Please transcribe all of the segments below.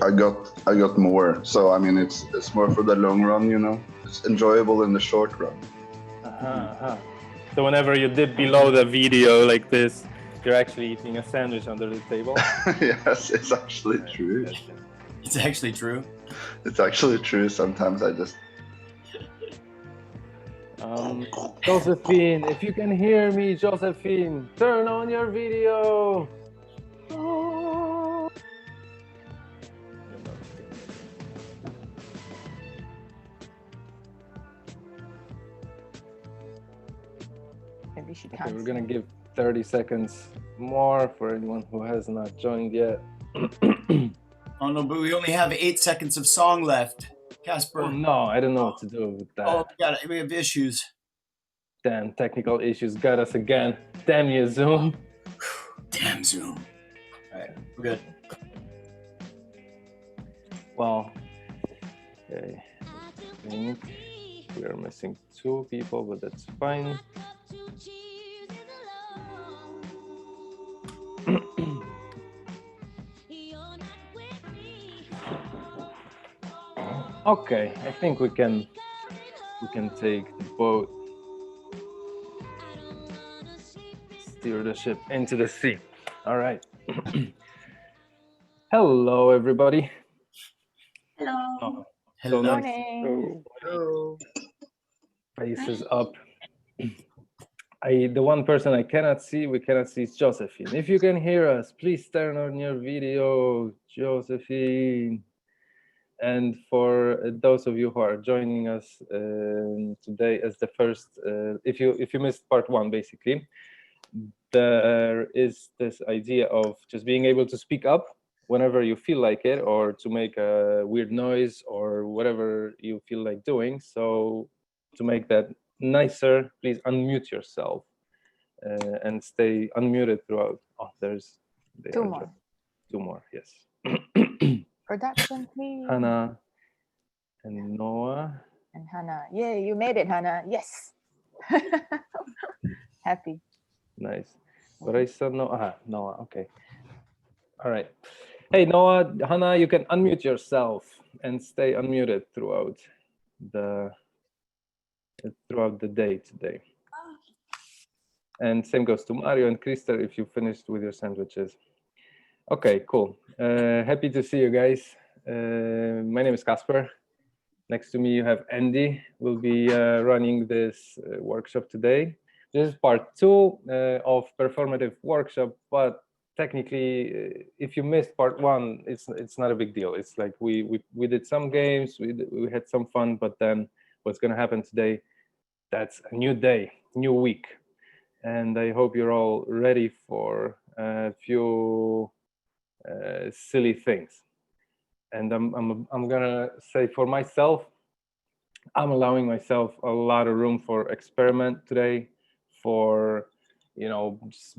I got more. So I mean, it's more for the long run, you know. It's enjoyable in the short run. So whenever you dip below the video like this, you're actually eating a sandwich under the table. Yes, it's actually true. It's actually true. It's actually true. Sometimes I just. Josephine, if you can hear me, Josephine, turn on your video. Maybe she can't. Okay, we're gonna give 30 seconds more for anyone who has not joined yet. Oh no, but we only have 8 seconds of song left. Casper. Oh no, I don't know what to do with that. Oh, we have issues. Damn, technical issues got us again. Damn you, Zoom. Damn Zoom. All right, we're good. Well, okay. I think we are missing 2 people, but that's fine. Okay, I think we can take the boat, steer the ship into the sea. All right. Hello, everybody. Hello. Oh, Hello. so Morning. Hello. faces up. The one person we cannot see is Josephine. If you can hear us, please turn on your video, Josephine. And for those of you who are joining us today as the first, if you missed part 1, basically, there is this idea of just being able to speak up whenever you feel like it, or to make a weird noise or whatever you feel like doing. So to make that nicer, please unmute yourself and stay unmuted throughout. Oh, there's 2 more. 2 more, yes. Production, please. Hannah and Noah. And Hannah. Yay, you made it, Hannah. Yes. Happy. Nice. But I saw Noah. Noah, okay. All right. Hey, Noah, Hannah, you can unmute yourself and stay unmuted throughout the day today. And same goes to Mario and Krista if you finished with your sandwiches. Okay, cool. Happy to see you guys. My name is Casper. Next to me, you have Andy. We'll be running this workshop today. This is part 2 of Performative workshop, but technically, if you missed part 1, it's not a big deal. It's like we did some games, we had some fun, but then what's going to happen today, that's a new day, new week. And I hope you're all ready for a few silly things. And I'm gonna say for myself, I'm allowing myself a lot of room for experiment today, for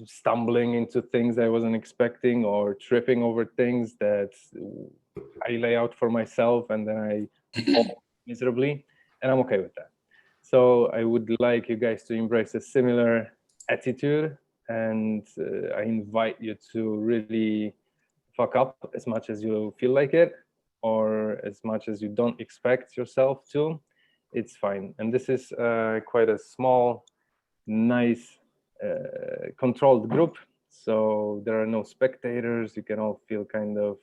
stumbling into things I wasn't expecting, or tripping over things that I lay out for myself and then I fall miserably, and I'm okay with that. So I would like you guys to embrace a similar attitude, and I invite you to really fuck up as much as you feel like it, or as much as you don't expect yourself to. It's fine. And this is quite a small, nice, controlled group. So there are no spectators. You can all feel kind of,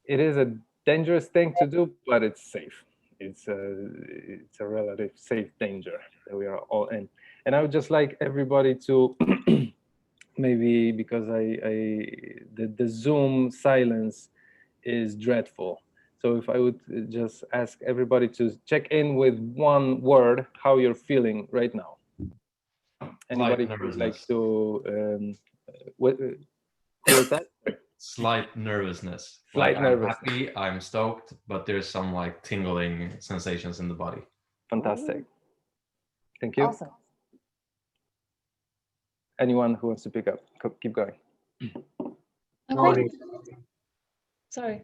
it is a dangerous thing to do, but it's safe. It's a relative safe danger that we are all in. And I would just like everybody to maybe, because the Zoom silence is dreadful. So if I would just ask everybody to check in with one word, how you're feeling right now. Anybody would like to, what was that? Slight nervousness. Slight nervousness. I'm happy, I'm stoked, but there's some like tingling sensations in the body. Fantastic. Thank you. Awesome. Anyone who wants to pick up, keep going. Okay. Sorry.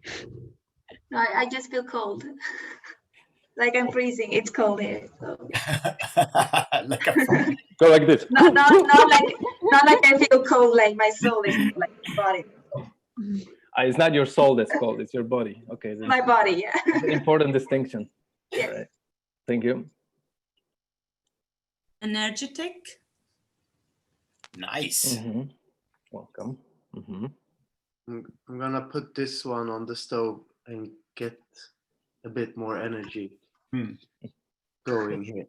No, I just feel cold. Like I'm freezing. It's cold here. So. Like a Go like this. Not like I feel cold. Like my soul is like my body. It's not your soul that's cold, it's your body. Okay. My body. Yeah. That's an important distinction. Yes. All right. Thank you. Energetic. nice. Mhm. Welcome. Mhm. I'm gonna put this one on the stove and get a bit more energy going here.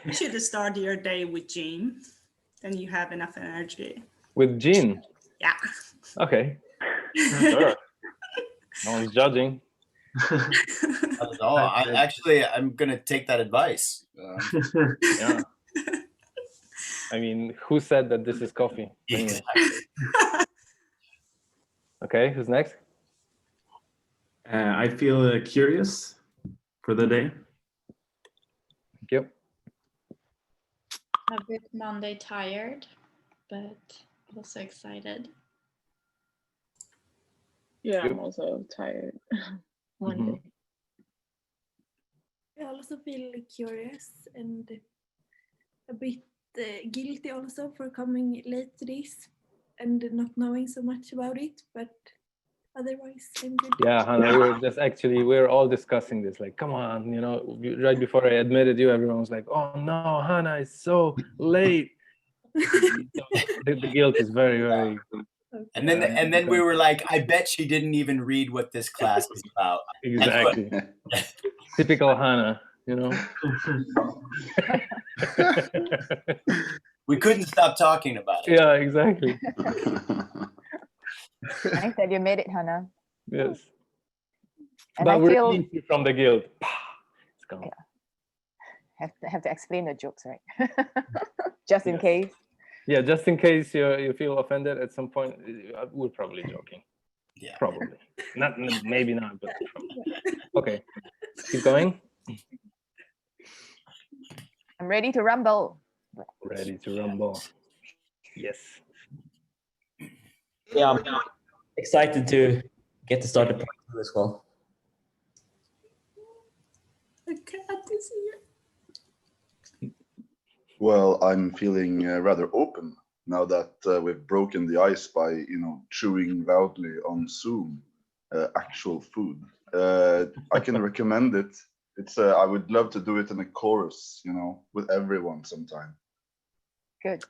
You should start your day with gin. Then you have enough energy. With Jean. Yeah. Okay. Sure. No one's judging. Not at all. I'm gonna take that advice. Yeah. I mean, who said that this is coffee? Anyway. Okay, who's next? I feel curious for the day. Thank you. A bit Monday tired, but also excited. Yeah, I'm also tired. Monday. I also feel curious and a bit guilty also for coming late to this and not knowing so much about it, but otherwise I'm good. Yeah, Hannah, we're all discussing this. Like, come on, right before I admitted you, everyone was like, oh no, Hannah is so late. The guilt is very, very. And then we were like, I bet she didn't even read what this class is about. Exactly. Typical Hannah, We couldn't stop talking about it. Yeah, exactly. Nice that you made it, Hannah. Yes. And but I we're feel released you from the guilt. It's gone. Yeah. Have to explain the jokes, right? Just in case. Yeah, just in case you feel offended at some point, we're probably joking. Yeah. Probably. Not maybe not, but probably. Okay. Keep going. I'm ready to rumble. Ready to rumble. Yes. Yeah, I'm excited to get to start the part 2 as well. The cat is here. Well, I'm feeling rather open now that we've broken the ice by, chewing loudly on Zoom, actual food. I can recommend it. It's I would love to do it in a chorus, with everyone sometime. Good.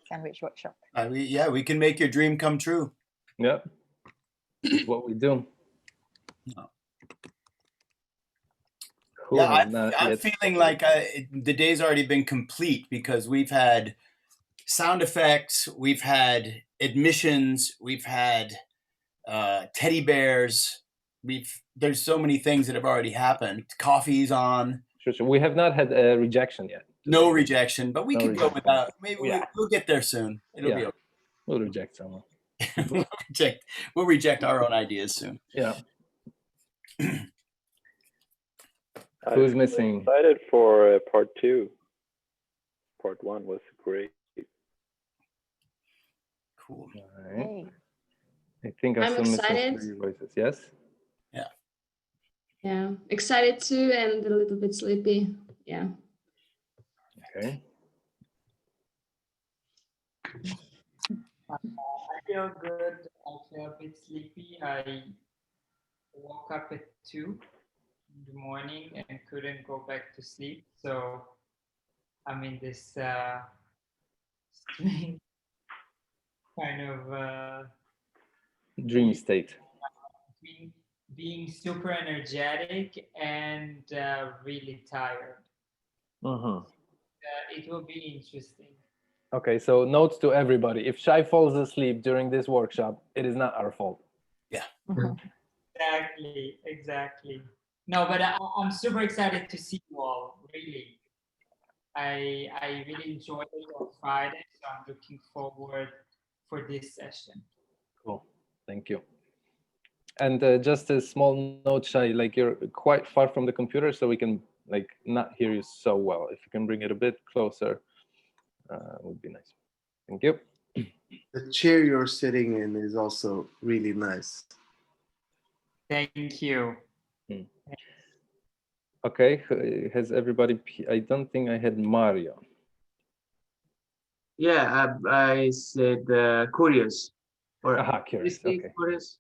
Sandwich workshop. We can make your dream come true. Yep. That's what we do. No. Cool. Yeah, I'm feeling like the day's already been complete because we've had sound effects, we've had admissions, we've had teddy bears. There's so many things that have already happened. Coffee's on. Sure. We have not had a rejection yet. No rejection, but we can go without. Maybe Yeah. we'll get there soon. It'll be okay. We'll reject someone. We'll reject our own ideas soon. Yeah. Who's missing? Excited for part 2. Part 1 was great. Cool. All right. Hey. I think I'm still excited. missing 3 voices. Yes. Yeah. Yeah, excited too, and a little bit sleepy. Yeah. Okay. I feel good. I feel a bit sleepy. I woke up at 2 in the morning and couldn't go back to sleep. So I'm in this strange kind of Dream state. being super energetic and really tired. It will be interesting. Okay, so notes to everybody. If Shai falls asleep during this workshop, it is not our fault. Yeah. Exactly. No, but I'm super excited to see you all, really. I really enjoyed it on Friday, so I'm looking forward for this session. Cool, thank you. And just a small note, Shai, like you're quite far from the computer, so we can not hear you so well. If you can bring it a bit closer, would be nice. Thank you. The chair you're sitting in is also really nice. Thank you. Okay, has everybody? I don't think I had Mario. Yeah, I said curious. Or Curious. Okay. Curious.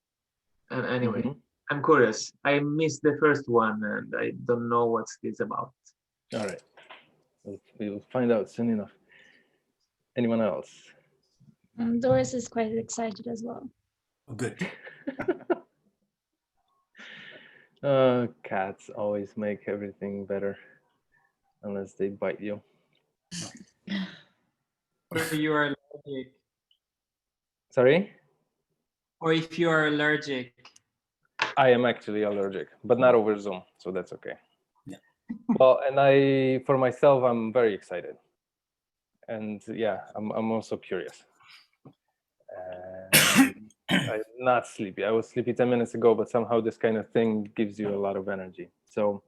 Anyway, Mhm. I'm curious. I missed the first one and I don't know what's this about. All right. We'll find out soon enough. Anyone else? Doris is quite excited as well. Oh, good. Cats always make everything better, unless they bite you. Or if you are allergic. Sorry? Or if you are allergic. I am actually allergic, but not over Zoom, so that's okay. Yeah. Well, and for myself, I'm very excited. And yeah, I'm also curious. I'm not sleepy. I was sleepy 10 minutes ago, but somehow this kind of thing gives you a lot of energy. So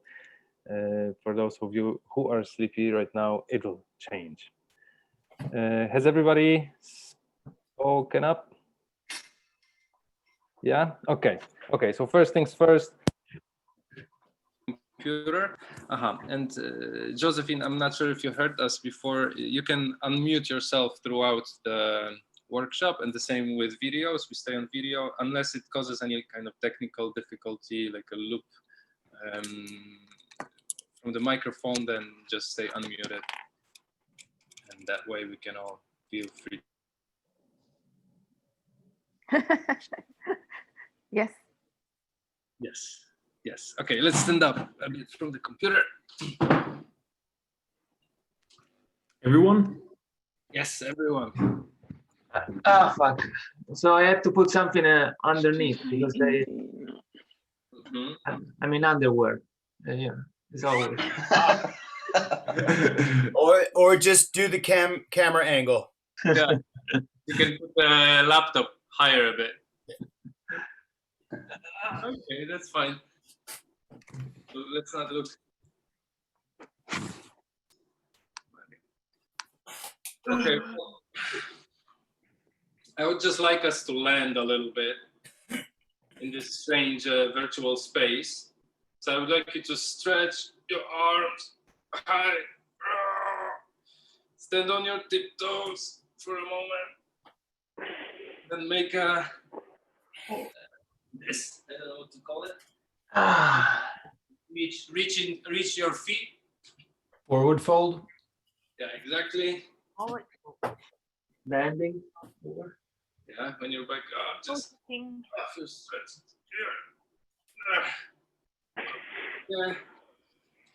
for those of you who are sleepy right now, it'll change. Has everybody spoken up? Yeah? Okay. Okay, so first things first. Computer. And Josephine, I'm not sure if you heard us before. You can unmute yourself throughout the workshop, and the same with videos. We stay on video unless it causes any kind of technical difficulty, like a loop from the microphone, then just stay unmuted. And that way we can all feel free. Yes. Yes. Yes. Okay, let's stand up a bit from the computer. Everyone? Yes, everyone. Fuck. So I have to put something underneath because they. I'm in underwear. Yeah, it's always. or just do the camera angle. Yeah, you can put the laptop higher a bit. Okay, that's fine. So let's not look. Okay. I would just like us to land a little bit in this strange virtual space. So I would like you to stretch your arms high. Stand on your tiptoes for a moment. Then make this, I don't know what to call it. Reach your feet. Forward fold. Yeah, exactly. Landing. Yeah, when you're back up, just stretch. Yeah.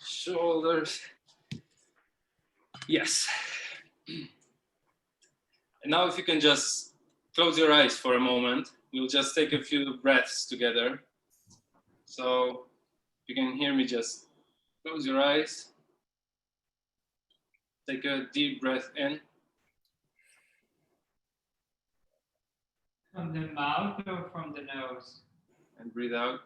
Shoulders. Yes. And now if you can just close your eyes for a moment, we'll just take a few breaths together. So if you can hear me, just close your eyes. Take a deep breath in. From the mouth or from the nose? And breathe out.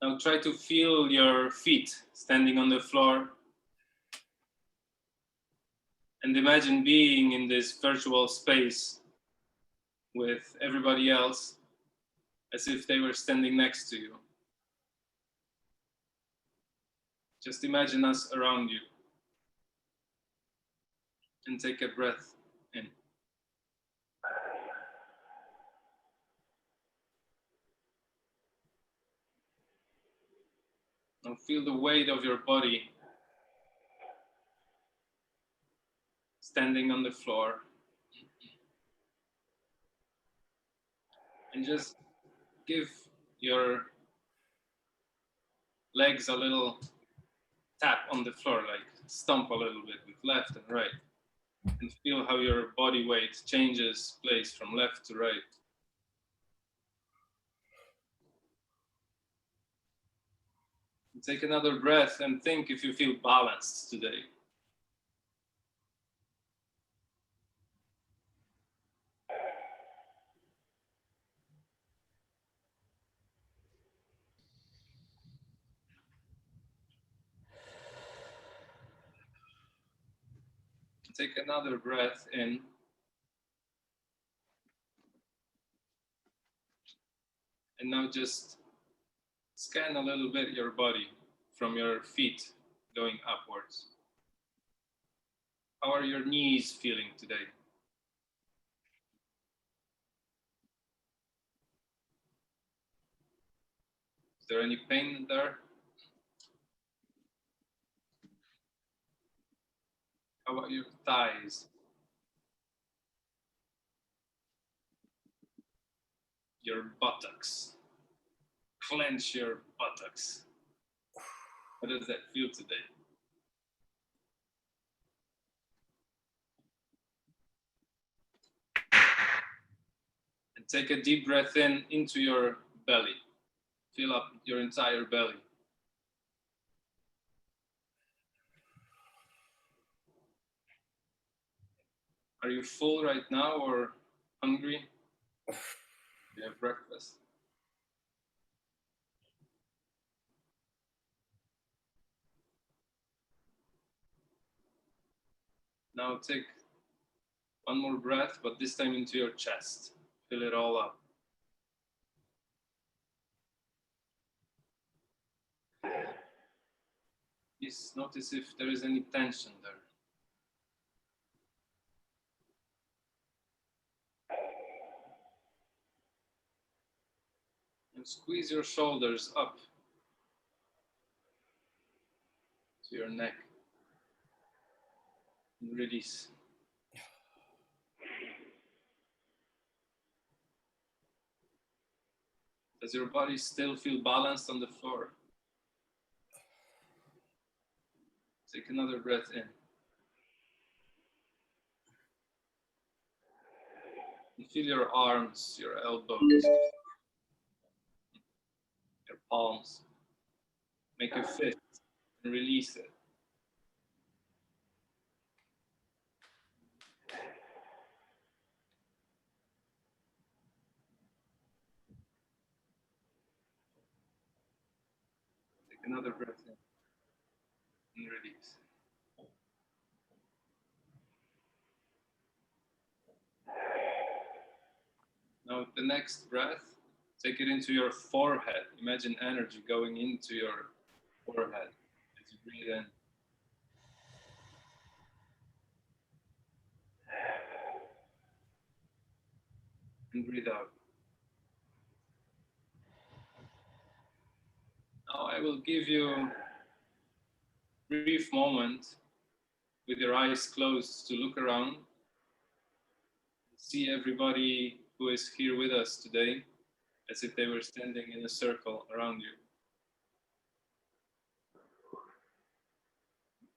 Now try to feel your feet standing on the floor. And imagine being in this virtual space with everybody else as if they were standing next to you. Just imagine us around you. And take a breath in. Now feel the weight of your body standing on the floor. And just give your legs a little tap on the floor, like stomp a little bit with left and right. And feel how your body weight changes place from left to right. And take another breath and think if you feel balanced today. Take another breath in. And now just Scan a little bit your body from your feet going upwards. How are your knees feeling today? Is there any pain there? How about your thighs? Your buttocks. Clench your buttocks. How does that feel today? And take a deep breath in into your belly. Fill up your entire belly. Are you full right now or hungry? Do you have breakfast? Now take one more breath, but this time into your chest. Fill it all up. Please notice if there is any tension there. And squeeze your shoulders up to your neck. And release. Does your body still feel balanced on the floor? Take another breath in. And feel your arms, your elbows, your palms. Make a fist and release it. Take another breath in and release. Now with the next breath, take it into your forehead. Imagine energy going into your forehead as you breathe in. And breathe out. Now I will give you a brief moment with your eyes closed to look around, see everybody who is here with us today as if they were standing in a circle around you.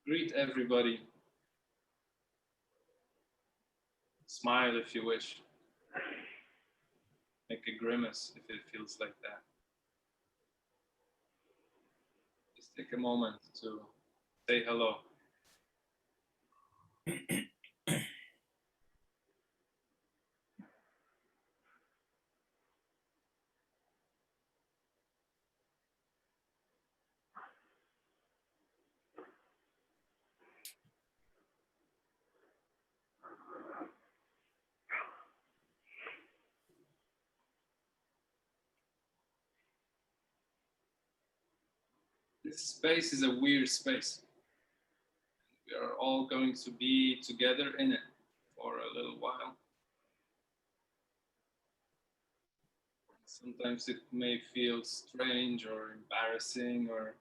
Greet everybody. Smile if you wish. Make a grimace if it feels like that. Just take a moment to say hello. This space is a weird space. We are all going to be together in it for a little while. Sometimes it may feel strange or embarrassing or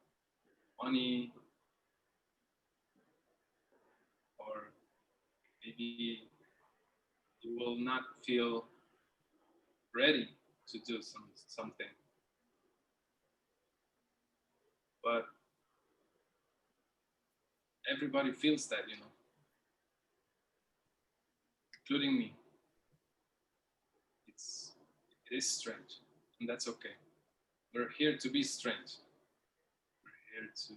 funny, or maybe you will not feel ready to do something. But everybody feels that, you know, including me. It is strange, and that's okay. We're here to be strange. We're here to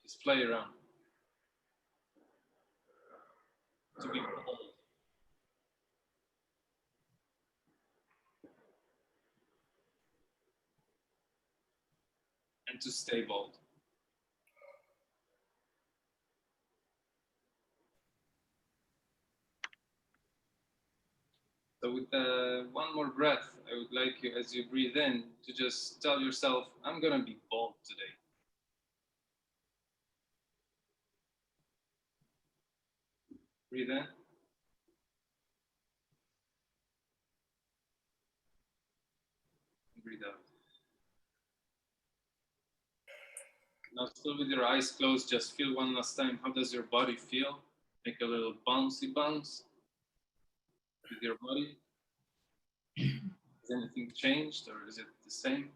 just play around, to be bold. And to stay bold. So with one more breath, I would like you, as you breathe in, to just tell yourself, I'm gonna be bold today. Breathe in. Breathe out. Now still with your eyes closed, just feel one last time. How does your body feel? Make a little bouncy bounce with your body. Has anything changed or is it the same?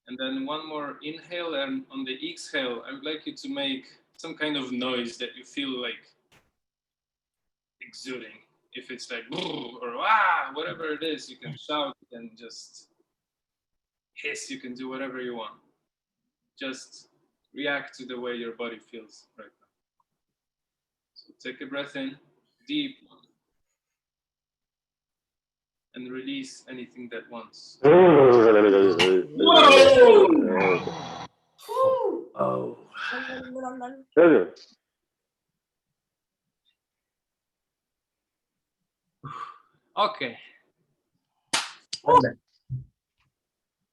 And then one more inhale, and on the exhale, I would like you to make some kind of noise that you feel like exuding. If it's like or ah, whatever it is, you can shout, you can just hiss, you can do whatever you want. Just react to the way your body feels right now. So take a breath in, deep, and release anything that wants. Oh. Okay.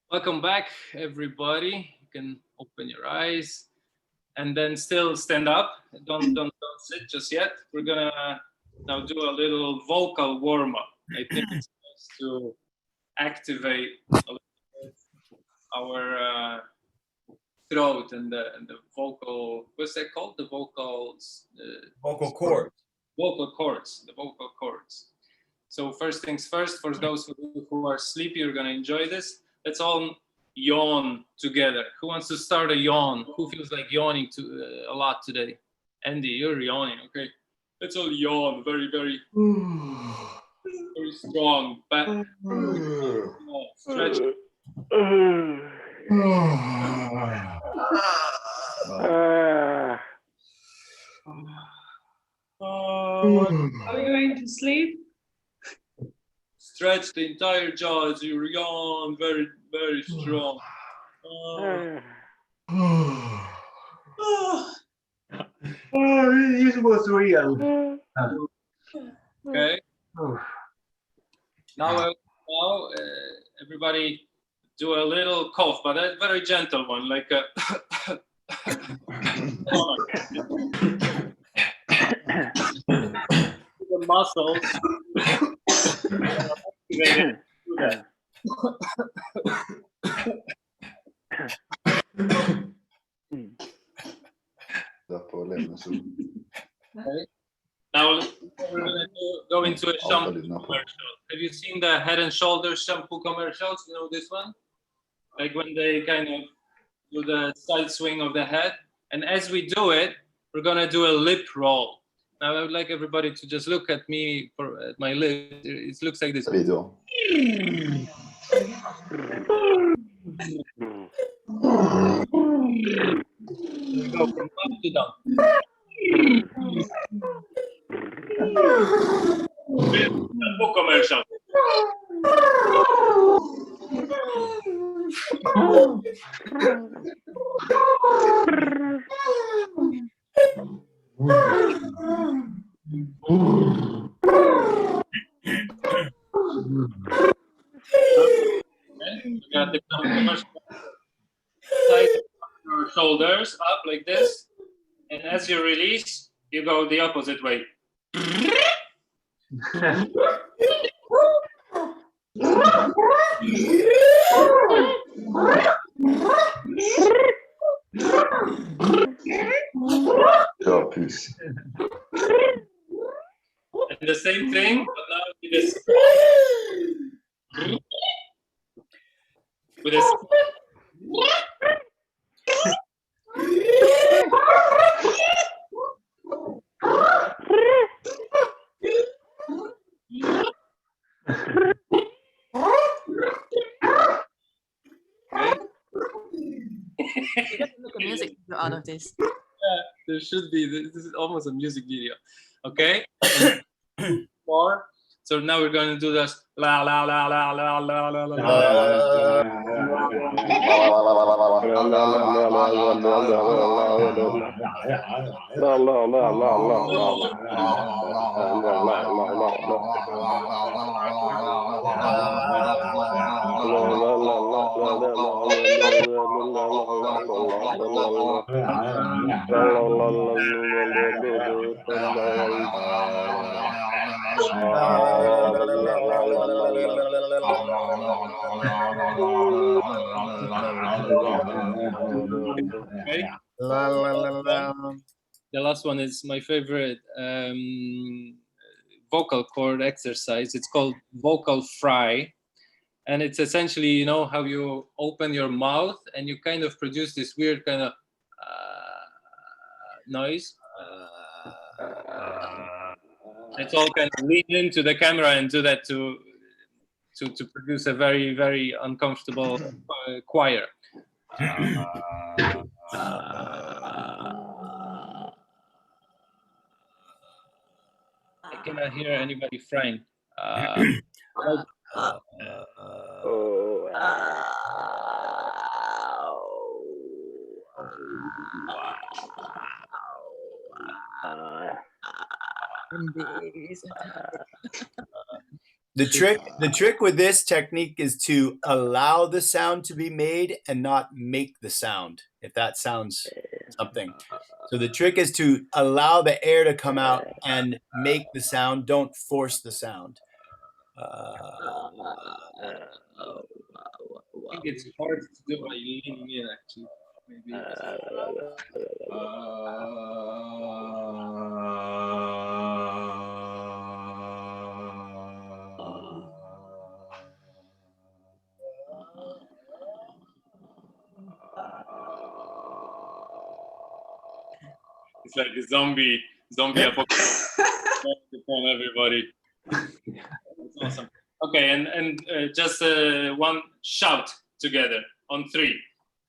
Welcome back, everybody. You can open your eyes and then still stand up. Don't sit just yet. We're gonna now do a little vocal warm up. I think it's nice to activate a little bit our throat and the vocal. What's that called? The vocals. Vocal cords. Vocal cords. The vocal cords. So first things first, for those who are sleepy, you're gonna enjoy this. Let's all yawn together. Who wants to start a yawn? Who feels like yawning a lot today? Andy, you're yawning. Okay, let's all yawn. Very, very, very strong. Back, stretch. Are we going to sleep? Stretch the entire jaw as you yawn. Very, very strong. This was real. Okay. Now, everybody do a little cough, but a very gentle one, like a. The muscles. Okay. Now we're gonna go into a shampoo commercial. Have you seen the Head and Shoulders shampoo commercials? You know this one? Like when they kind of do the side swing of the head. And as we do it, we're gonna do a lip roll. Now I would like everybody to just look at me at my lips. It looks like this. Video. We go from up to down. Shampoo commercial. We got the commercial. Tight your shoulders up like this, and as you release, you go the opposite way. Yeah, please. And the same thing, but now with this. With this. Look at music video out of this. Yeah, there should be. This is almost a music video. Okay. More. So now we're going to do this. La la la la la la la la. Okay. The last one is my favorite vocal cord exercise. It's called vocal fry. And it's essentially, you know, how you open your mouth and you kind of produce this weird kind of noise. Let's all kind of lean into the camera and do that to produce a very, very uncomfortable choir. I cannot hear anybody frying. The trick with this technique is to allow the sound to be made and not make the sound, if that sounds something. So the trick is to allow the air to come out and make the sound. Don't force the sound. I think it's hard to do by leaning in, actually. Maybe it's like a zombie apocalypse upon everybody. That's awesome. Okay, and just one shout together on 3.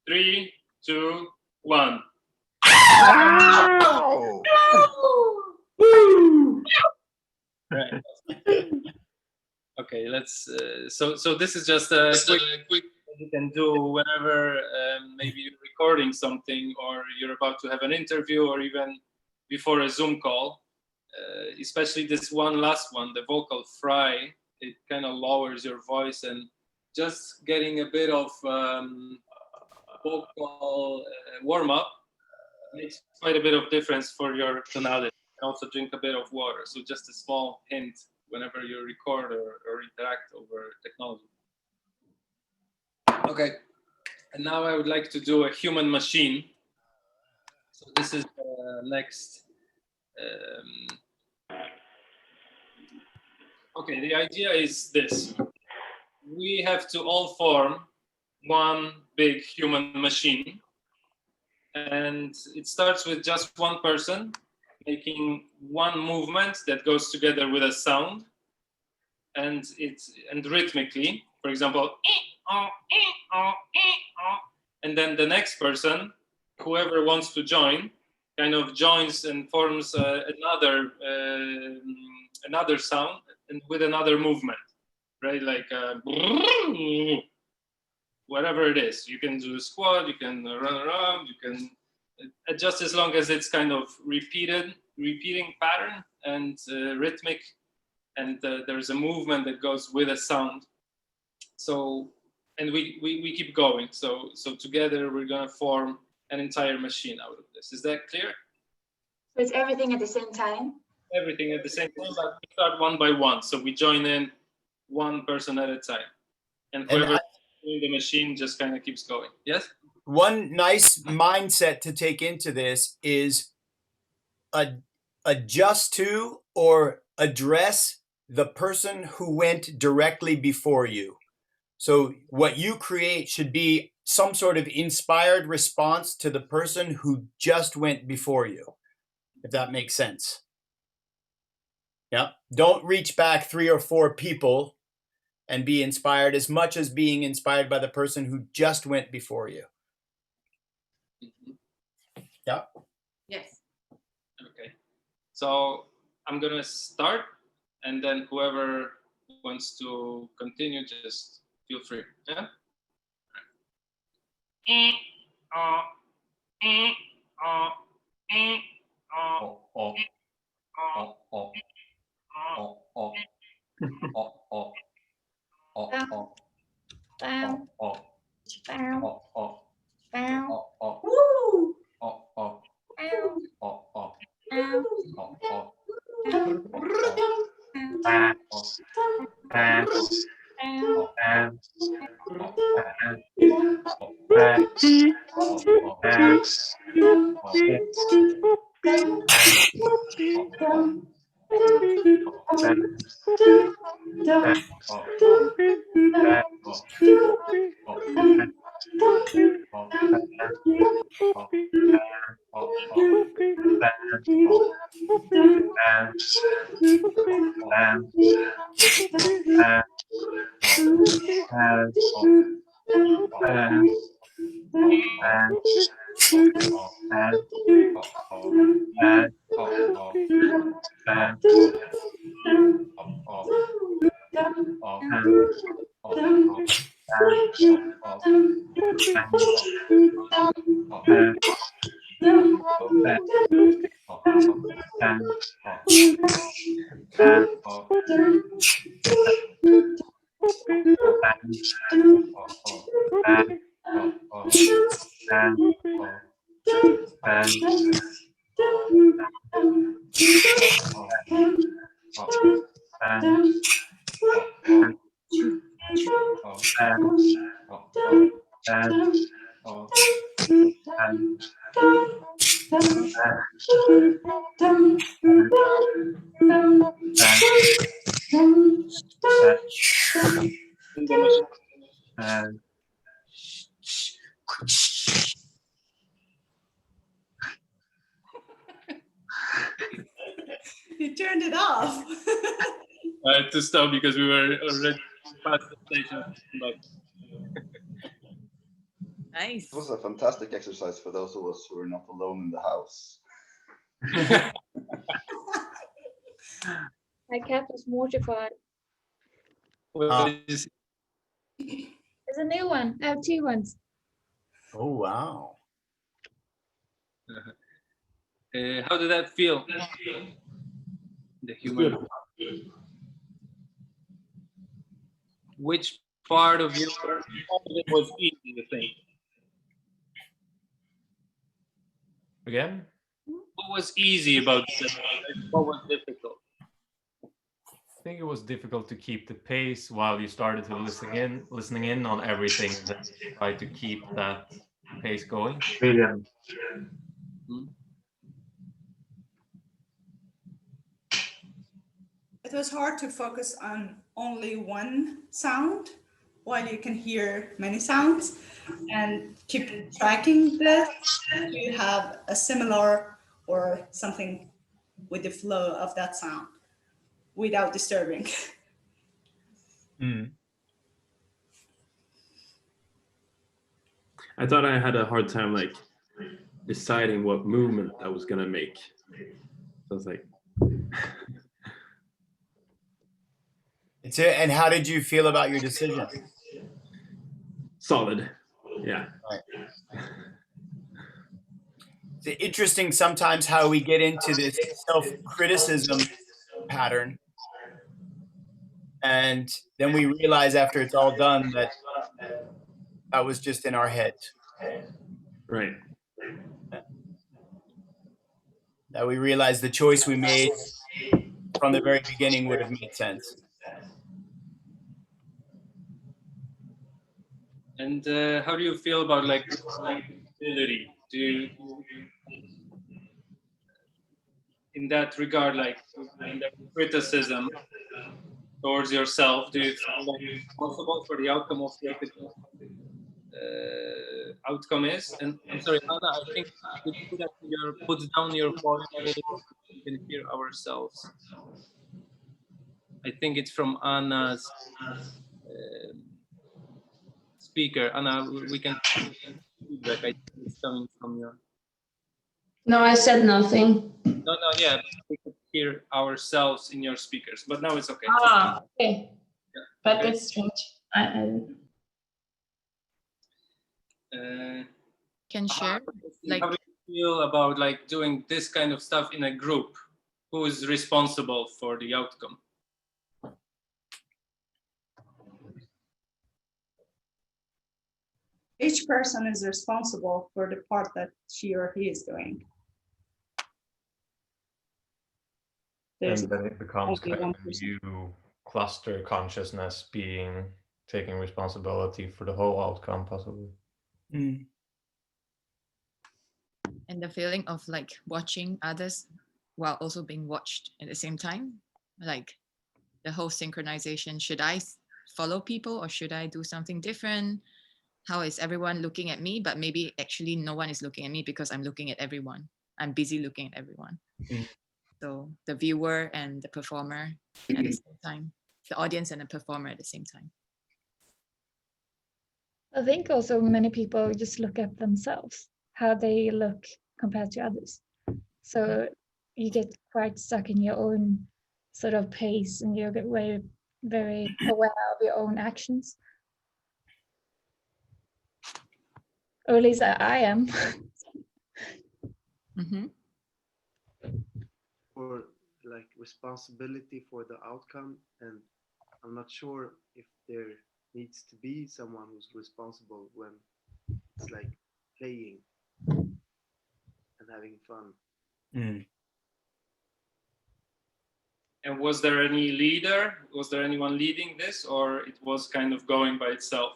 3, 2, 1. Right. Okay, let's. So this is just a quick you can do whenever maybe you're recording something or you're about to have an interview or even before a Zoom call. Especially this one last one, the vocal fry. It kind of lowers your voice, and just getting a bit of vocal warm-up makes quite a bit of difference for your tonality. And also drink a bit of water. So just a small hint whenever you record or interact over technology. Okay, and now I would like to do a human machine. So this is the next. Okay, the idea is this. We have to all form one big human machine. And it starts with just one person making one movement that goes together with a sound. And rhythmically, for example, and then the next person, whoever wants to join, kind of joins and forms another sound and with another movement, right? Like whatever it is. You can do a squat, you can run around, you can adjust as long as it's kind of repeating pattern and rhythmic, and there's a movement that goes with a sound. So, and we keep going. So together we're gonna form an entire machine out of this. Is that clear? So it's everything at the same time? Everything at the same time, but we start one by one. So we join in one person at a time. And whoever doing the machine just kind of keeps going. Yes? One nice mindset to take into this is adjust to or address the person who went directly before you. So what you create should be some sort of inspired response to the person who just went before you, if that makes sense. Yeah. Don't reach back 3 or 4 people and be inspired as much as being inspired by the person who just went before you. Yeah. Yes. Okay. So I'm going to start, and then whoever wants to continue, just feel free. Yeah? You turned it off. I had to stop because we were already past the station. But Nice. It was a fantastic exercise for those of us who are not alone in the house. My cat was mortified. There's a new one. I have 2 ones. Oh, wow. How did that feel? The human. Which part of it was easy, you think? Again? What was easy about this? What was difficult? I think it was difficult to keep the pace while you started to listening in on everything, and then try to keep that pace going. Brilliant. It was hard to focus on only one sound while you can hear many sounds and keep tracking this. You have a similar or something with the flow of that sound without disturbing. I thought I had a hard time like deciding what movement I was gonna make. So I was like, And how did you feel about your decision? solid. Yeah. Right. It's interesting sometimes how we get into this self-criticism pattern. And then we realize after it's all done that that was just in our heads. Right. That we realize the choice we made from the very beginning would have made sense. And how do you feel about like ability? Do you, in that regard, like in that criticism towards yourself, do you feel like you're responsible for the outcome of what the outcome is? And I'm sorry, Anna, I think could you put down your volume a little bit? We can hear ourselves. I think it's from Anna's speaker. Anna, we can feedback. I think it's coming from your. No, I said nothing. No, yeah, we could hear ourselves in your speakers, but now it's okay. Ah, okay. Yeah. But Okay. that's strange. Can share? Like, how do you feel about like doing this kind of stuff in a group? Who is responsible for the outcome? Each person is responsible for the part that she or he is doing. There's And then it becomes only kind one of a person. new cluster consciousness taking responsibility for the whole outcome, possibly. and the feeling of like watching others while also being watched at the same time, like the whole synchronization. Should I follow people or should I do something different? How is everyone looking at me? But maybe actually no one is looking at me because I'm looking at everyone. I'm busy looking at everyone. So the viewer and the performer at the same time, the audience and the performer at the same time. I think also many people just look at themselves, how they look compared to others. So you get quite stuck in your own sort of pace and you get very, very aware of your own actions. Or at least I am. For like responsibility for the outcome, and I'm not sure if there needs to be someone who's responsible when it's like playing and having fun. And was there any leader? Was there anyone leading this, or it was kind of going by itself?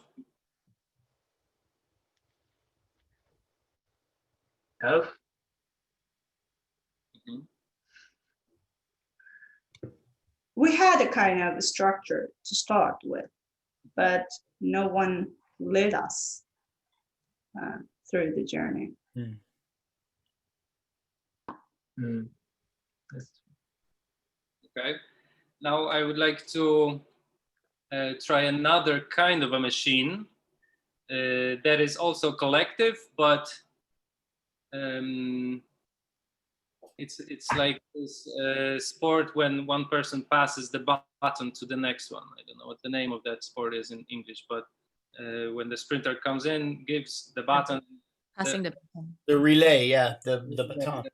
We had a kind of structure to start with, but no one led us through the journey. Okay. Now I would like to try another kind of a machine that is also collective, but it's like this sport when one person passes the baton to the next one. I don't know what the name of that sport is in English, but when the sprinter comes in, gives the baton. Passing the baton. The relay, yeah, the baton.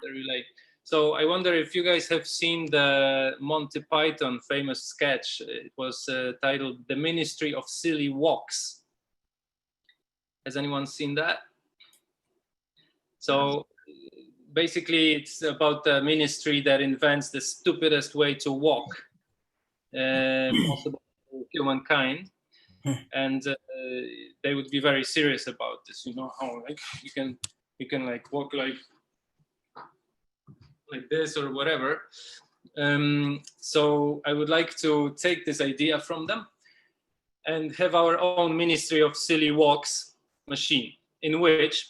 The relay. So I wonder if you guys have seen the Monty Python famous sketch. It was titled "The Ministry of Silly Walks." Has anyone seen that? So basically, it's about the ministry that invents the stupidest way to walk possible for humankind, and they would be very serious about this. You know how like you can like walk like this or whatever. So I would like to take this idea from them and have our own Ministry of Silly Walks machine, in which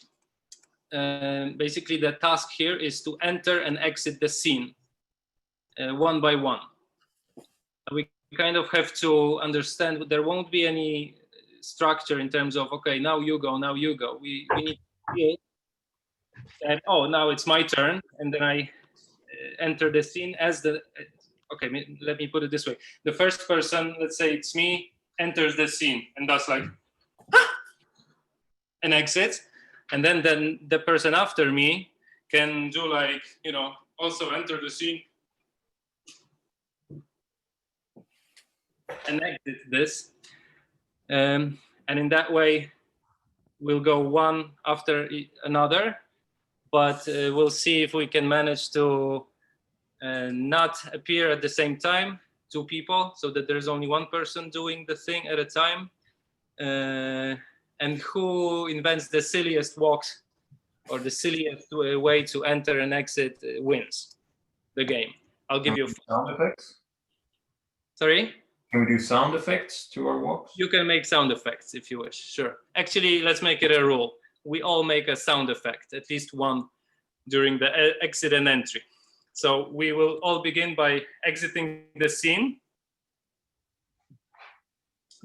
basically the task here is to enter and exit the scene one by one. We kind of have to understand that there won't be any structure in terms of, okay, now you go, now you go. We need to feel that, oh, now it's my turn, and then I enter the scene as the, okay, let me put it this way. The first person, let's say it's me, enters the scene and does like, and exits. And then the person after me can do like, you know, also enter the scene and exit this. And in that way, we'll go one after another, but we'll see if we can manage to not appear at the same time, two people, so that there's only one person doing the thing at a time. And who invents the silliest walks or the silliest way to enter and exit wins the game. I'll give you sound effects. Sorry? Can we do sound effects to our walks? You can make sound effects if you wish, sure. Actually, let's make it a rule. We all make a sound effect, at least one during the exit and entry. So we will all begin by exiting the scene.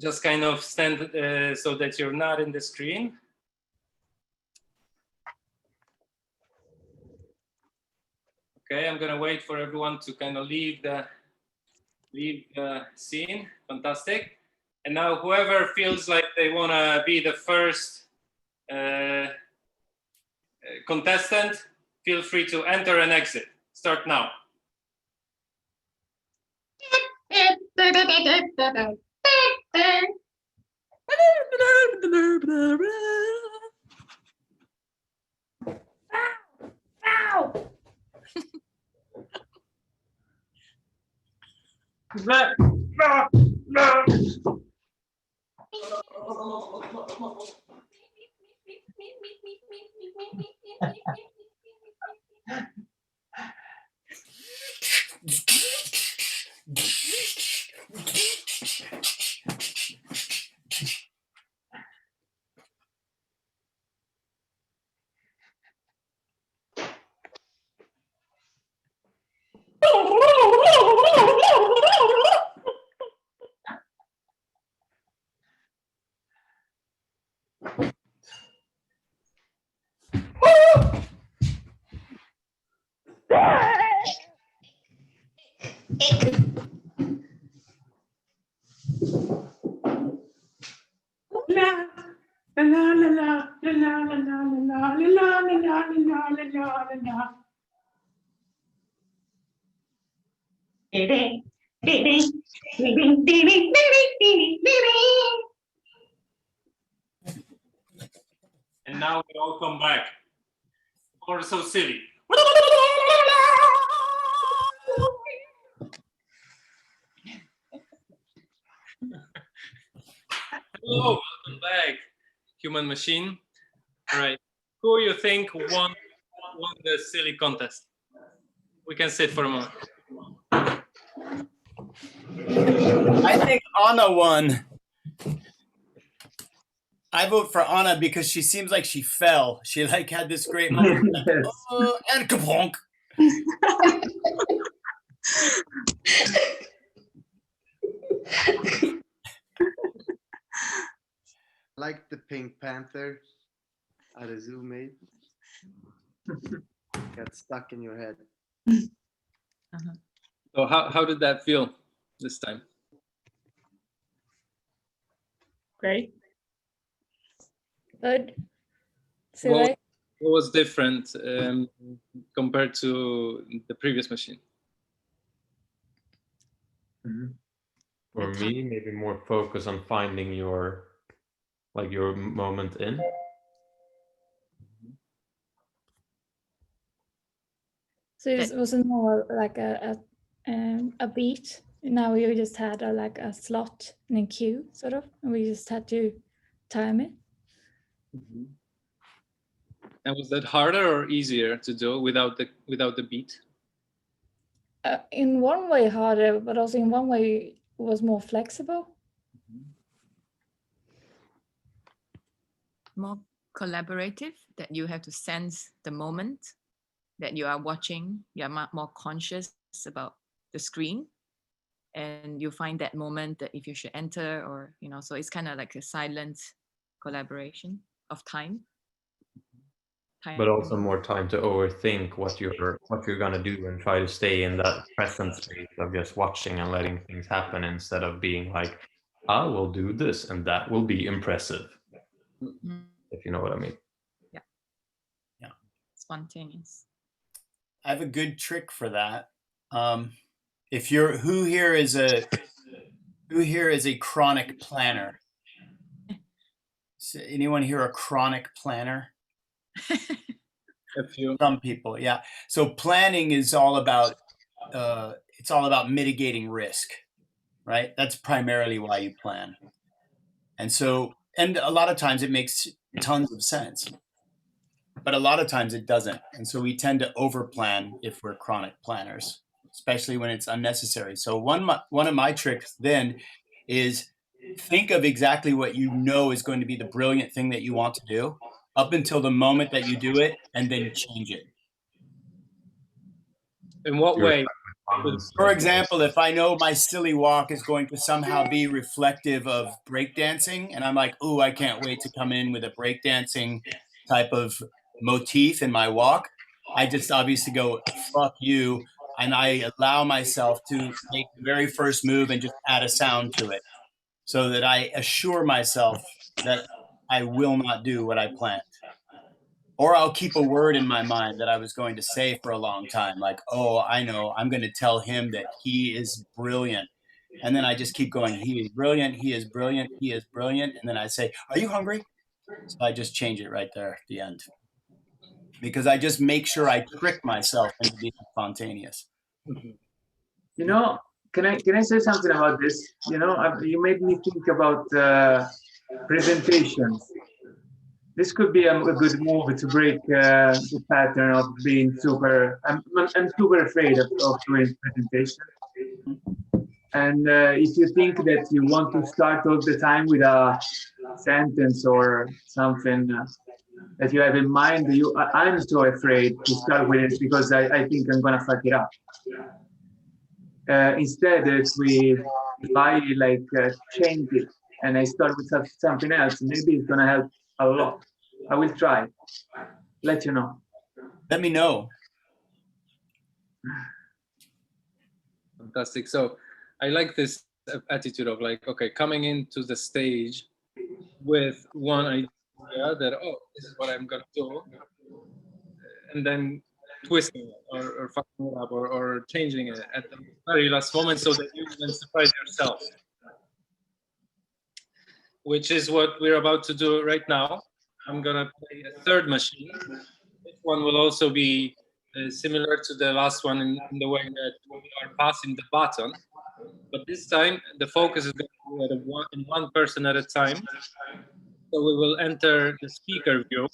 Just kind of stand so that you're not in the screen. Okay, I'm gonna wait for everyone to kind of leave the scene. Fantastic. And now whoever feels like they wanna be the first Contestant, feel free to enter and exit. Start now. And now we all come back. Or so silly. Hello, welcome back, human machine. All right, who you think won the silly contest? We can sit for a moment. I think Anna won. I vote for Anna because she seems like she fell. She like had this great moment. Oh, and kabonk. Like the Pink Panther at a zoo made. Got stuck in your head. So how did that feel this time? Great. Good. What was different compared to the previous machine? For me, maybe more focus on finding your moment in. So it wasn't more like a beat. Now you just had like a slot and a cue, sort of, and we just had to time it. And was that harder or easier to do without the beat? In one way harder, but also in one way it was more flexible. More collaborative, that you have to sense the moment that you are watching. You are more conscious about the screen, and you find that moment that if you should enter, or so it's kind of like a silent collaboration of time. But also more time to overthink what you're gonna do and try to stay in that present state of just watching and letting things happen instead of being like, I will do this and that will be impressive. If you know what I mean. Yeah. Spontaneous. I have a good trick for that. If you're who here is a chronic planner? Is anyone here a chronic planner? A few. Some people, yeah. So planning is all about mitigating risk, right? That's primarily why you plan. And a lot of times it makes tons of sense, but a lot of times it doesn't. And so we tend to overplan if we're chronic planners, especially when it's unnecessary. So one of my tricks then is think of exactly what you know is going to be the brilliant thing that you want to do up until the moment that you do it, and then change it. In what way? For example, if I know my silly walk is going to somehow be reflective of breakdancing, and I'm like, ooh, I can't wait to come in with a breakdancing type of motif in my walk, I just obviously go, fuck you, and I allow myself to make the very first move and just add a sound to it, so that I assure myself that I will not do what I planned. Or I'll keep a word in my mind that I was going to say for a long time, like, oh, I know, I'm going to tell him that he is brilliant. And then I just keep going, he is brilliant, he is brilliant, he is brilliant. And then I say, are you hungry? So I just change it right there at the end. Because I just make sure I trick myself into being spontaneous. You know, can I say something about this? You know, you made me think about presentations. This could be a good move to break the pattern of being super. I'm super afraid of doing presentation. And if you think that you want to start all the time with a sentence or something that you have in mind, I'm so afraid to start with it because I think I'm gonna fuck it up. Instead, if I change it and I start with something else, maybe it's gonna help a lot. I will try. Let you know. Let me know. Fantastic. So I like this attitude of like, okay, coming into the stage with one idea that, oh, this is what I'm gonna do, and then twisting it or fucking it up or changing it at the very last moment so that you can surprise yourself, which is what we're about to do right now. I'm gonna play a third machine. This one will also be similar to the last one in the way that we are passing the baton, but this time the focus is going to be in one person at a time. So we will enter the speaker view,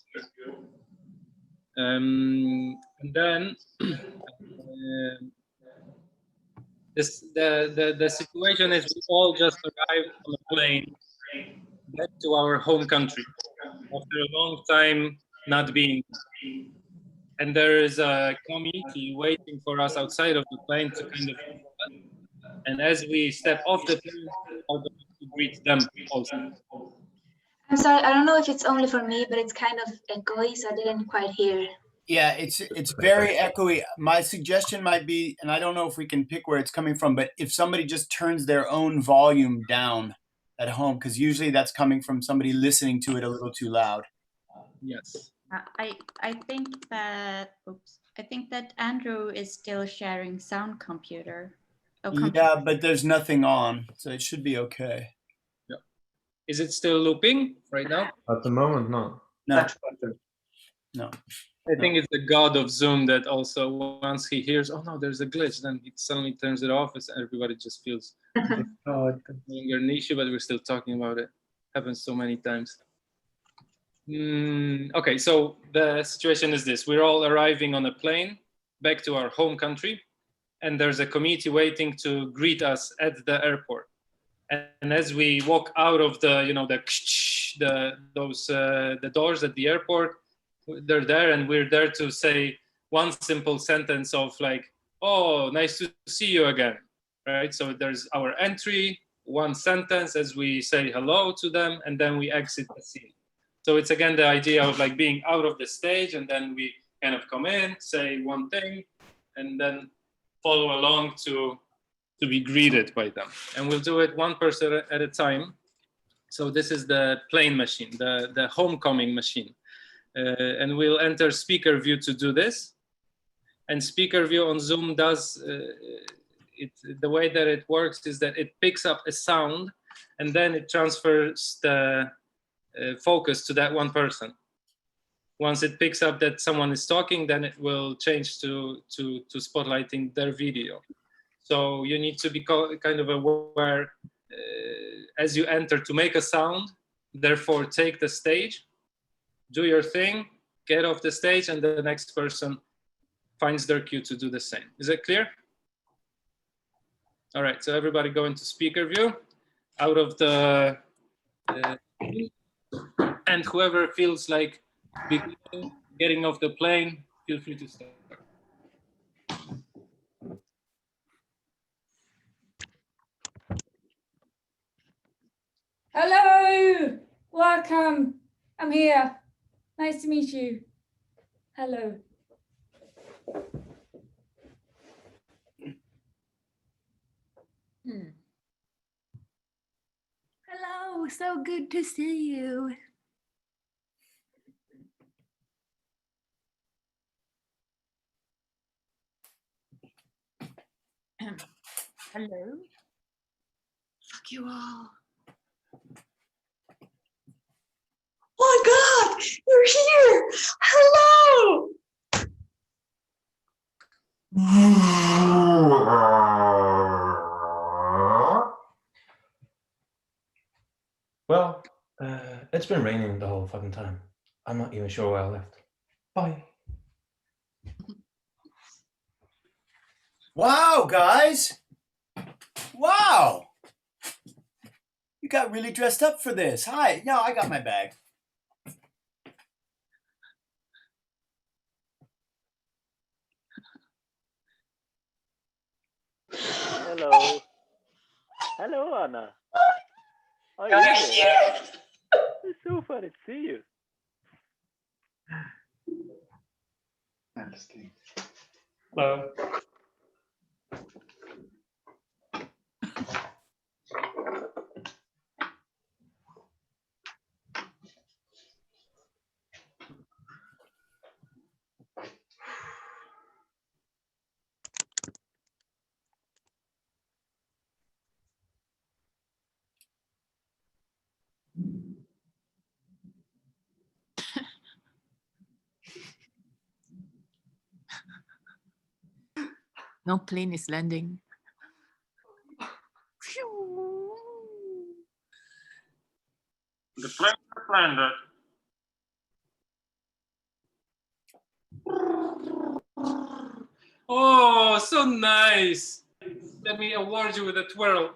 and then the situation is we all just arrived on a plane back to our home country after a long time not being. And there is a committee waiting for us outside of the plane to kind of. And as we step off the plane, we're going to greet them also. I'm sorry, I don't know if it's only for me, but it's kind of echoey, so I didn't quite hear. Yeah, it's very echoey. My suggestion might be, and I don't know if we can pick where it's coming from, but if somebody just turns their own volume down at home, because usually that's coming from somebody listening to it a little too loud. Yes. I think that Andrew is still sharing sound computer. Yeah, but there's nothing on, so it should be okay. Yeah. Is it still looping right now? At the moment, no. No. No. I think it's the god of Zoom that also once he hears, oh no, there's a glitch, then he suddenly turns it off and everybody just feels you're an issue, but we're still talking about it. Happens so many times. Okay, so the situation is this. We're all arriving on a plane back to our home country, and there's a committee waiting to greet us at the airport. And as we walk out of the doors at the airport, they're there, and we're there to say one simple sentence of like, oh, nice to see you again, right? So there's our entry, one sentence as we say hello to them, and then we exit the scene. So it's again the idea of like being out of the stage, and then we kind of come in, say one thing, and then follow along to be greeted by them. And we'll do it one person at a time. So this is the plane machine, the homecoming machine. And we'll enter speaker view to do this. And speaker view on Zoom does, the way that it works is that it picks up a sound and then it transfers the focus to that one person. Once it picks up that someone is talking, then it will change to spotlighting their video. So you need to be kind of aware as you enter to make a sound, therefore take the stage, do your thing, get off the stage, and the next person finds their cue to do the same. Is that clear? All right, so everybody go into speaker view, out of the, and whoever feels like getting off the plane, feel free to start. Hello, welcome. I'm here. Nice to meet you. Hello. Hello, so good to see you. Hello. Fuck you all. Oh my God, you're here. Hello. Well, it's been raining the whole fucking time. I'm not even sure why I left. Bye. Wow, guys. Wow. You got really dressed up for this. Hi. No, I got my bag. Hello. Hello, Anna. Oh, you're here. It's so funny to see you. Hello. No plane is landing. The plane has landed. Oh, so nice. Let me award you with a twirl.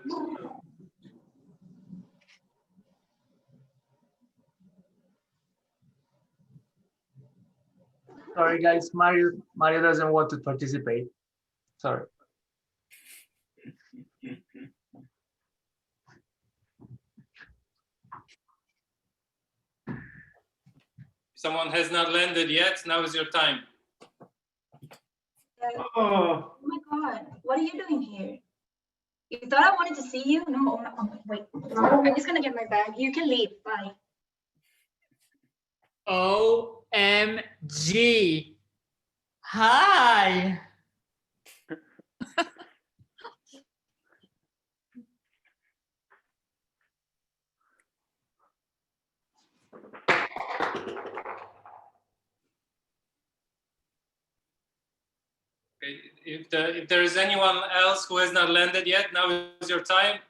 Sorry, guys. Mario doesn't want to participate. Sorry. Someone has not landed yet. Now is your time. Oh. Oh my God, what are you doing here? You thought I wanted to see you? No, oh, wait. I'm just gonna get my bag. You can leave. Bye. OMG. Hi. Okay. If there is anyone else who has not landed yet, now is your time.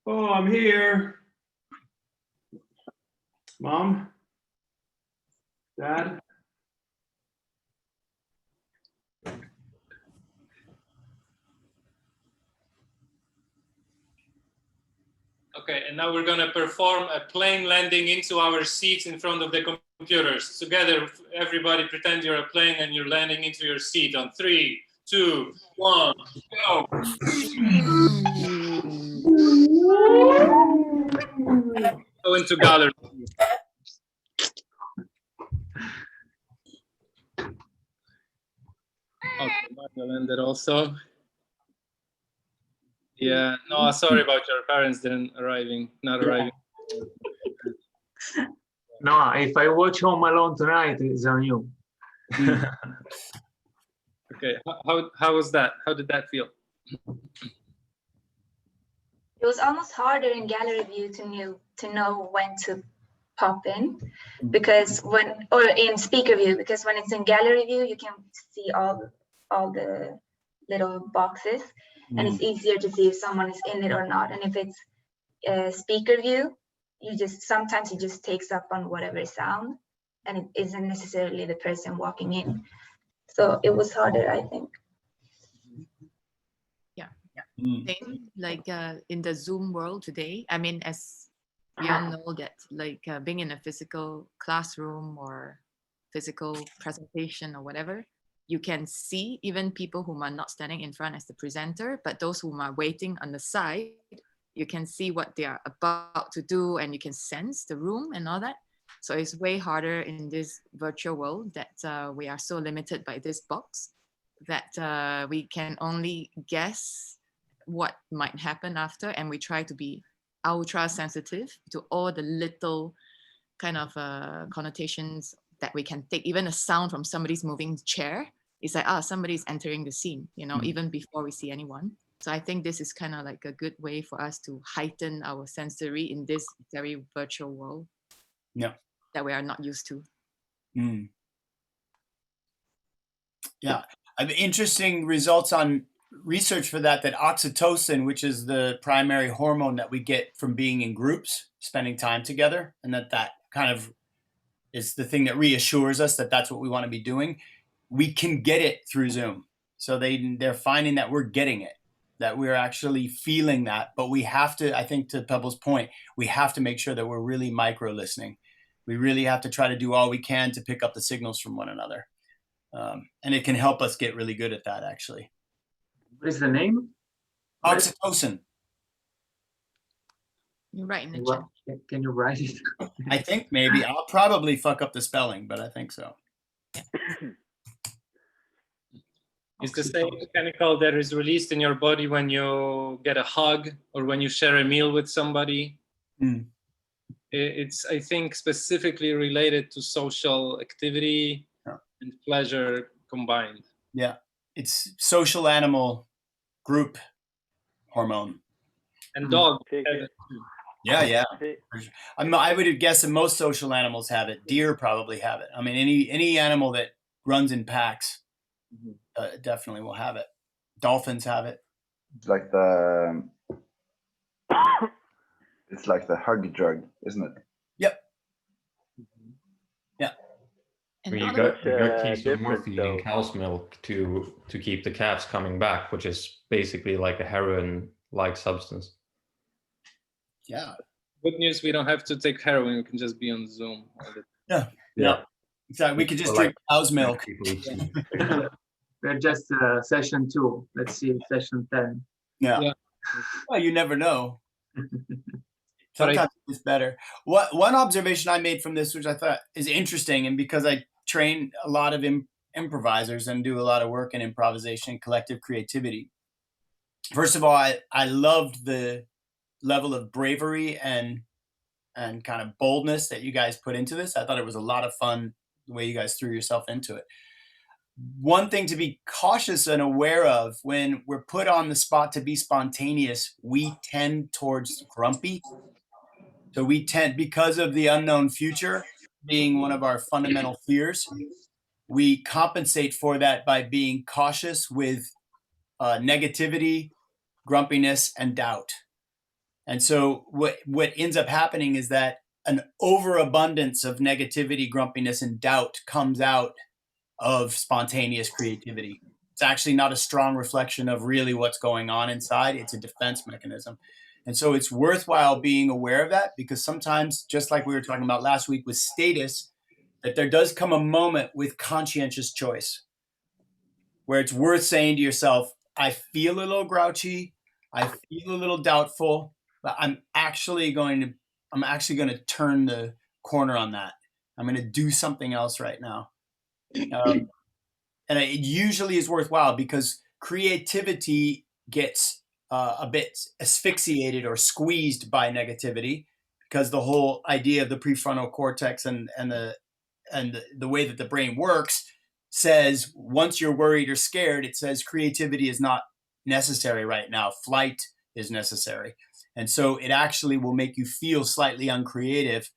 Oh, I'm here. Mom? Dad? Okay, and now we're gonna perform a plane landing into our seats in front of the computers. Together, everybody pretend you're a plane and you're landing into your seat on 3, 2, 1, go. Go into gallery. Okay, Mario landed also. Yeah, no, sorry about your parents not arriving. No, if I watch Home Alone tonight, it's on you. Okay, how was that? How did that feel? It was almost harder in gallery view to know when to pop in, because or in speaker view, because when it's in gallery view, you can see all the little boxes, and it's easier to see if someone is in it or not. And if it's speaker view, sometimes it just takes up on whatever sound, and it isn't necessarily the person walking in. So it was harder, I think. Same, like in the Zoom world today, I mean, as we all know that like being in a physical classroom or physical presentation or whatever, you can see even people who are not standing in front as the presenter, but those who are waiting on the side, you can see what they are about to do and you can sense the room and all that. So it's way harder in this virtual world that we are so limited by this box that we can only guess what might happen after, and we try to be ultra sensitive to all the little kind of connotations that we can take. Even a sound from somebody's moving chair, it's like, somebody's entering the scene, you know, even before we see anyone. So I think this is kind of like a good way for us to heighten our sensory in this very virtual world. Yeah. That we are not used to. Mm. Yeah. Interesting results on research for that oxytocin, which is the primary hormone that we get from being in groups, spending time together, and that kind of is the thing that reassures us that that's what we want to be doing. We can get it through Zoom. So they're finding that we're getting it, that we're actually feeling that. But we have to, I think to Pebble's point, we have to make sure that we're really micro listening. We really have to try to do all we can to pick up the signals from one another. And it can help us get really good at that, actually. What is the name? Oxytocin. You're right in the chat. Can you write it? I think maybe. I'll probably fuck up the spelling, but I think so. It's the same chemical that is released in your body when you get a hug or when you share a meal with somebody. Mm. It's, I think, specifically related to social activity and pleasure combined. Yeah, it's social animal group hormone. And dogs have it too. Yeah. I would guess that most social animals have it. Deer probably have it. I mean, any animal that runs in packs definitely will have it. Dolphins have it. It's like the hug drug, isn't it? Yep. Yeah. You got keys of morphine in cow's milk to keep the calves coming back, which is basically like a heroin-like substance. Yeah. Good news, we don't have to take heroin. We can just be on Zoom. Yeah. Exactly. We could just drink cow's milk. We're just session 2. Let's see session 10. Yeah. Well, you never know. Sometimes it's better. One observation I made from this, which I thought is interesting, and because I train a lot of improvisers and do a lot of work in improvisation, collective creativity. First of all, I loved the level of bravery and kind of boldness that you guys put into this. I thought it was a lot of fun the way you guys threw yourself into it. One thing to be cautious and aware of when we're put on the spot to be spontaneous, we tend towards grumpy. So we tend, because of the unknown future being one of our fundamental fears, we compensate for that by being cautious with negativity, grumpiness, and doubt. And so what ends up happening is that an overabundance of negativity, grumpiness, and doubt comes out of spontaneous creativity. It's actually not a strong reflection of really what's going on inside. It's a defense mechanism. And so it's worthwhile being aware of that, because sometimes, just like we were talking about last week with status, that there does come a moment with conscientious choice where it's worth saying to yourself, I feel a little grouchy, I feel a little doubtful, but I'm actually going to turn the corner on that. I'm going to do something else right now. And it usually is worthwhile because creativity gets a bit asphyxiated or squeezed by negativity, because the whole idea of the prefrontal cortex and the way that the brain works says once you're worried or scared, it says creativity is not necessary right now. Flight is necessary. And so it actually will make you feel slightly uncreative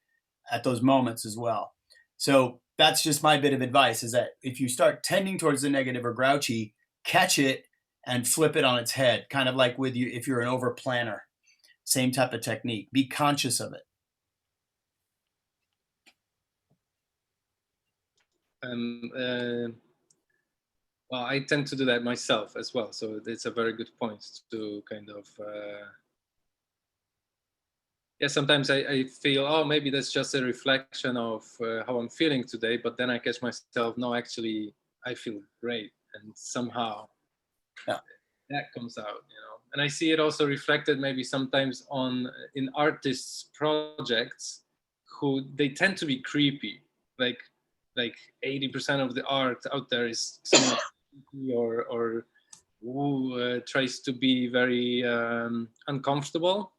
at those moments as well. So that's just my bit of advice, is that if you start tending towards the negative or grouchy, catch it and flip it on its head, kind of like with you if you're an over planner. Same type of technique. Be conscious of it. Well, I tend to do that myself as well. So it's a very good point to kind of, sometimes I feel, oh, maybe that's just a reflection of how I'm feeling today. But then I catch myself, no, actually, I feel great. And somehow that comes out, you know. And I see it also reflected maybe sometimes in artists' projects who they tend to be creepy. Like 80% of the art out there is someone or who tries to be very uncomfortable.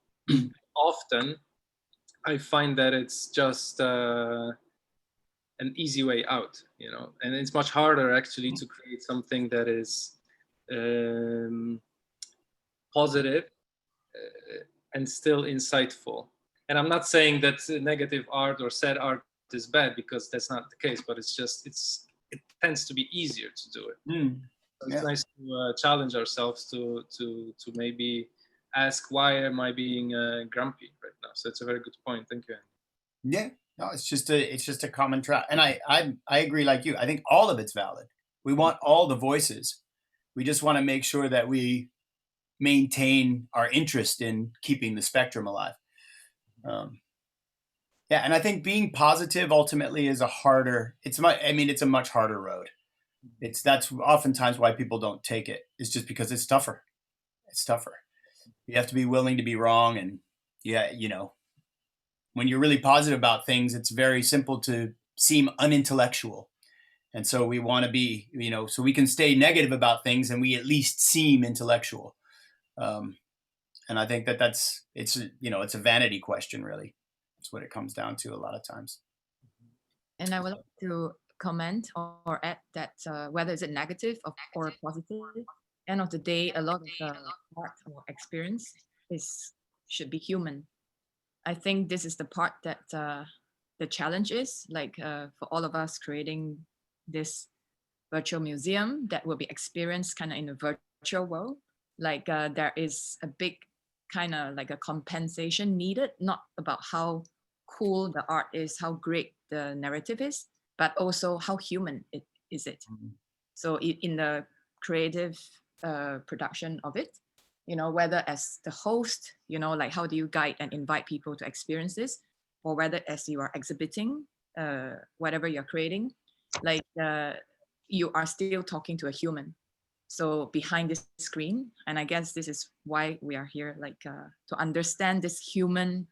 Often I find that it's just an easy way out, you know, and it's much harder actually to create something that is positive and still insightful. And I'm not saying that negative art or sad art is bad, because that's not the case, but it's just it tends to be easier to do it. So it's nice to challenge ourselves to maybe ask, why am I being grumpy right now? So it's a very good point. Thank you, Andy. Yeah, no, it's just a common trap, and I agree like you. I think all of it's valid. We want all the voices. We just want to make sure that we maintain our interest in keeping the spectrum alive. Yeah, and I think being positive ultimately is it's a much harder road. That's oftentimes why people don't take it. It's just because it's tougher. It's tougher. You have to be willing to be wrong, and yeah, you know, when you're really positive about things, it's very simple to seem unintellectual. And so we want to be, you know, so we can stay negative about things and we at least seem intellectual. And I think it's a vanity question, really. That's what it comes down to a lot of times. And I would like to comment or add that whether it's negative or positive, end of the day, a lot of the art or experience should be human. I think this is the part that the challenge is, like for all of us creating this virtual museum that will be experienced kind of in a virtual world. Like there is a big kind of like a compensation needed, not about how cool the art is, how great the narrative is, but also how human it is. So in the creative production of it, you know, whether as the host, you know, like how do you guide and invite people to experience this, or whether as you are exhibiting whatever you're creating, like you are still talking to a human. So behind this screen, and I guess this is why we are here, like to understand this human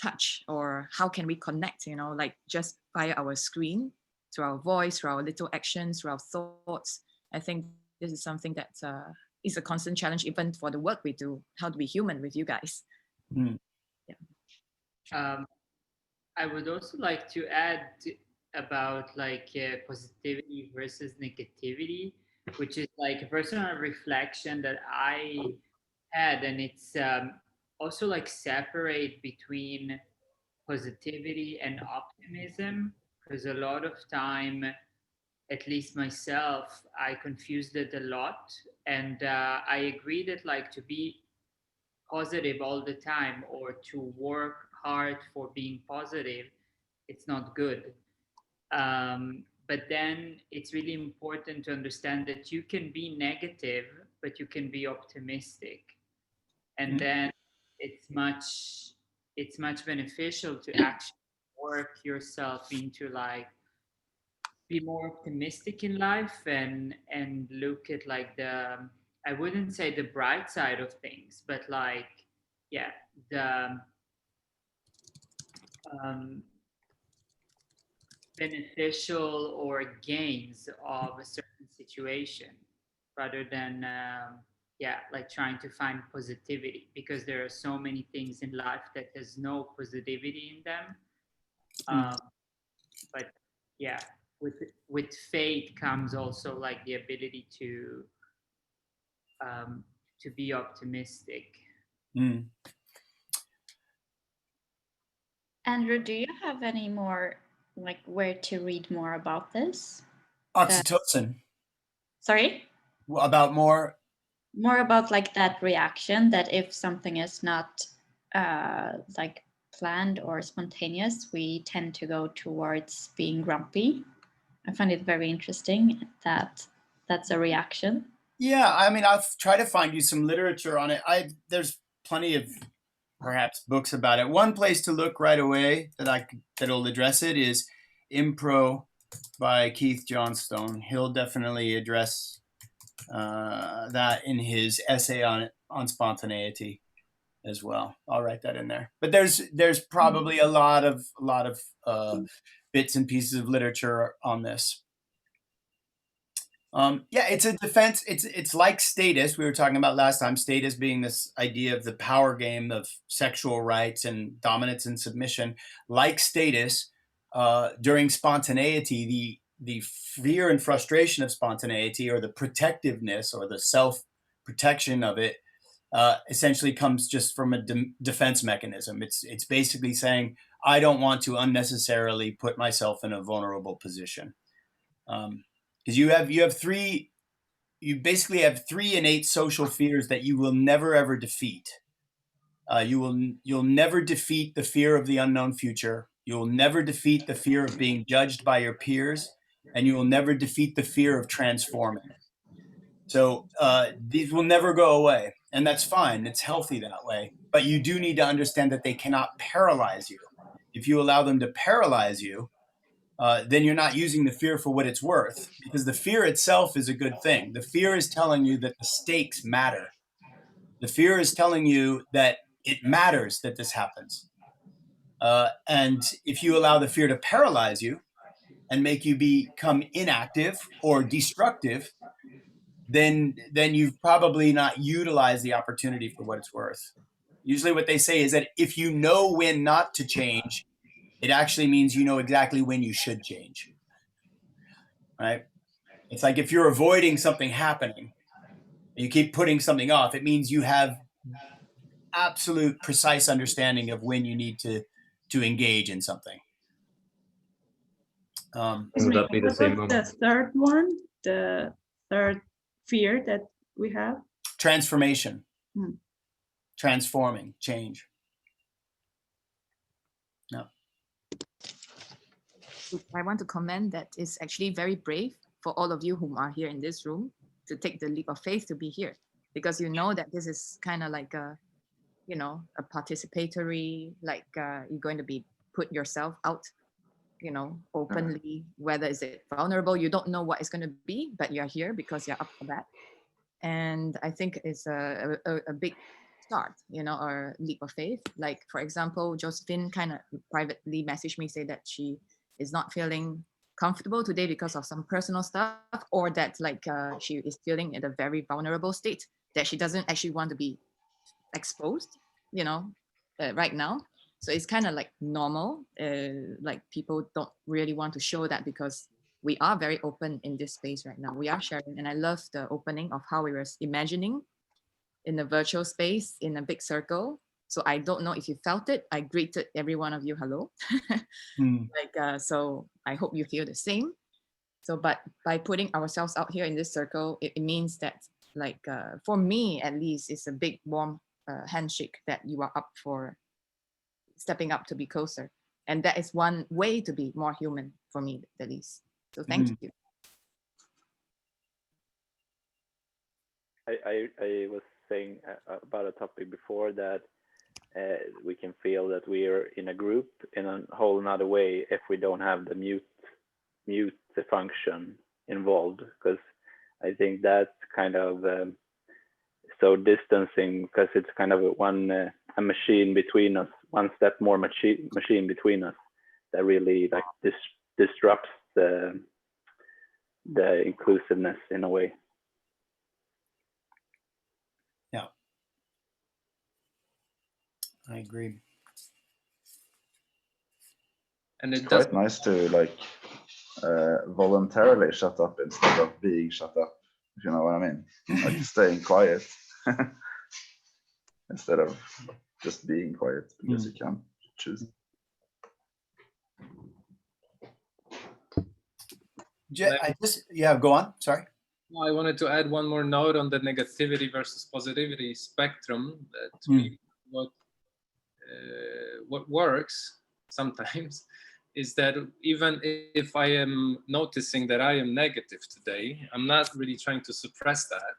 touch, or how can we connect, you know, like just via our screen, through our voice, through our little actions, through our thoughts. I think this is something that is a constant challenge even for the work we do, how to be human with you guys. I would also like to add about like positivity versus negativity, which is like a personal reflection that I had, and it's also like separate between positivity and optimism, because a lot of time, at least myself, I confused it a lot. And I agree that like to be positive all the time or to work hard for being positive, it's not good. But then it's really important to understand that you can be negative, but you can be optimistic. And then it's much beneficial to actually work yourself into like be more optimistic in life and look at like I wouldn't say the bright side of things, but like the beneficial or gains of a certain situation, rather than like trying to find positivity, because there are so many things in life that has no positivity in them. But yeah, with faith comes also like the ability to be optimistic. Andrew, do you have any more, like where to read more about this? Oxytocin. Sorry? About more about like that reaction, that if something is not like planned or spontaneous, we tend to go towards being grumpy. I find it very interesting that that's a reaction. Yeah, I mean, I'll try to find you some literature on it. There's plenty of perhaps books about it. One place to look right away that'll address it is Impro by Keith Johnstone. He'll definitely address that in his essay on spontaneity as well. I'll write that in there. But there's probably a lot of bits and pieces of literature on this. It's a defense. It's like status. We were talking about last time, status being this idea of the power game of sexual rights and dominance and submission. Like status, during spontaneity, the fear and frustration of spontaneity, or the protectiveness or the self-protection of it, essentially comes just from a defense mechanism. It's basically saying, I don't want to unnecessarily put myself in a vulnerable position. Because you basically have three innate social fears that you will never ever defeat. You'll never defeat the fear of the unknown future. You will never defeat the fear of being judged by your peers, and you will never defeat the fear of transforming. So these will never go away, and that's fine. It's healthy that way. But you do need to understand that they cannot paralyze you. If you allow them to paralyze you, then you're not using the fear for what it's worth, because the fear itself is a good thing. The fear is telling you that the stakes matter. The fear is telling you that it matters that this happens. And if you allow the fear to paralyze you and make you become inactive or destructive, then you've probably not utilized the opportunity for what it's worth. Usually what they say is that if you know when not to change, it actually means you know exactly when you should change, right? It's like if you're avoiding something happening and you keep putting something off, it means you have absolute precise understanding of when you need to engage in something. Would that be the same What's the third one? The third fear that we have? Transformation. Transforming, change. No. I want to comment that it's actually very brave for all of you who are here in this room to take the leap of faith to be here, because you know that this is kind of like a, you know, a participatory, like you're going to be put yourself out, you know, openly, whether is it vulnerable, you don't know what it's going to be, but you're here because you're up for that. And I think it's a big start, you know, or leap of faith. Like, for example, Josephine kind of privately messaged me, say that she is not feeling comfortable today because of some personal stuff, or that like she is feeling in a very vulnerable state, that she doesn't actually want to be exposed, you know, right now. So it's kind of like normal, like people don't really want to show that, because we are very open in this space right now. We are sharing, and I love the opening of how we were imagining in a virtual space in a big circle. So I don't know if you felt it. I greeted every one of you hello. Like so I hope you feel the same. So but by putting ourselves out here in this circle, it means that, like for me at least, it's a big warm handshake that you are up for stepping up to be closer, and that is one way to be more human for me at least. So thank you. I was saying about a topic before that we can feel that we are in a group in a whole another way if we don't have the mute function involved, because I think that's kind of so distancing, because it's kind of a machine between us, one step more machine between us, that really like disrupts the inclusiveness in a way. Yeah, I agree. And it's quite nice to like voluntarily shut up instead of being shut up, if you know what I mean. Like staying quiet instead of just being quiet because you can choose. Go on. Sorry. I wanted to add one more note on the negativity versus positivity spectrum. That to me, what works sometimes is that even if I am noticing that I am negative today, I'm not really trying to suppress that,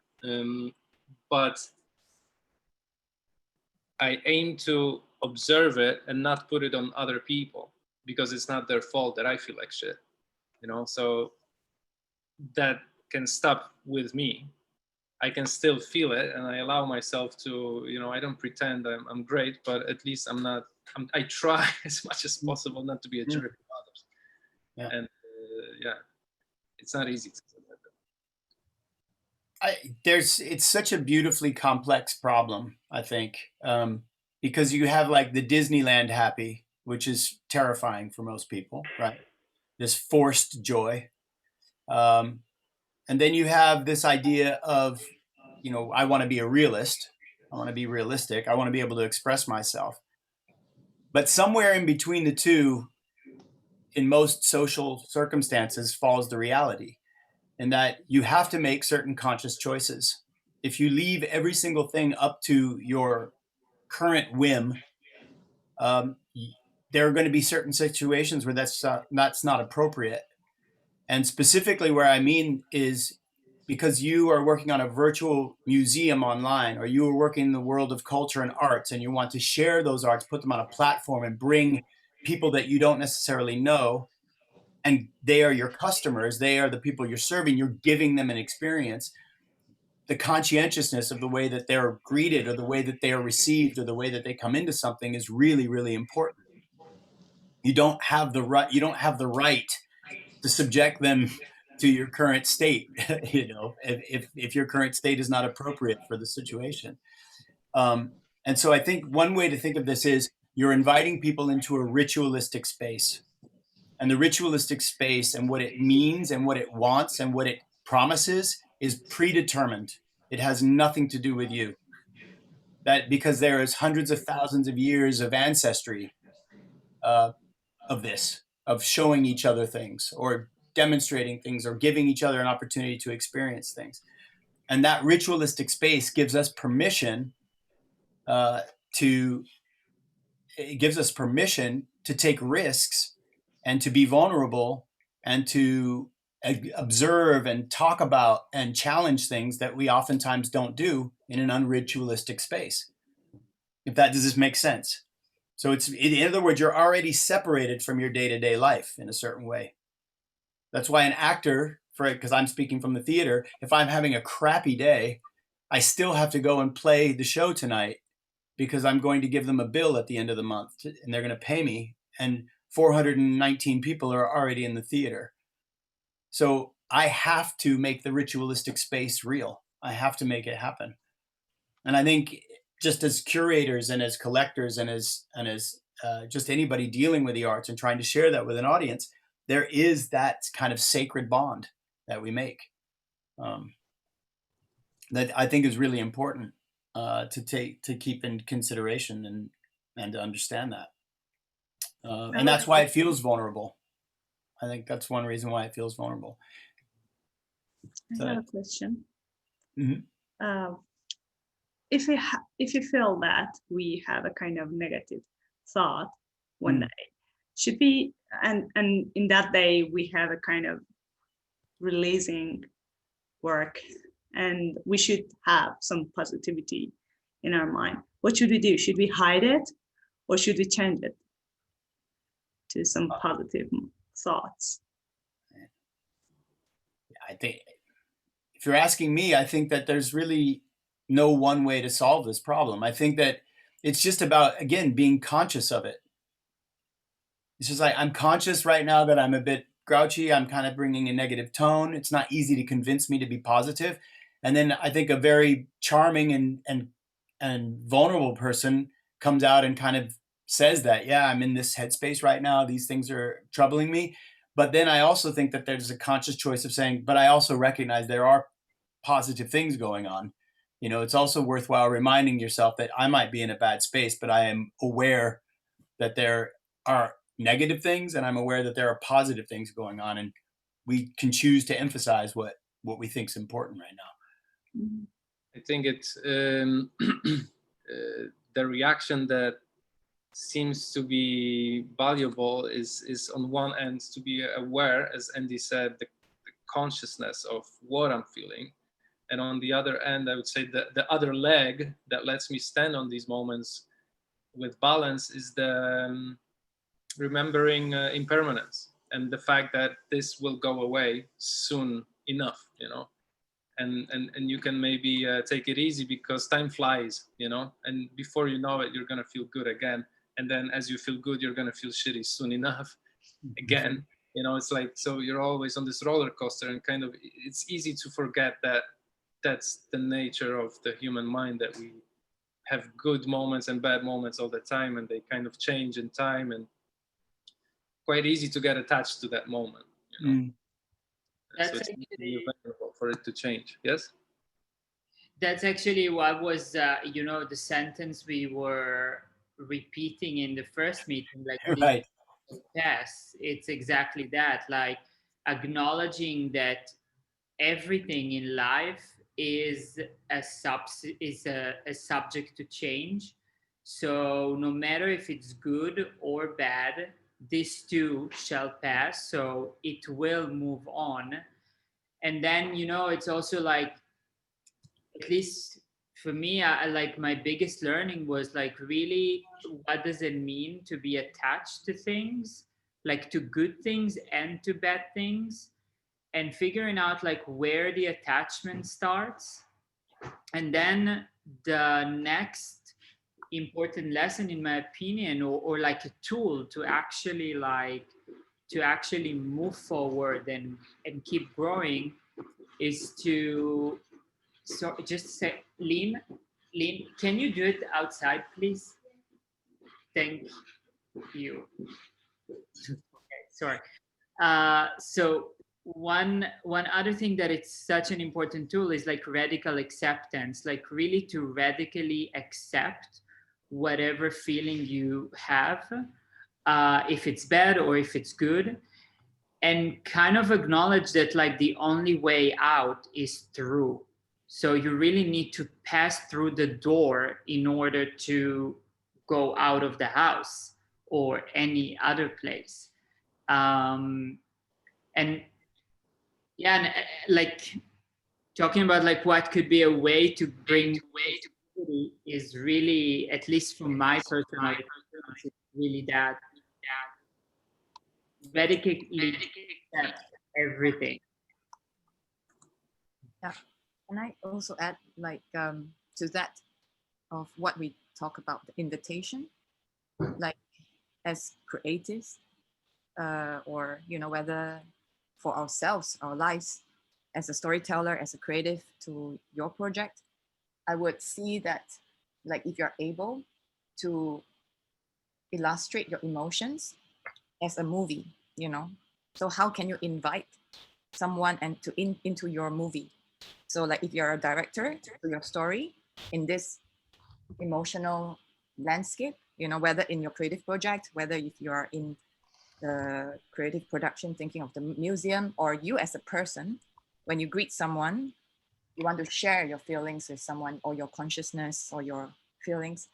but I aim to observe it and not put it on other people, because it's not their fault that I feel like shit, you know? So that can stop with me. I can still feel it, and I allow myself to, you know, I don't pretend I'm great, but at least I try as much as possible not to be a jerk to others. Yeah. And it's not easy to do that. It's such a beautifully complex problem, I think, because you have like the Disneyland happy, which is terrifying for most people, right? This forced joy. And then you have this idea of, you know, I want to be a realist. I want to be realistic. I want to be able to express myself. But somewhere in between the two, in most social circumstances, falls the reality, in that you have to make certain conscious choices. If you leave every single thing up to your current whim, there are going to be certain situations where that's not appropriate. And specifically where I mean is because you are working on a virtual museum online, or you are working in the world of culture and arts, and you want to share those arts, put them on a platform and bring people that you don't necessarily know, and they are your customers, they are the people you're serving, you're giving them an experience. The conscientiousness of the way that they're greeted, or the way that they are received, or the way that they come into something is really, really important. You don't have the right to subject them to your current state, you know, if your current state is not appropriate for the situation. And so I think one way to think of this is you're inviting people into a ritualistic space. And the ritualistic space and what it means and what it wants and what it promises is predetermined. It has nothing to do with you. That because there is hundreds of thousands of years of ancestry of this, of showing each other things, or demonstrating things, or giving each other an opportunity to experience things. And that ritualistic space gives us permission to take risks and to be vulnerable and to observe and talk about and challenge things that we oftentimes don't do in an unritualistic space. Does this make sense? So it's, in other words, you're already separated from your day-to-day life in a certain way. That's why an actor, because I'm speaking from the theater, if I'm having a crappy day, I still have to go and play the show tonight because I'm going to give them a bill at the end of the month and they're going to pay me. And 419 people are already in the theater. So I have to make the ritualistic space real. I have to make it happen. And I think just as curators and as collectors and as just anybody dealing with the arts and trying to share that with an audience, there is that kind of sacred bond that we make that I think is really important to keep in consideration and to understand that. And that's why it feels vulnerable. I think that's one reason why it feels vulnerable. I have a question. Mm-hmm. If you feel that we have a kind of negative thought one day, should we, and in that day we have a kind of releasing work, and we should have some positivity in our mind. What should we do? Should we hide it, or should we change it to some positive thoughts? I think, if you're asking me, I think that there's really no one way to solve this problem. I think that it's just about, again, being conscious of it. It's just like, I'm conscious right now that I'm a bit grouchy. I'm kind of bringing a negative tone. It's not easy to convince me to be positive. And then I think a very charming and vulnerable person comes out and kind of says that, yeah, I'm in this headspace right now. These things are troubling me. But then I also think that there's a conscious choice of saying, but I also recognize there are positive things going on. You know, it's also worthwhile reminding yourself that I might be in a bad space, but I am aware that there are negative things, and I'm aware that there are positive things going on, and we can choose to emphasize what we think is important right now. I think it's the reaction that seems to be valuable is on one end to be aware, as Andy said, the consciousness of what I'm feeling. And on the other end, I would say that the other leg that lets me stand on these moments with balance is the remembering impermanence and the fact that this will go away soon enough, you know, and you can maybe take it easy because time flies, you know, and before you know it, you're going to feel good again. And then as you feel good, you're going to feel shitty soon enough again. You know, it's like, so you're always on this roller coaster, and kind of, it's easy to forget that that's the nature of the human mind, that we have good moments and bad moments all the time, and they kind of change in time, and quite easy to get attached to that moment. You know? That's So it's actually available for it to change. Yes. That's actually what was, the sentence we were repeating in the first meeting, like Right. yes, it's exactly that, like acknowledging that everything in life is a subject to change. So no matter if it's good or bad, this too shall pass. So it will move on. And then, it's also like, at least for me, I like my biggest learning was like really what does it mean to be attached to things, like to good things and to bad things, and figuring out like where the attachment starts. And then the next important lesson, in my opinion, or like a tool to actually move forward and keep growing, is to just say, Lean, can you do it outside, please? Thank you. Okay, sorry. So one other thing that it's such an important tool is like radical acceptance, like really to radically accept whatever feeling you have, if it's bad or if it's good, and kind of acknowledge that like the only way out is through. So you really need to pass through the door in order to go out of the house or any other place. And yeah, and like talking about like what could be a way to bring is really, at least from my personal experience, it's really that radically accept everything. Yeah. Can I also add like to that of what we talk about, the invitation, like as creatives, or whether for ourselves, our lives, as a storyteller, as a creative to your project, I would see that like if you're able to illustrate your emotions as a movie, so how can you invite someone into your movie? So like if you're a director to your story in this emotional landscape, whether in your creative project, whether if you are in the creative production thinking of the museum, or you as a person, when you greet someone, you want to share your feelings with someone, or your consciousness or your feelings,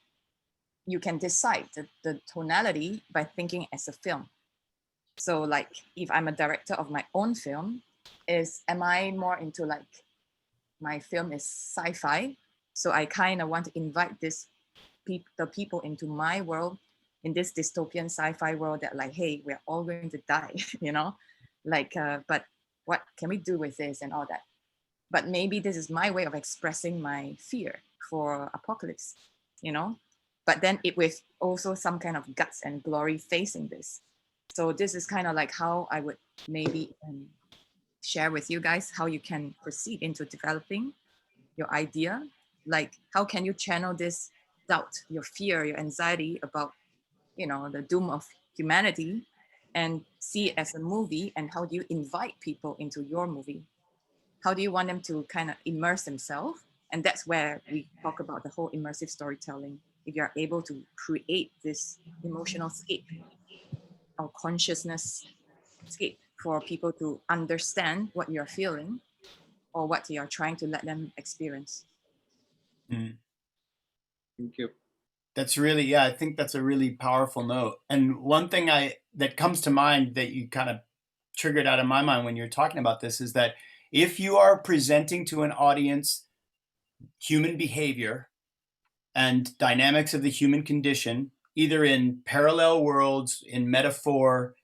you can decide the tonality by thinking as a film. So like if I'm a director of my own film, am I more into like my film is sci-fi, so I kind of want to invite the people into my world, in this dystopian sci-fi world, that like, hey, we're all going to die, like but what can we do with this and all that. But maybe this is my way of expressing my fear for apocalypse, but then it with also some kind of guts and glory facing this. So this is kind of like how I would maybe share with you guys how you can proceed into developing your idea. Like how can you channel this doubt, your fear, your anxiety about the doom of humanity, and see it as a movie, and how do you invite people into your movie? How do you want them to kind of immerse themselves? And that's where we talk about the whole immersive storytelling. If you're able to create this emotional scape or consciousness scape for people to understand what you're feeling or what you're trying to let them experience. Mm. Thank you. That's really, yeah, I think that's a really powerful note. And one thing that comes to mind that you kind of triggered out of my mind when you're talking about this is that if you are presenting to an audience human behavior and dynamics of the human condition, either in parallel worlds, in metaphor,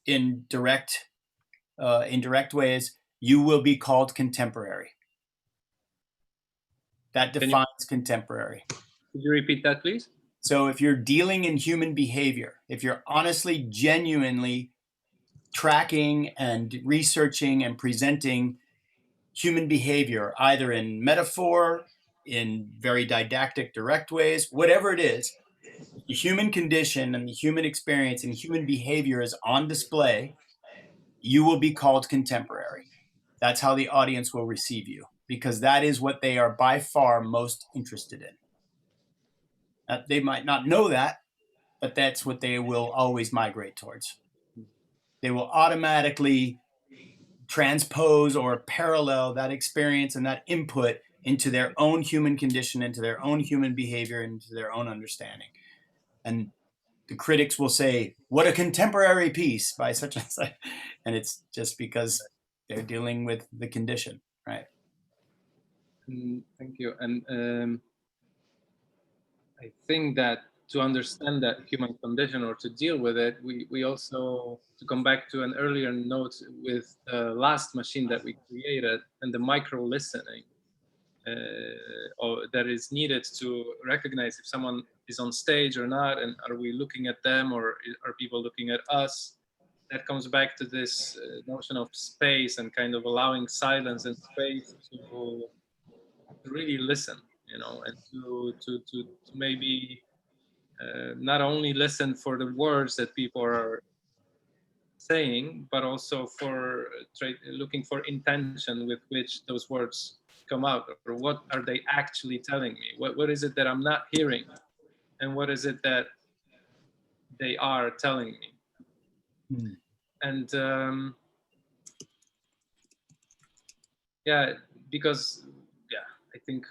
in direct ways, you will be called contemporary. That defines contemporary. Could you repeat that, please? So if you're dealing in human behavior, if you're honestly, genuinely tracking and researching and presenting human behavior, either in metaphor, in very didactic, direct ways, whatever it is, the human condition and the human experience and human behavior is on display, you will be called contemporary. That's how the audience will receive you, because that is what they are by far most interested in. They might not know that, but that's what they will always migrate towards. They will automatically transpose or parallel that experience and that input into their own human condition, into their own human behavior, into their own understanding. And the critics will say, what a contemporary piece by such and such. And it's just because they're dealing with the condition, right? Thank you. And I think that to understand that human condition or to deal with it, we also, to come back to an earlier note with the last machine that we created and the micro listening that is needed to recognize if someone is on stage or not, and are we looking at them or are people looking at us? That comes back to this notion of space and kind of allowing silence and space to really listen, you know, and to maybe not only listen for the words that people are saying, but also for looking for intention with which those words come out, or what are they actually telling me? What is it that I'm not hearing, and what is it that they are telling me? And yeah, because I think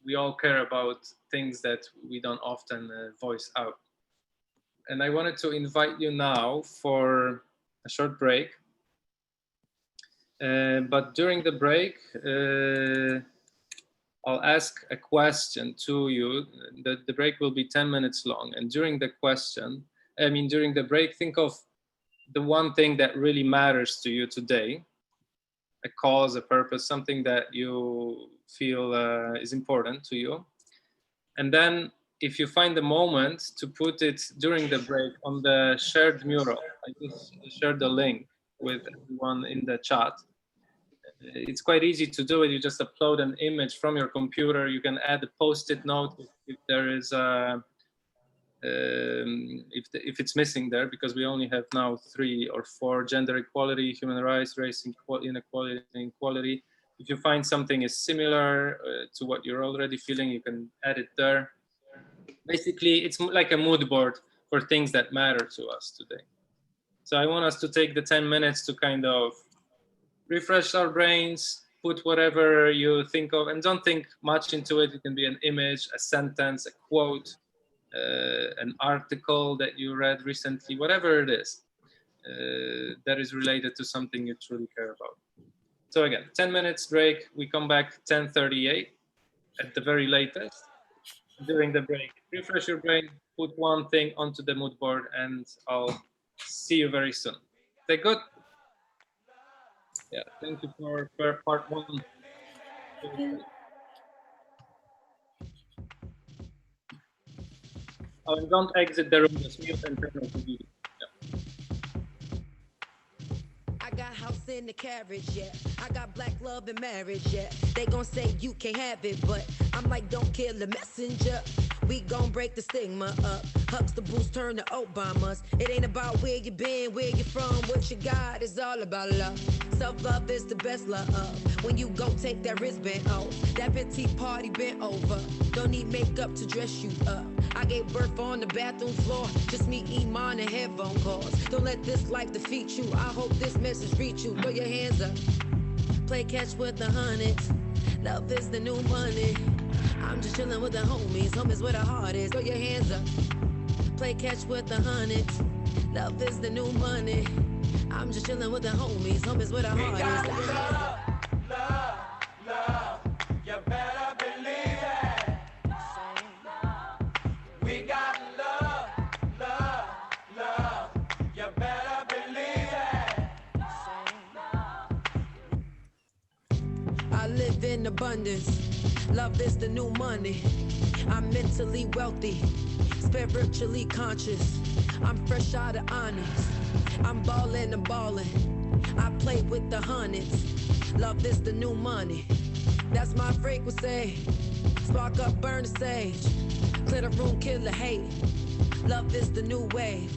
we all care about things that we don't often voice out. And I wanted to invite you now for a short break. But during the break, I'll ask a question to you. The break will be 10 minutes long. And during the break, think of the one thing that really matters to you today, a cause, a purpose, something that you feel is important to you. And then if you find the moment to put it during the break on the shared mural, I just shared the link with everyone in the chat. It's quite easy to do it. You just upload an image from your computer. You can add a post-it note if there is a, if it's missing there, because we only have now 3 or 4: gender equality, human rights, race inequality, and equality. If you find something is similar to what you're already feeling, you can add it there. Basically, it's like a mood board for things that matter to us today. So I want us to take the 10 minutes to kind of refresh our brains, put whatever you think of, and don't think much into it. It can be an image, a sentence, a quote, an article that you read recently, whatever it is that is related to something you truly care about. So again, 10 minutes break. We come back 10:38 at the very latest. During the break, refresh your brain, put one thing onto the mood board, and I'll see you very soon. Stay good. Yeah, thank you for part 1. Oh, and don't exit the room, just mute and turn off the video. I got house in the carriage, yeah. I got black love and marriage, yeah. They gon' say you can't have it, but I'm like, don't kill the messenger. We gon' break the stigma up. Huxtables turn to Obamas. It ain't about where you been, where you from, what you got. It's all about love. Self-love is the best love. When you go take that wristband off, that petite party bent over. Don't need makeup to dress you up. I gave birth on the bathroom floor. Just me, Iman, and headphone calls. Don't let this life defeat you. I hope this message reach you. Throw your hands up. Play catch with the hundreds. Love is the new money. I'm just chillin' with the homies. Homies where the heart is. Throw your hands up. Play catch with the hundreds. Love is the new money. I'm just chillin' with the homies. Homies where the heart is. Love, you better believe it. We got love, you better believe it. I live in abundance. Love is the new money. I'm mentally wealthy, spiritually conscious. I'm fresh out of honest. I'm ballin' and ballin'. I play with the hundreds. Love is the new money. That's my frequency. Spark up, burn the sage. Clear the room, kill the hate. Love is the new wave.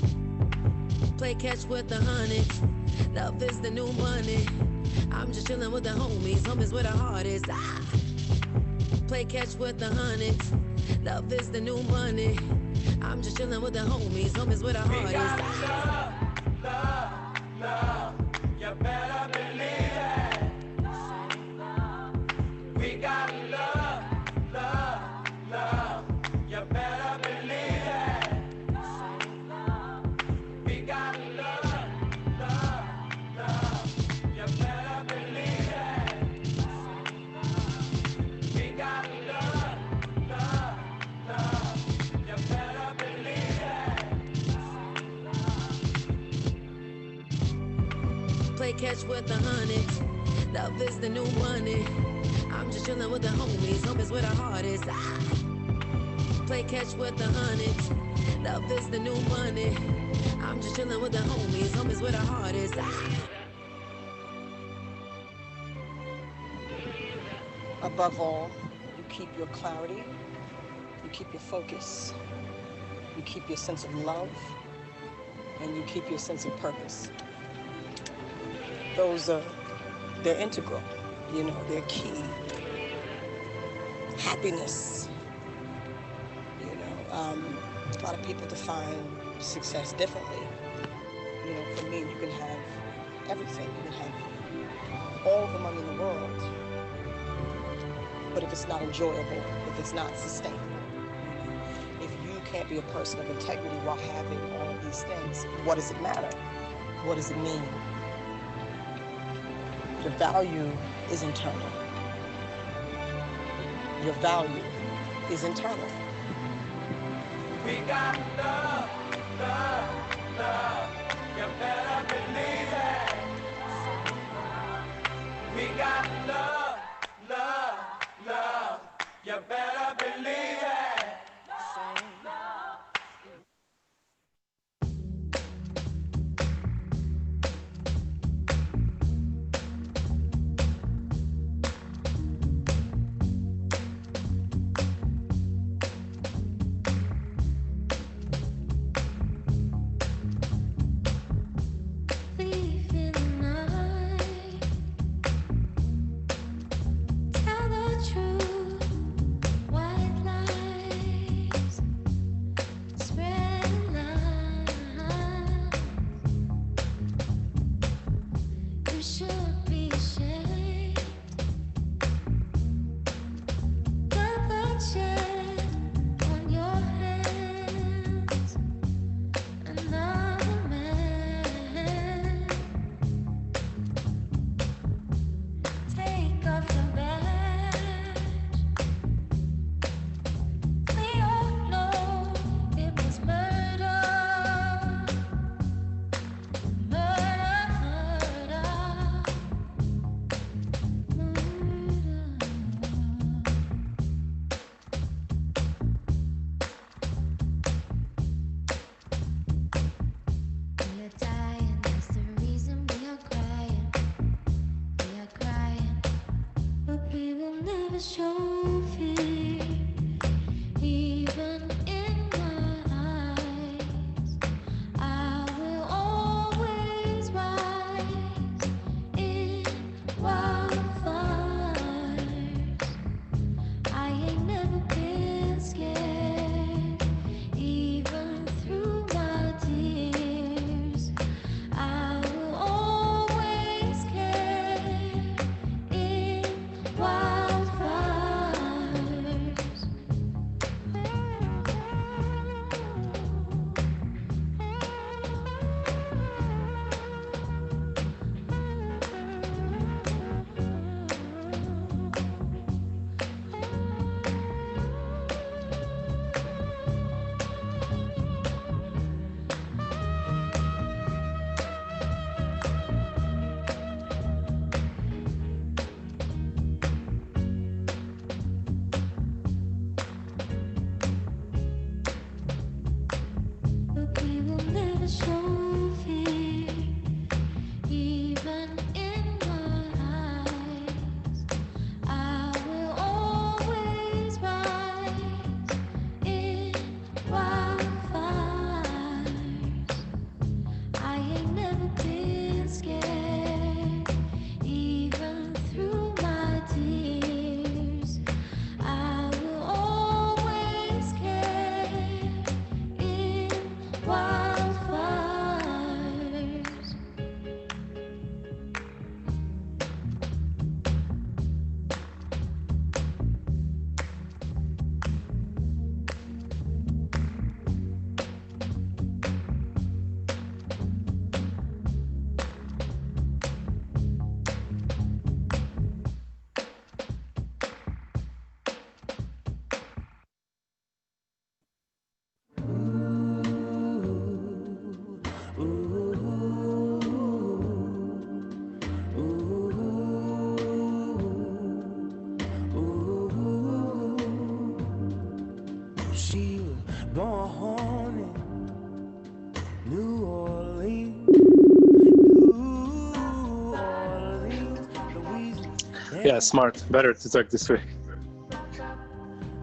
Play catch with the hundreds. Love is the new money. I'm just chilling with the homies. Homies where the heart is. Ah. Play catch with the hundreds. Love is the new money. I'm just chilling with the homies. Homies where the heart is. Ah. Love, love, you better believe it. We got love, love, love, you better believe it. We got love, love, love, you better believe it. We got love, love, love, you better believe it. Play catch with the hundreds. Love is the new money. I'm just chilling with the homies. Homies where the heart is. Ah. Play catch with the hundreds. Love is the new money. I'm just chilling with the homies. Homies where the heart is. Ah. Above all, you keep your clarity, you keep your focus, you keep your sense of love, and you keep your sense of purpose. Those are, they're integral, you know, they're key. Happiness, you know, a lot of people define success differently. You know, for me, you can have everything, you can have all the money in the world, but if it's not enjoyable, if it's not sustainable, if you can't be a person of integrity while having all of these things, what does it matter? What does it mean? Your value is internal. Your value is internal. We got love, love, love, you better believe it. We got love, love, love, you better believe it. Leave in the night. Tell the truth. White lies. Spread lies. You should be ashamed. Got the check on your hands. Another man. Take off your badge. We all know it was murder. Murder, we are dying, that's the reason we are crying. We are crying, but we will never show fear, even in my eyes. I will always rise in wildfires. I ain't never been scared, even through my tears. I will always care in wildfires. But we will never show fear, even in my eyes. I will always rise. Yeah, smart. Better to talk this way.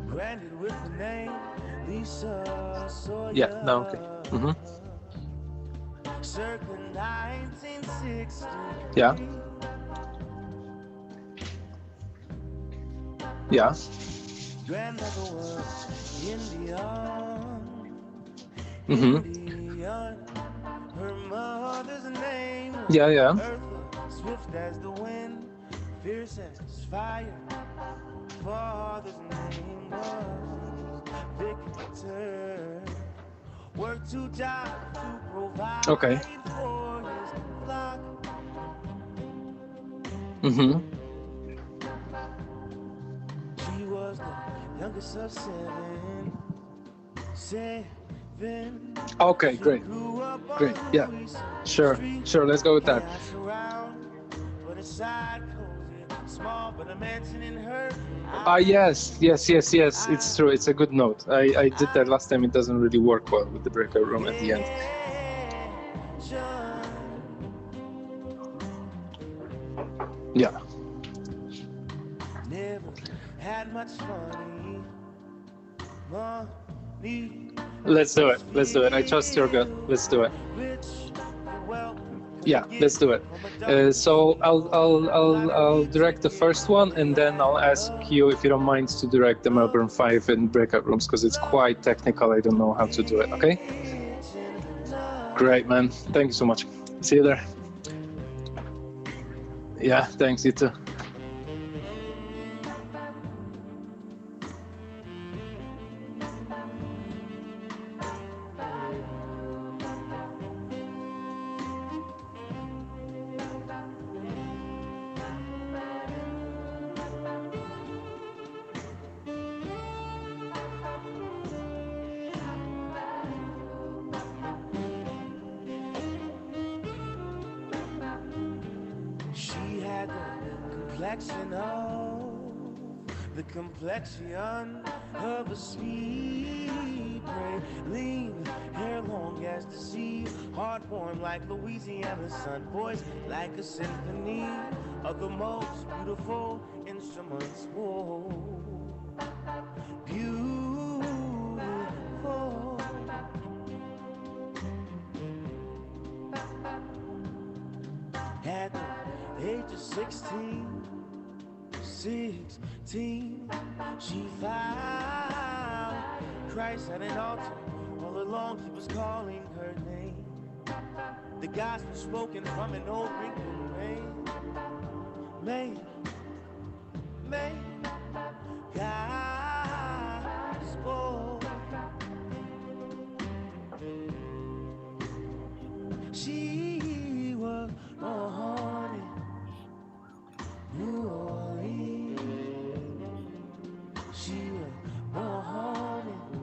Branded with the name Lisa Sawyer. Yeah, no, okay. Mm-hmm. Circa 1960. Yeah. Yeah. Grandmother was Indian. Mm-hmm. Indian. Her mother's name was Yeah, yeah. Eartha, swift as the wind, fierce as fire. Father's name was Victor. Worked 2 jobs to provide Okay. for his flock. Mm-hmm. She was the youngest of 7. 7. Okay, great. Great. Yeah. Sure. Sure. Let's go with that. But a side cozy, small but a mansion in her. Yes. It's true. It's a good note. I did that last time. It doesn't really work well with the breakout room at the end. Yeah. Never had much money. Let's do it. Let's do it. I trust your gut. Let's do it. Yeah, let's do it. So I'll direct the first one, and then I'll ask you if you don't mind to direct the Melbourne 5 in breakout rooms, because it's quite technical. I don't know how to do it. Okay. Great, man. Thank you so much. See you there. Yeah. Thanks. You too. She had the complexion of a sweet prey. Lean hair long as the sea, heart warm like Louisiana sun, voice like a symphony of the most beautiful instruments. Whoa, beautiful. At the age of 16, she found Christ at an altar. All along he was calling her name. The gospel spoken from an old wrinkled rain. Gospel. She was born in New Orleans. She was born in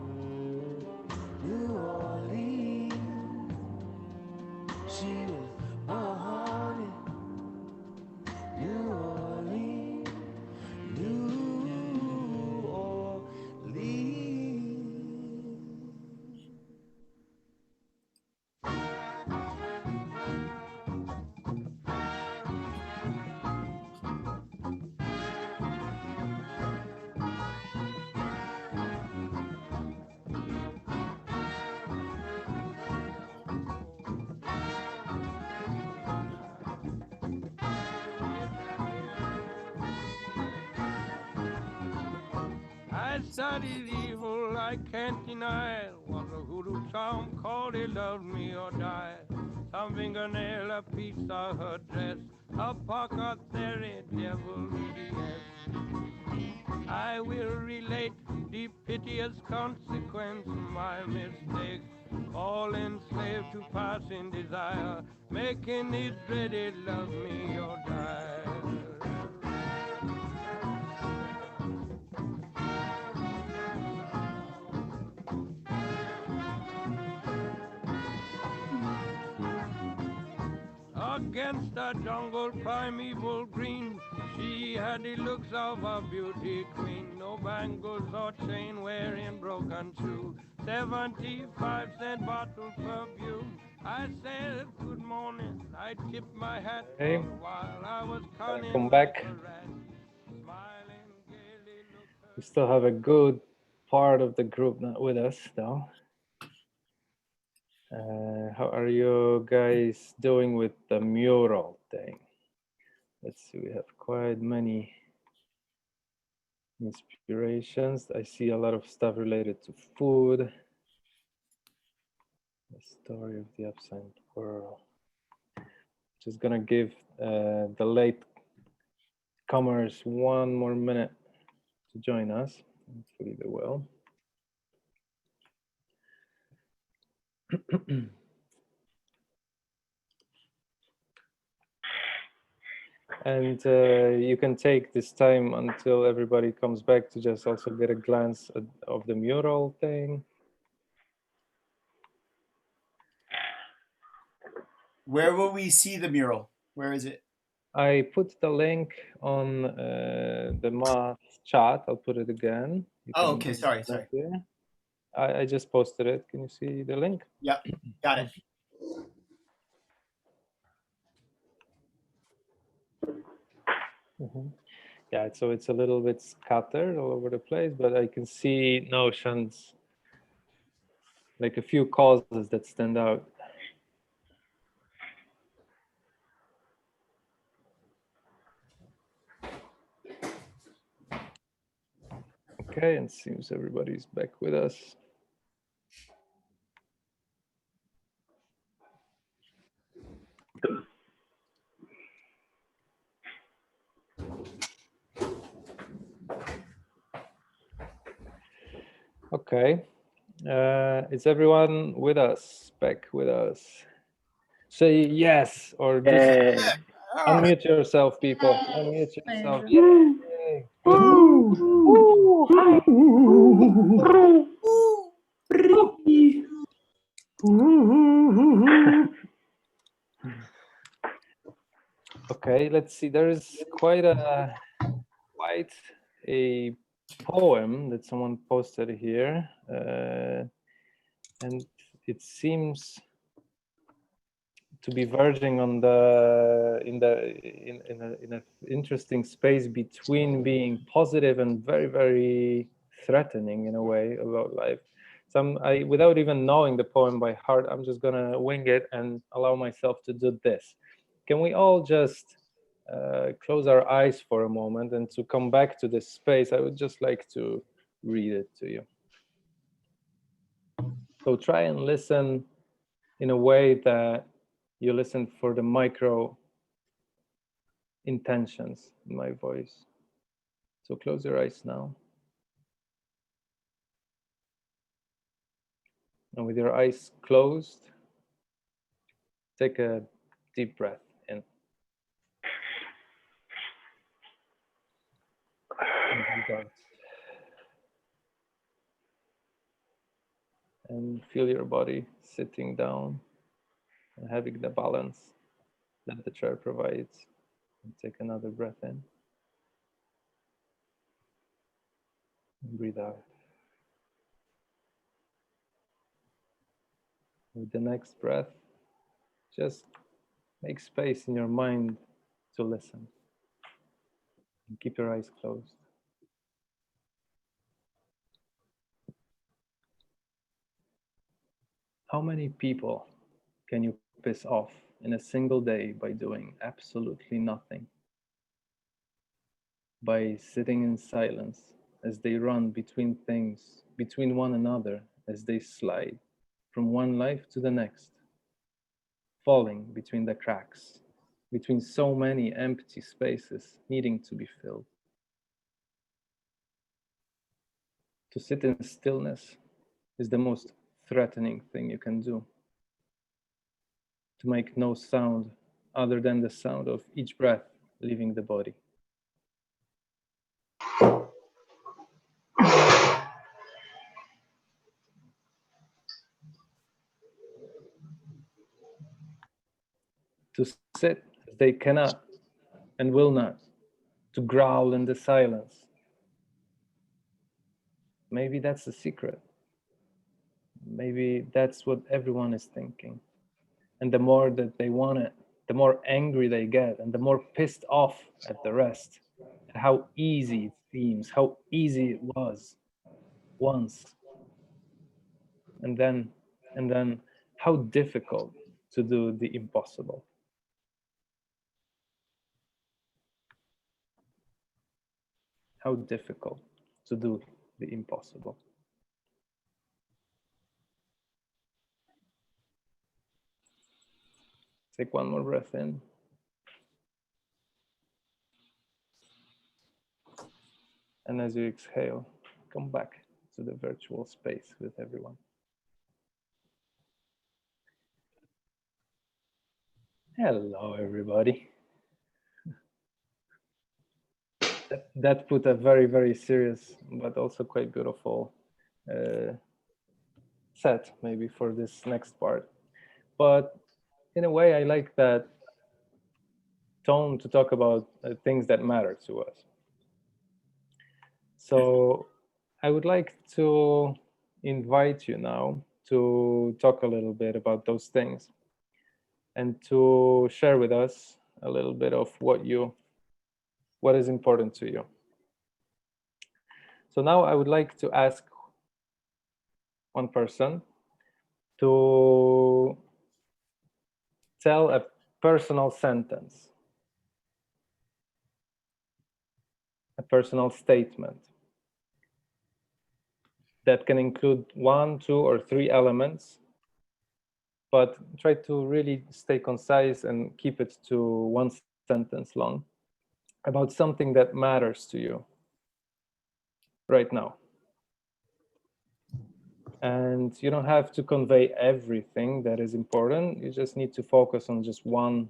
New Orleans. She was born in New Orleans. New I studied evil, I can't deny it. Was a hoodoo charm called He Loved Me or Die. Some fingernail, a piece of her dress, a pocket theory, devil yes. I will relate the piteous consequence of my mistakes. All enslaved to passing desire, making it dreaded love me or die. Against the jungle primeval green, she had the looks of a beauty queen. No bangles or chain wearing broken through. 75-cent bottle perfume. I said good morning, I tipped my hat Okay. while I was cunning Come back. like a rat. We still have a good part of the group not with us though. How are you guys doing with the mural thing? Let's see, we have quite many inspirations. I see a lot of stuff related to food. The story of the absent world. Just gonna give the late comers 1 more minute to join us. Hopefully they will. And you can take this time until everybody comes back to just also get a glance of the mural thing. Where will we see the mural? Where is it? I put the link on the math chat. I'll put it again. Oh, okay. Sorry. Here. I just posted it. Can you see the link? Yeah, got it. Mm-hmm. Yeah, so it's a little bit scattered all over the place, but I can see notions, like a few causes that stand out. Okay, and seems everybody's back with us. Okay, is everyone with us, back with us? Say yes, or just unmute yourself, people. Unmute yourself. Yay. Okay, let's see. There is quite a poem that someone posted here, and it seems to be verging on in an interesting space between being positive and very, very threatening in a way about life. Without even knowing the poem by heart, I'm just gonna wing it and allow myself to do this. Can we all just close our eyes for a moment, and to come back to this space, I would just like to read it to you. So try and listen in a way that you listen for the micro intentions in my voice. So close your eyes now. And with your eyes closed, take a deep breath in. And feel your body sitting down and having the balance that the chair provides. And take another breath in. And breathe out. With the next breath, just make space in your mind to listen. And keep your eyes closed. How many people can you piss off in a single day by doing absolutely nothing? By sitting in silence as they run between things, between one another, as they slide from one life to the next, falling between the cracks, between so many empty spaces needing to be filled. To sit in stillness is the most threatening thing you can do. To make no sound other than the sound of each breath leaving the body. To sit as they cannot and will not, to growl in the silence. Maybe that's the secret. Maybe that's what everyone is thinking. And the more that they want it, the more angry they get and the more pissed off at the rest, at how easy it themes, how easy it was once, and then how difficult to do the impossible. How difficult to do the impossible. Take one more breath in. And as you exhale, come back to the virtual space with everyone. Hello, everybody. That put a very, very serious, but also quite beautiful set maybe for this next part. But in a way, I like that tone to talk about things that matter to us. So I would like to invite you now to talk a little bit about those things and to share with us a little bit of what is important to you. So now I would like to ask one person to tell a personal sentence, a personal statement that can include 1, 2, or 3 elements, but try to really stay concise and keep it to 1 sentence long about something that matters to you right now. And you don't have to convey everything that is important. You just need to focus on just 1,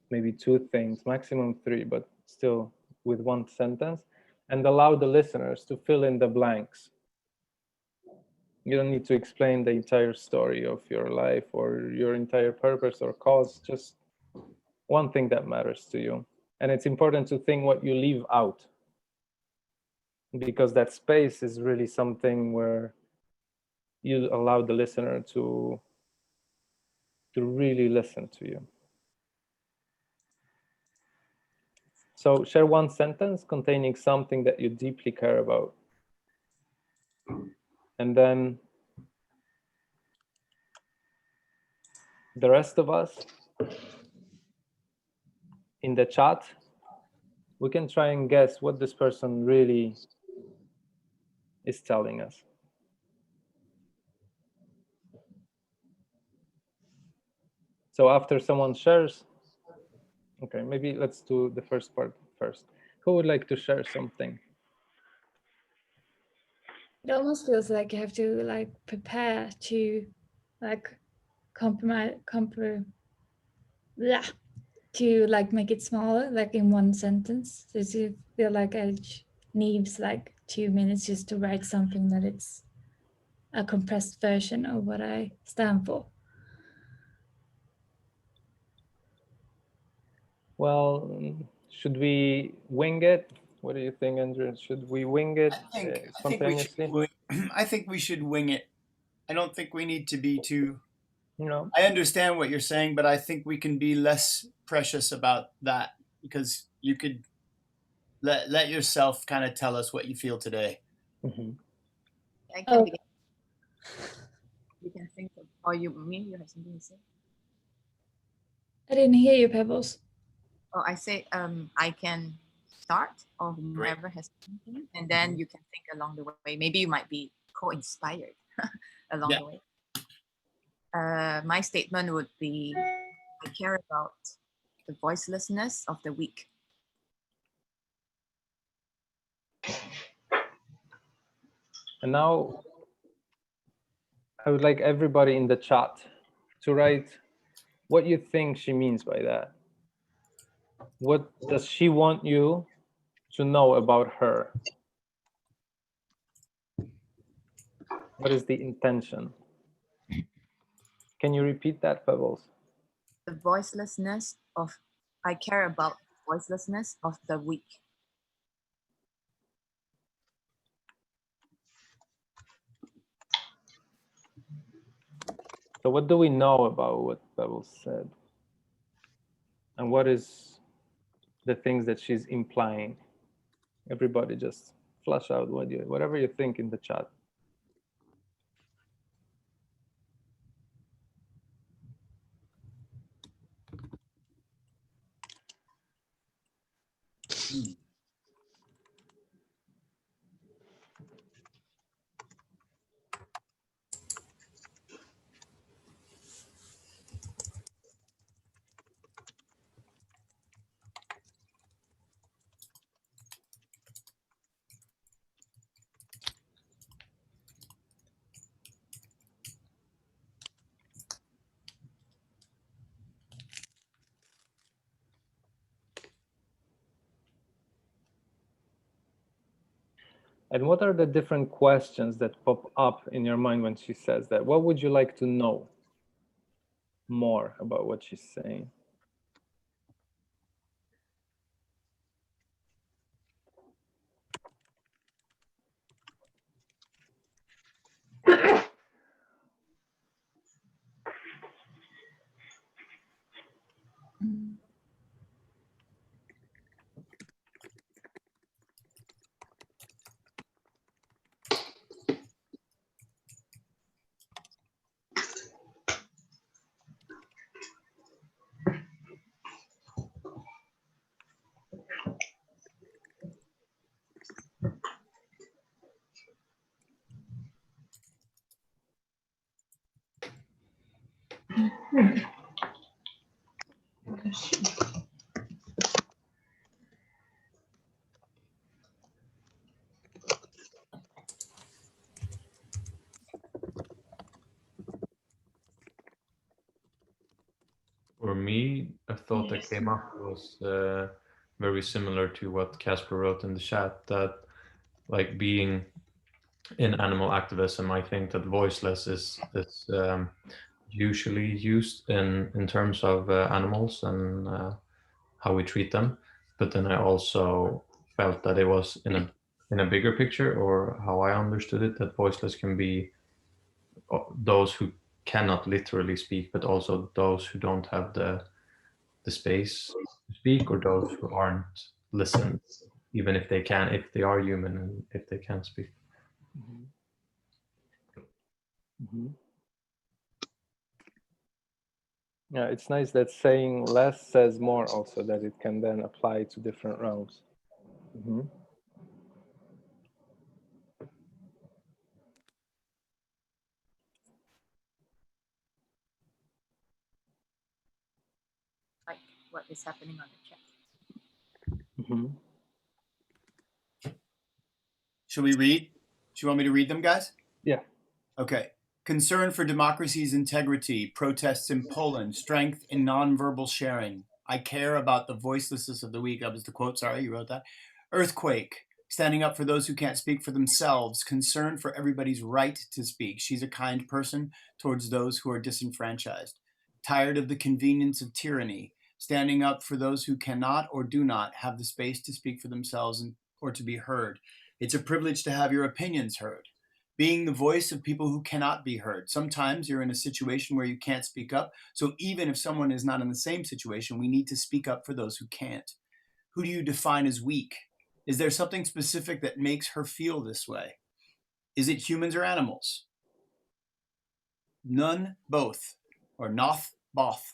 maybe 2 things, maximum 3, but still with 1 sentence, and allow the listeners to fill in the blanks. You don't need to explain the entire story of your life or your entire purpose or cause, just 1 thing that matters to you. And it's important to think what you leave out, because that space is really something where you allow the listener to really listen to you. So share 1 sentence containing something that you deeply care about. And then the rest of us in the chat, we can try and guess what this person really is telling us. So after someone shares, okay, maybe let's do the first part first. Who would like to share something? It almost feels like you have to like prepare to like to like make it smaller, like in 1 sentence. So you feel like it needs like 2 minutes just to write something that it's a compressed version of what I stand for. Well, should we wing it? What do you think, Andrew? Should we wing it spontaneously? I think we should wing it. I don't think we need to be too. No. I understand what you're saying, but I think we can be less precious about that, because you could let yourself kind of tell us what you feel today. Mm-hmm. I can begin. You can think of, or you have something to say? I didn't hear you, Pebbles. Oh, I say I can start, or whoever has something, and then you can think along the way. Maybe you might be co-inspired along the way. My statement would be, I care about the voicelessness of the weak. And now I would like everybody in the chat to write what you think she means by that. What does she want you to know about her? What is the intention? Can you repeat that, Pebbles? The voicelessness of, I care about the voicelessness of the weak. So what do we know about what Pebbles said? And what is the things that she's implying? Everybody just flush out whatever you think in the chat. And what are the different questions that pop up in your mind when she says that? What would you like to know more about what she's saying? For me, a thought that came up was very similar to what Casper wrote in the chat, that like being in animal activism, I think that voiceless is usually used in terms of animals and how we treat them. But then I also felt that it was in a bigger picture, or how I understood it, that voiceless can be those who cannot literally speak, but also those who don't have the space to speak, or those who aren't listened, even if they are human and if they can speak. Yeah, it's nice that saying less says more also, that it can then apply to different realms. Like what is happening on the chat. Should we read? Do you want me to read them, guys? Yeah. Okay. Concern for democracy's integrity, protests in Poland, strength in nonverbal sharing. I care about the voicelessness of the weak. That was the quote. Sorry, you wrote that. Earthquake, standing up for those who can't speak for themselves, concern for everybody's right to speak. She's a kind person towards those who are disenfranchised. Tired of the convenience of tyranny, standing up for those who cannot or do not have the space to speak for themselves or to be heard. It's a privilege to have your opinions heard. Being the voice of people who cannot be heard. Sometimes you're in a situation where you can't speak up. So even if someone is not in the same situation, we need to speak up for those who can't. Who do you define as weak? Is there something specific that makes her feel this way? Is it humans or animals? None, both, or noth, both.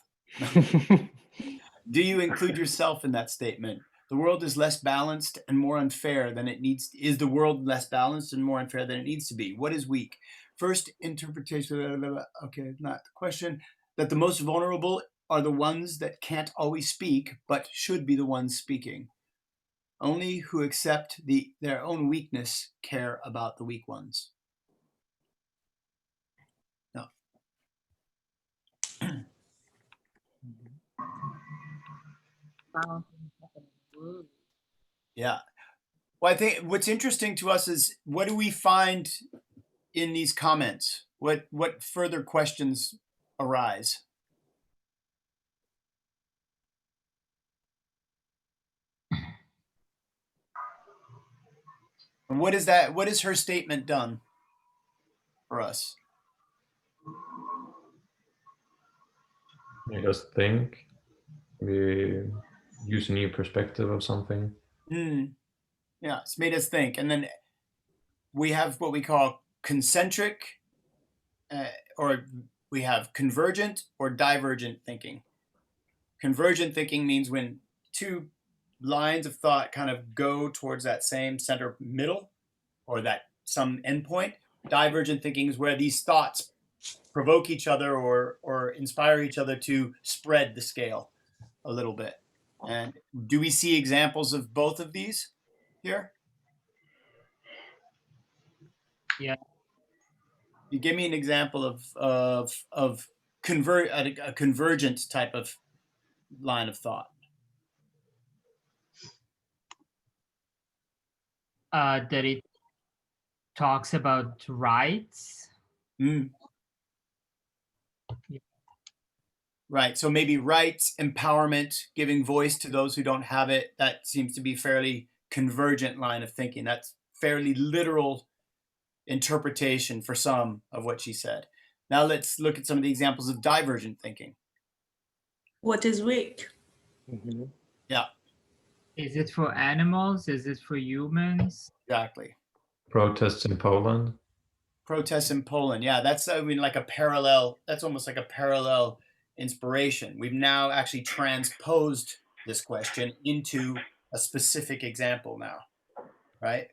Do you include yourself in that statement? The world is less balanced and more unfair than it needs. Is the world less balanced and more unfair than it needs to be? What is weak? First interpretation, okay, not the question, that the most vulnerable are the ones that can't always speak, but should be the ones speaking. Only who accept their own weakness care about the weak ones. No. Yeah. Well, I think what's interesting to us is, what do we find in these comments? What further questions arise? And what is that? What has her statement done for us? Make us think. We use a new perspective of something. Yeah, it's made us think. And then we have what we call concentric, or we have convergent or divergent thinking. Convergent thinking means when two lines of thought kind of go towards that same center middle or that some endpoint. Divergent thinking is where these thoughts provoke each other or inspire each other to spread the scale a little bit. And do we see examples of both of these here? Yeah. You give me an example of a convergent type of line of thought. That it talks about rights. Mm. Right. So maybe rights, empowerment, giving voice to those who don't have it. That seems to be fairly convergent line of thinking. That's fairly literal interpretation for some of what she said. Now let's look at some of the examples of divergent thinking. What is weak? Mm-hmm. Yeah. Is it for animals? Is it for humans? Exactly. Protests in Poland. Protests in Poland. Yeah, that's like a parallel. That's almost like a parallel inspiration. We've now actually transposed this question into a specific example now, right?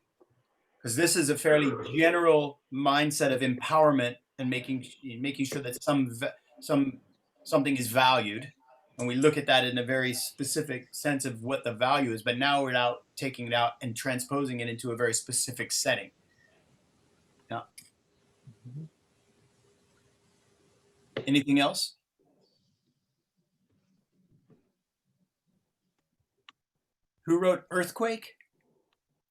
Because this is a fairly general mindset of empowerment and making sure that something is valued, and we look at that in a very specific sense of what the value is. But now we're now taking it out and transposing it into a very specific setting. Yeah. Anything else? Who wrote Earthquake?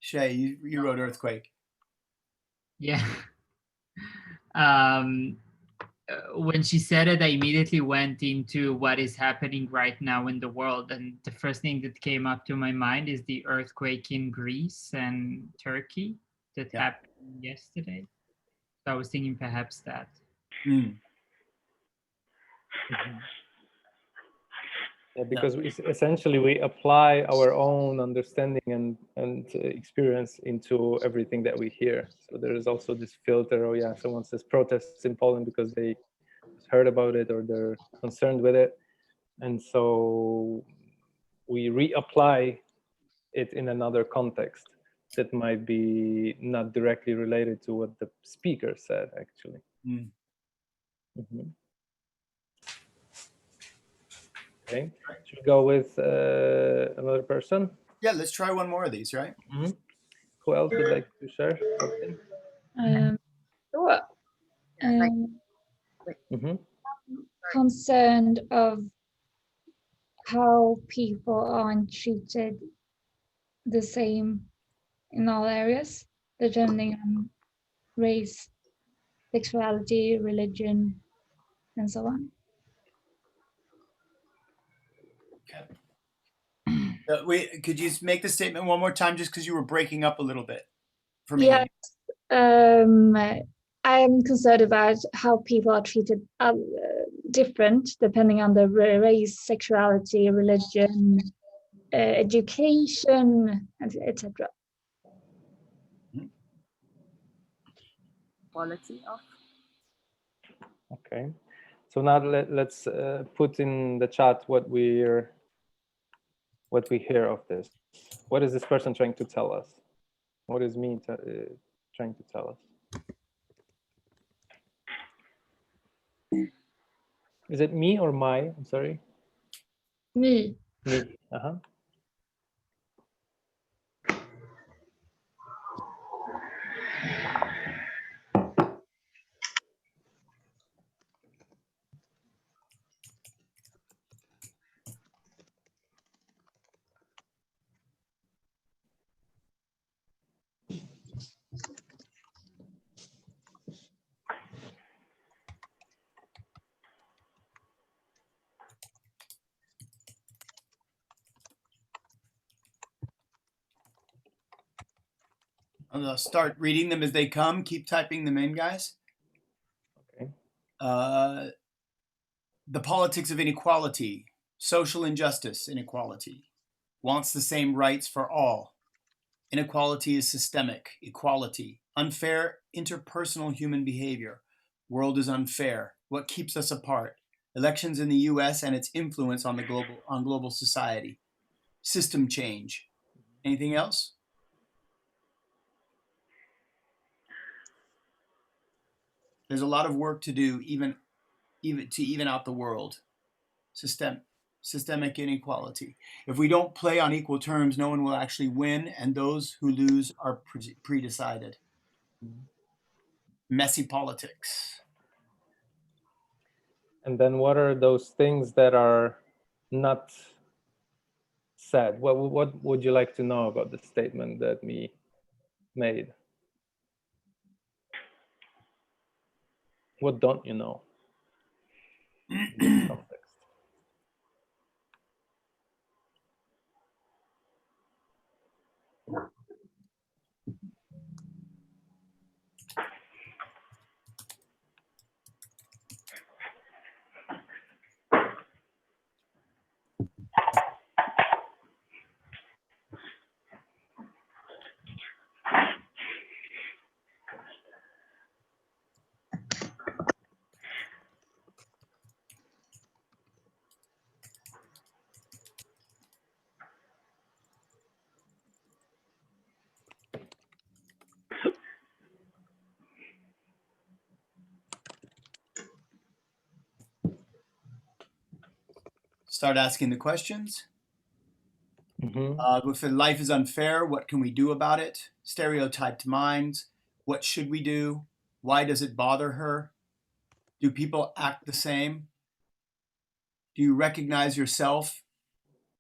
Shay, you wrote Earthquake. Yeah. When she said it, I immediately went into what is happening right now in the world. And the first thing that came up to my mind is the earthquake in Greece and Turkey that happened yesterday. So I was thinking perhaps that. Mm. Mm-hmm. Yeah, because essentially we apply our own understanding and experience into everything that we hear. So there is also this filter. Oh yeah, someone says protests in Poland because they heard about it or they're concerned with it, and so we reapply it in another context that might be not directly related to what the speaker said actually. Mm. Mm-hmm. Okay, should we go with another person? Yeah, let's try one more of these, right? Mm-hmm. Who else would like to share something? Sure. Mm-hmm. Concerned of how people aren't treated the same in all areas, depending on race, sexuality, religion, and so on. Could you make the statement one more time, just because you were breaking up a little bit for me? Yes, I am concerned about how people are treated different depending on the race, sexuality, religion, education, etc. Quality of. Okay, so now let's put in the chat what we hear of this. What is this person trying to tell us? What is me trying to tell us? Is it me or my? I'm sorry. Me. Me. Uh-huh. I'm gonna start reading them as they come. Keep typing them in, guys. Okay. The politics of inequality, social injustice, inequality, wants the same rights for all, Inequality is systemic. Equality. Unfair interpersonal human behavior. World is unfair. What keeps us apart? Elections in the US and its influence on global society. System change. Anything else? There's a lot of work to do even to even out the world. Systemic inequality. If we don't play on equal terms, no one will actually win, and those who lose are pre-decided. Messy politics. And then what are those things that are not said? What would you like to know about the statement that me made? What don't you know? Start asking the questions. Mm-hmm. If life is unfair, what can we do about it? Stereotyped minds. What should we do? Why does it bother her? Do people act the same? Do you recognize yourself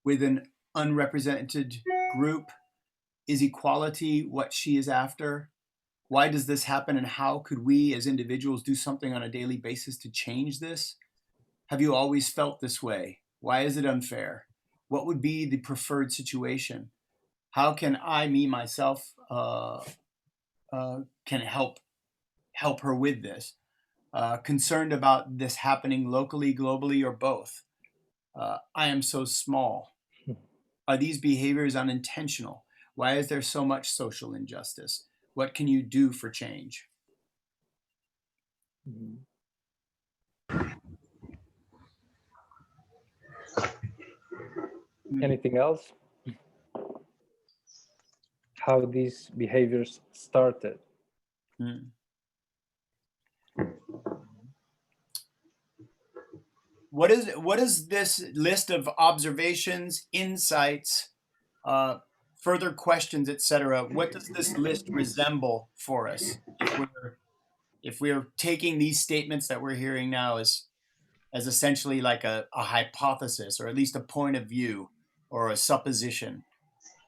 with an unrepresented group? Is equality what she is after? Why does this happen, and how could we as individuals do something on a daily basis to change this? Have you always felt this way? Why is it unfair? What would be the preferred situation? How can I, myself, can help her with this? Concerned about this happening locally, globally, or both. I am so small. Are these behaviors unintentional? Why is there so much social injustice? What can you do for change? Anything else? How these behaviors started? What is this list of observations, insights, further questions, etc.? What does this list resemble for us if we're taking these statements that we're hearing now as essentially like a hypothesis, or at least a point of view or a supposition?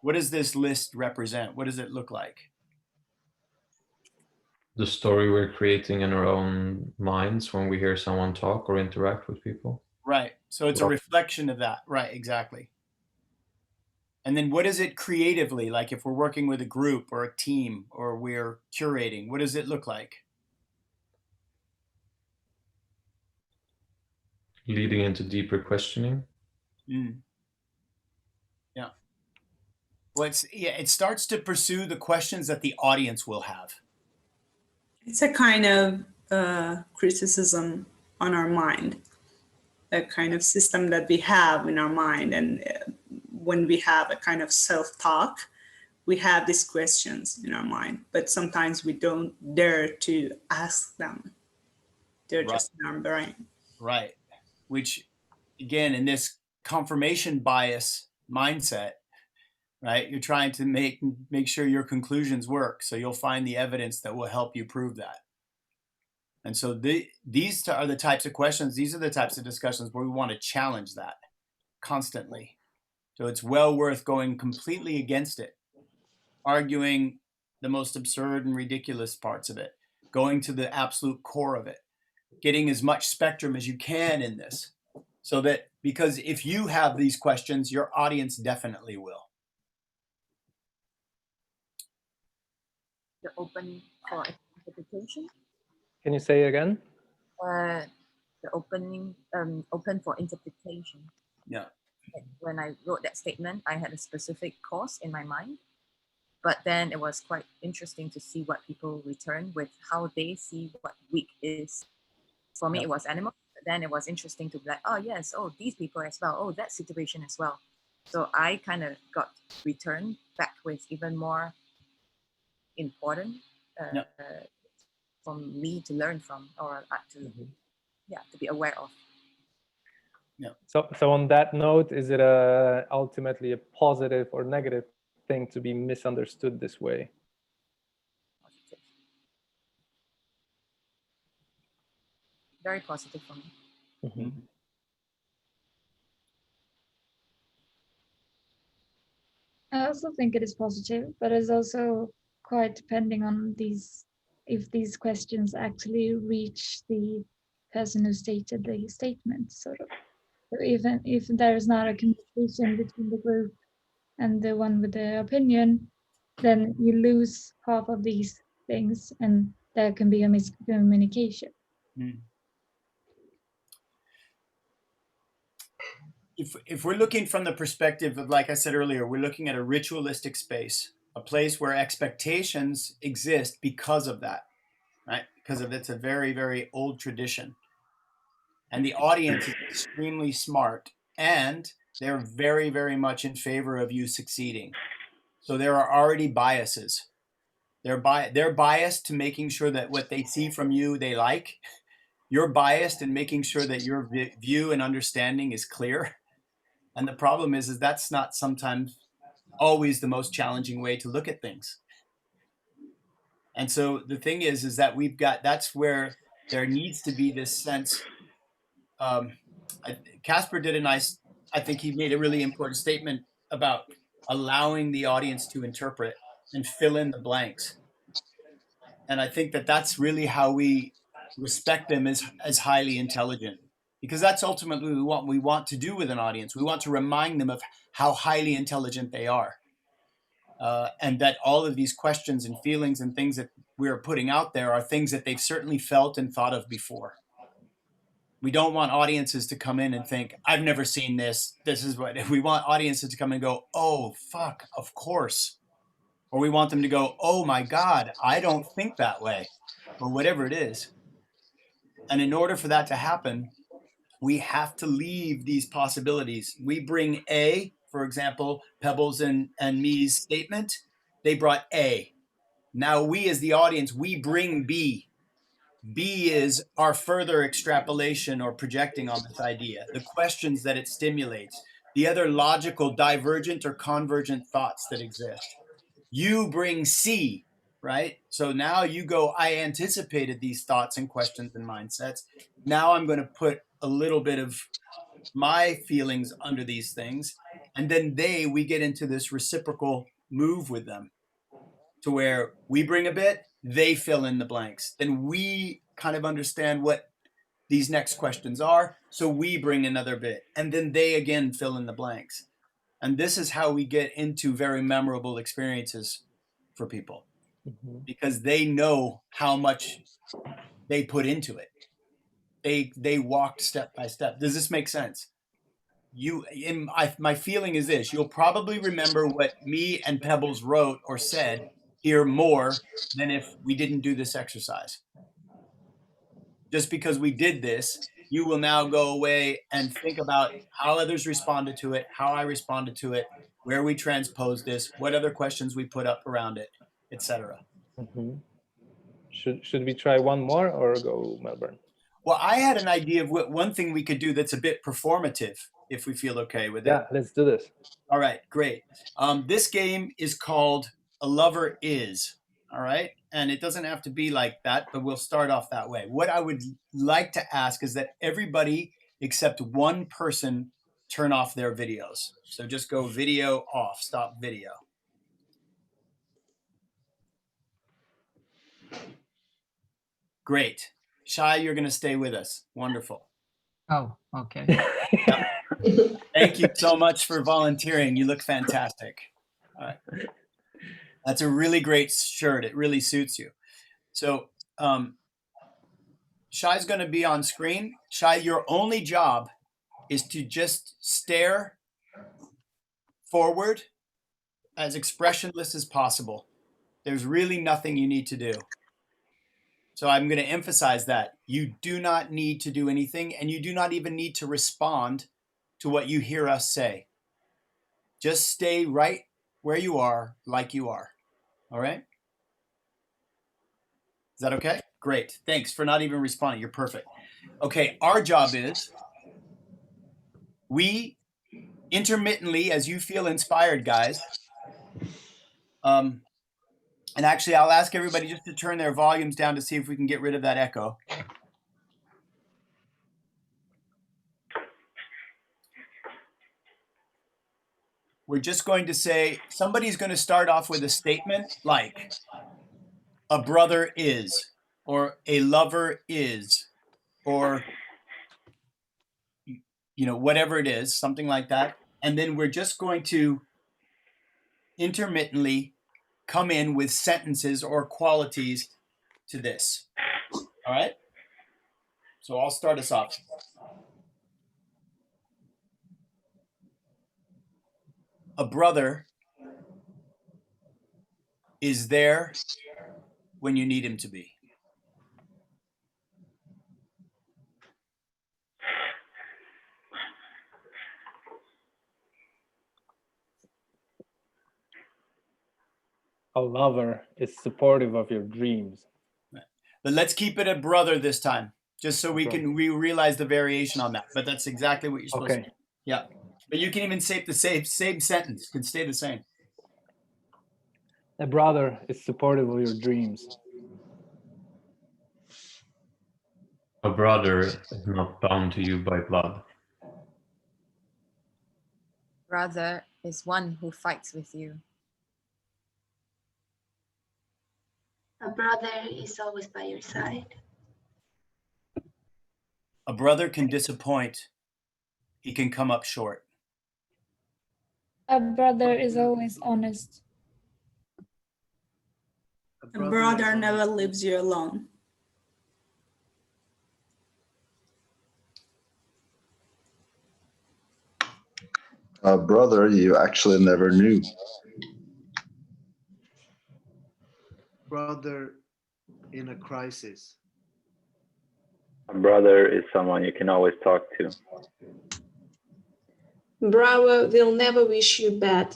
What does this list represent? What does it look like? The story we're creating in our own minds when we hear someone talk or interact with people. Right. So it's a reflection of that. Right, exactly. And then what is it creatively, like if we're working with a group or a team or we're curating, what does it look like? Leading into deeper questioning. Yeah. Well, it starts to pursue the questions that the audience will have. It's a kind of criticism on our mind, a kind of system that we have in our mind. And when we have a kind of self-talk, we have these questions in our mind, but sometimes we don't dare to ask them. They're just in our brain. Right. Which, again, in this confirmation bias mindset, right, you're trying to make sure your conclusions work. So you'll find the evidence that will help you prove that. And so these are the types of questions, these are the types of discussions where we want to challenge that constantly. So it's well worth going completely against it, arguing the most absurd and ridiculous parts of it, going to the absolute core of it, getting as much spectrum as you can in this. So that, because if you have these questions, your audience definitely will. The open for interpretation. Can you say again? The opening, open for interpretation. Yeah. When I wrote that statement, I had a specific cause in my mind, But then it was quite interesting to see what people return with, how they see what week is. For me, it was animal. But then it was interesting to be like, oh yes, oh these people as well, oh that situation as well. So I kind of got returned back with even more important from me to learn from, or to to be aware of. So on that note, is it ultimately a positive or negative thing to be misunderstood this way? Positive. Very positive for me. I also think it is positive, but it's also quite depending on if these questions actually reach the person who stated the statement, sort of. So even if there is not a communication between the group and the one with the opinion, then you lose half of these things, and there can be a miscommunication. If we're looking from the perspective of, like I said earlier, we're looking at a ritualistic space, a place where expectations exist because of that, right? Because of it's a very, very old tradition. And the audience is extremely smart, and they're very, very much in favor of you succeeding. So there are already biases. They're biased to making sure that what they see from you, they like. You're biased in making sure that your view and understanding is clear. And the problem is that's not sometimes always the most challenging way to look at things. And so the thing is that that's where there needs to be this sense. Casper did I think he made a really important statement about allowing the audience to interpret and fill in the blanks. And I think that that's really how we respect them as highly intelligent, because that's ultimately what we want to do with an audience. We want to remind them of how highly intelligent they are. And that all of these questions and feelings and things that we're putting out there are things that they've certainly felt and thought of before. We don't want audiences to come in and think, I've never seen this. This is what we want audiences to come and go, oh, fuck, of course. Or we want them to go, oh my God, I don't think that way, or whatever it is. And in order for that to happen, we have to leave these possibilities. We bring A, for example, Pebbles and me's statement, they brought A. Now we as the audience, we bring B. B is our further extrapolation or projecting on this idea, the questions that it stimulates, the other logical divergent or convergent thoughts that exist. You bring C, right? So now you go, I anticipated these thoughts and questions and mindsets. Now I'm going to put a little bit of my feelings under these things. And then we get into this reciprocal move with them to where we bring a bit, they fill in the blanks. Then we kind of understand what these next questions are. So we bring another bit, and then they again fill in the blanks. And this is how we get into very memorable experiences for people, because they know how much they put into it. They walked step by step. Does this make sense? My feeling is this: you'll probably remember what me and Pebbles wrote or said here more than if we didn't do this exercise. Just because we did this, you will now go away and think about how others responded to it, how I responded to it, where we transposed this, what other questions we put up around it, etc. Should we try one more or go, Melbourne? Well, I had an idea of what one thing we could do that's a bit performative, if we feel okay with it. Yeah, let's do this. All right, great. This game is called A Lover Is, all right? And it doesn't have to be like that, but we'll start off that way. What I would like to ask is that everybody except one person turn off their videos. So just go video off, stop video. Great. Shai, you're going to stay with us. Wonderful. Oh, okay. Thank you so much for volunteering. You look fantastic. All right. That's a really great shirt. It really suits you. So Shai's going to be on screen. Shai, your only job is to just stare forward as expressionless as possible. There's really nothing you need to do. So I'm going to emphasize that. You do not need to do anything, and you do not even need to respond to what you hear us say. Just stay right where you are, like you are. All right? Is that okay? Great. Thanks for not even responding. You're perfect. Okay, our job is we intermittently, as you feel inspired, guys, and actually I'll ask everybody just to turn their volumes down to see if we can get rid of that echo. We're just going to say, somebody's going to start off with a statement like, a brother is, or a lover is, or, you know, whatever it is, something like that. And then we're just going to intermittently come in with sentences or qualities to this. All right? So I'll start us off. A brother is there when you need him to be. A lover is supportive of your dreams. But let's keep it a brother this time, just so we realize the variation on that. But that's exactly what you're supposed to do. Yeah. But you can even say the same sentence, can stay the same. A brother is supportive of your dreams. A brother is not bound to you by blood. Brother is one who fights with you. A brother is always by your side. A brother can disappoint. He can come up short. A brother is always honest. A brother never leaves you alone. A brother you actually never knew. Brother in a crisis. A brother is someone you can always talk to. Brother will never wish you bad.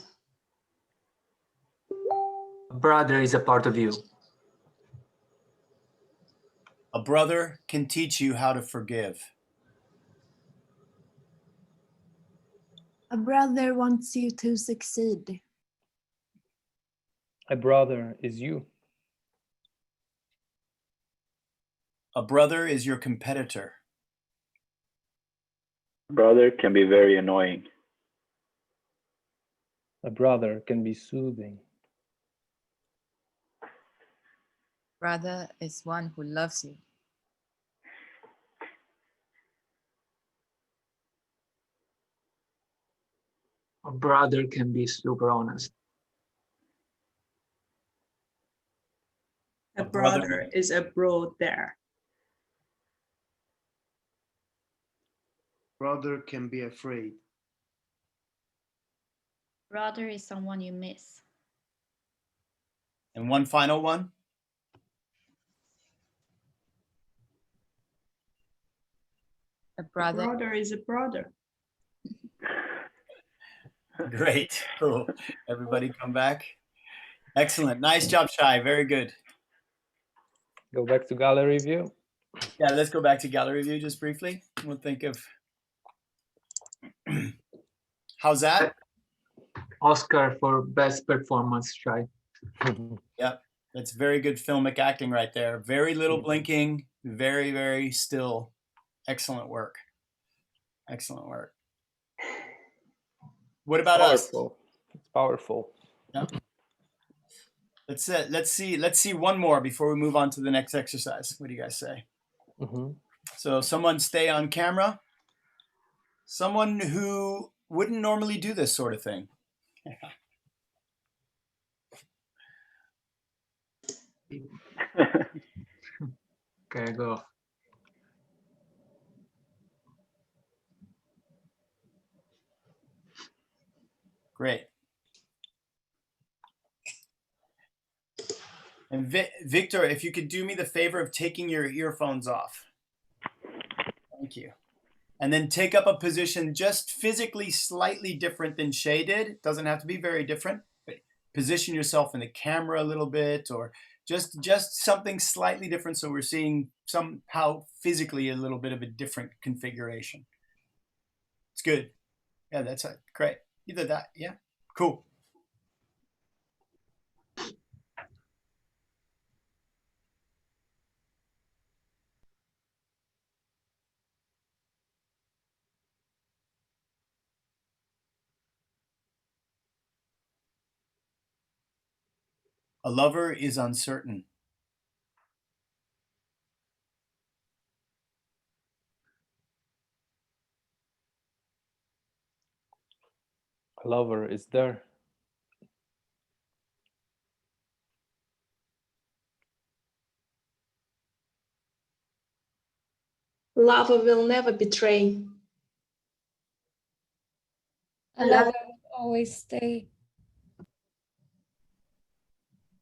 A brother is a part of you. A brother can teach you how to forgive. A brother wants you to succeed. A brother is you. A brother is your competitor. A brother can be very annoying. A brother can be soothing. Brother is one who loves you. A brother can be super honest. A brother is abroad there. Brother can be afraid. Brother is someone you miss. And one final one. A brother. A brother is a brother. Great. Cool. Everybody come back. Excellent. Nice job, Shai. Very good. Go back to gallery view. Yeah, let's go back to gallery view just briefly. We'll think of how's that? Oscar for best performance, Shai. Yep. That's very good filmic acting right there. Very little blinking, very, very still. Excellent work. Excellent work. What about powerful. It's powerful. Yeah. Let's see one more before we move on to the next exercise. What do you guys say? Mm-hmm. So someone stay on camera. Someone who wouldn't normally do this sort of thing. Okay, go. Great. And Victor, if you could do me the favor of taking your earphones off. Thank you. And then take up a position just physically slightly different than Shay did. Doesn't have to be very different, but position yourself in the camera a little bit, or just something slightly different, so we're seeing somehow physically a little bit of a different configuration. It's good. Yeah, that's great. Either that, yeah, cool. A lover is uncertain. A lover is there. Lover will never betray. A lover will always stay.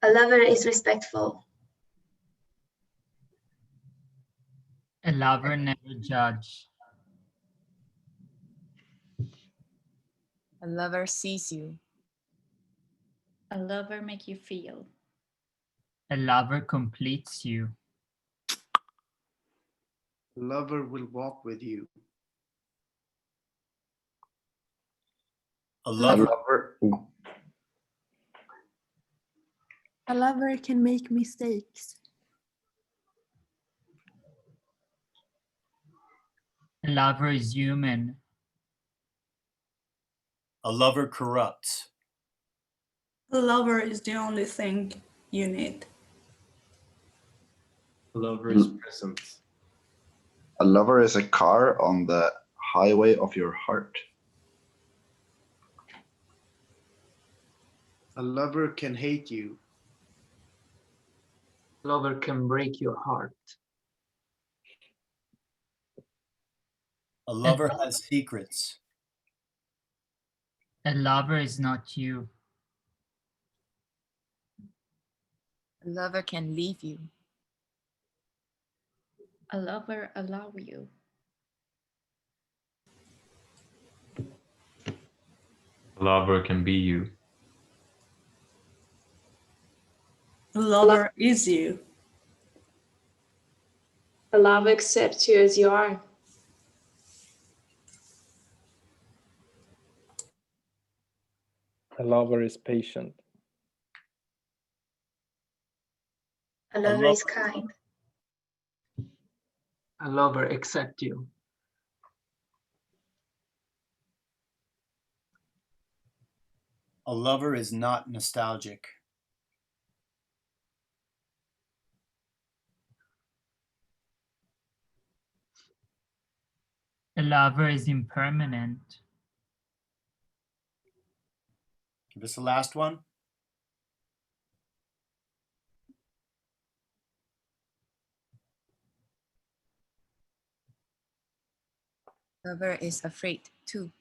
A lover is respectful. A lover never judge. A lover sees you. A lover make you feel. A lover completes you. A lover will walk with you. A lover. A lover can make mistakes. A lover is human. A lover corrupts. A lover is the only thing you need. A lover is present. A lover is a car on the highway of your heart. A lover can hate you. A lover can break your heart. A lover has secrets. A lover is not you. A lover can leave you. A lover allow you. A lover can be you. A lover is you. A lover accepts you as you are. A lover is patient. A lover is kind. A lover accepts you. A lover is not nostalgic. A lover is impermanent. Give us the last one. Lover is afraid too.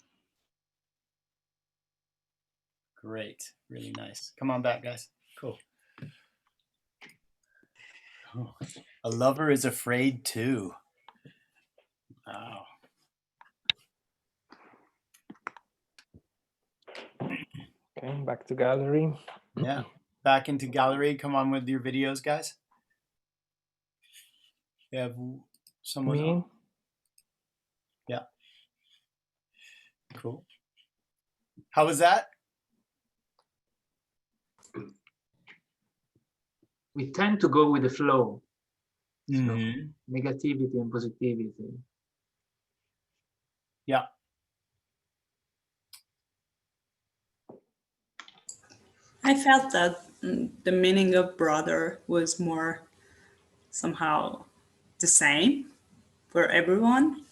Great, really nice. Come on back, guys. Cool. Oh. A lover is afraid too. Wow. Okay, back to gallery. Yeah, back into gallery. Come on with your videos, guys. You have someone Me? else? Yeah. Cool. How was that? We tend to go with the flow. Mm-hmm. So, negativity and positivity. Yeah. I felt that the meaning of brother was more somehow the same for everyone,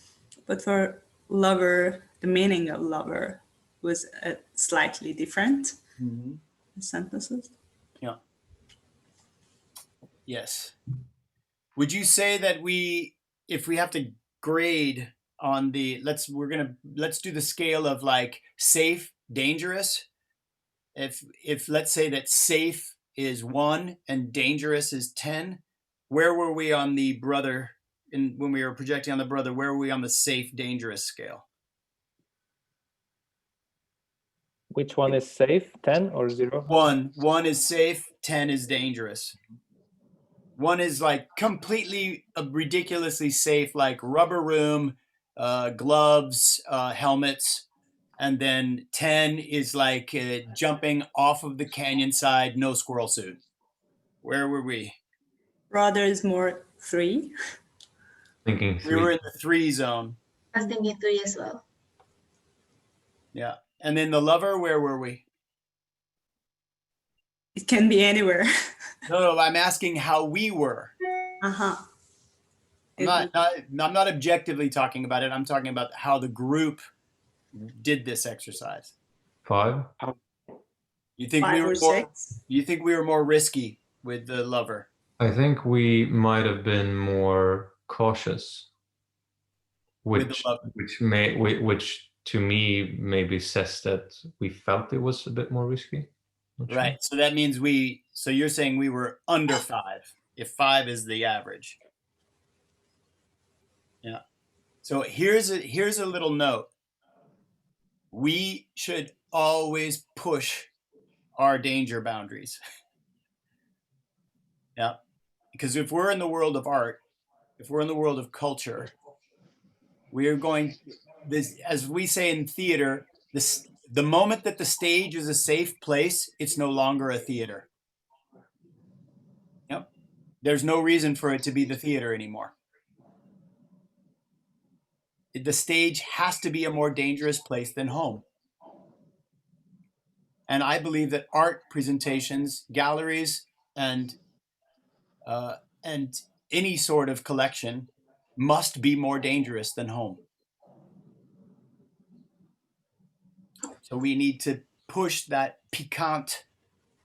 but for lover, the meaning of lover was slightly different. Mm-hmm. Sentences. Yeah. Yes. Would you say that if we have to grade on the, let's do the scale of like safe, dangerous. If let's say that safe is 1 and dangerous is 10. Where were we on the brother, when we were projecting on the brother, where were we on the safe, dangerous scale? Which one is safe, 10 or 0? 1 is safe, 10 is dangerous. 1 is like completely ridiculously safe, like rubber room, gloves, helmets. And then 10 is like jumping off of the canyon side, no squirrel suit. Where were we? Brother is more 3. Thinking 3. We were in the 3 zone. I was thinking 3 as well. Yeah. And then the lover, where were we? It can be anywhere. No, I'm asking how we were. Uh-huh. I'm not objectively talking about it. I'm talking about how the group did this exercise. 5. You think 5 we were or more? 6? You think we were more risky with the lover? I think we might have been more cautious, which to me maybe says that we felt it was a bit more risky. Right. So that means so you're saying we were under 5, if 5 is the average. Yeah. So here's a little note. We should always push our danger boundaries. Yeah. Because if we're in the world of art, if we're in the world of culture, we are going, as we say in theater, the moment that the stage is a safe place, it's no longer a theater. Yep. There's no reason for it to be the theater anymore. The stage has to be a more dangerous place than home. And I believe that art presentations, galleries, and any sort of collection must be more dangerous than home. So we need to push that piquant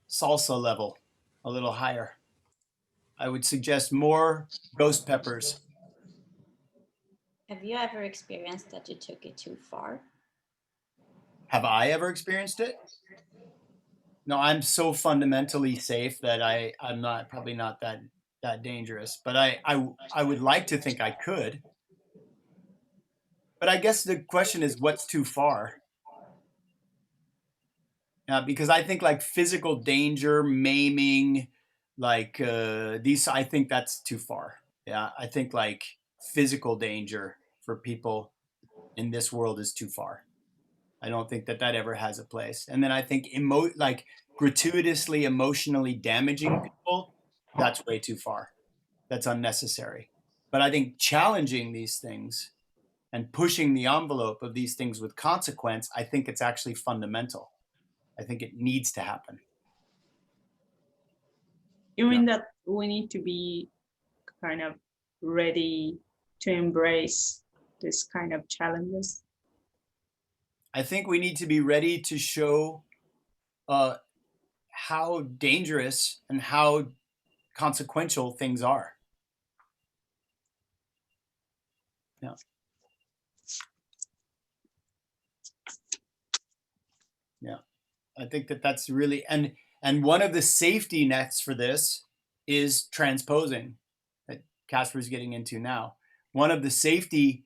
salsa level a little higher. I would suggest more ghost peppers. Have you ever experienced that you took it too far? Have I ever experienced it? No, I'm so fundamentally safe that I'm probably not that dangerous, but I would like to think I could. But I guess the question is, what's too far? Because I think like physical danger, maiming, like I think that's too far. Yeah, I think like physical danger for people in this world is too far. I don't think that ever has a place. And then I think like gratuitously emotionally damaging people, that's way too far. That's unnecessary. But I think challenging these things and pushing the envelope of these things with consequence, I think it's actually fundamental. I think it needs to happen. You mean that we need to be kind of ready to embrace this kind of challenges? I think we need to be ready to show how dangerous and how consequential things are. Yeah. Yeah. I think that's really, and one of the safety nets for this is transposing that Casper's getting into now. One of the safety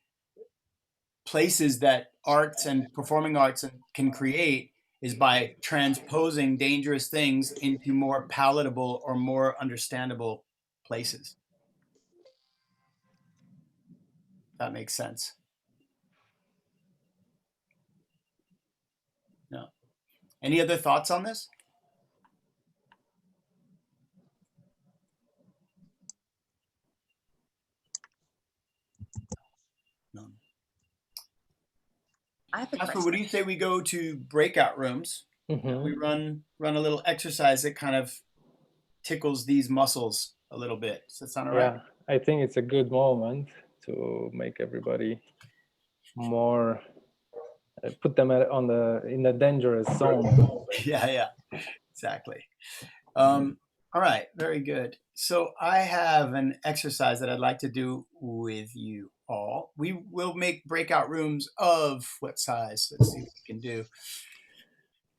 places that arts and performing arts can create is by transposing dangerous things into more palatable or more understandable places. That makes sense. No. Any other thoughts on this? No. I have a Casper, question. what do you say we go to breakout rooms? Mm-hmm. We run a little exercise that kind of tickles these muscles a little bit. Does that sound all right? Yeah, I think it's a good moment to make everybody more, put them in the dangerous zone. Yeah, exactly. All right, very good. So I have an exercise that I'd like to do with you all. We will make breakout rooms of what size? Let's see what we can do.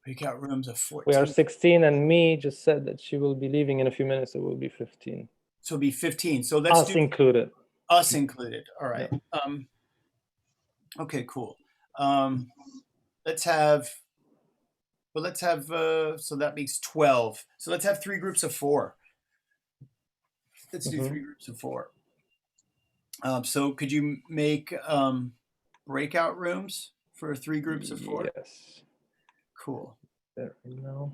Breakout rooms of 14. We are 16, and me just said that she will be leaving in a few minutes. So it will be 15. So it'll be 15. So let's Us do included. us included. All right. Yeah. Okay, cool. Let's have, so that makes 12. So let's have 3 groups of 4. Let's do 3 groups of 4. So could you make breakout rooms for 3 groups of 4? Yes. Cool. There we go.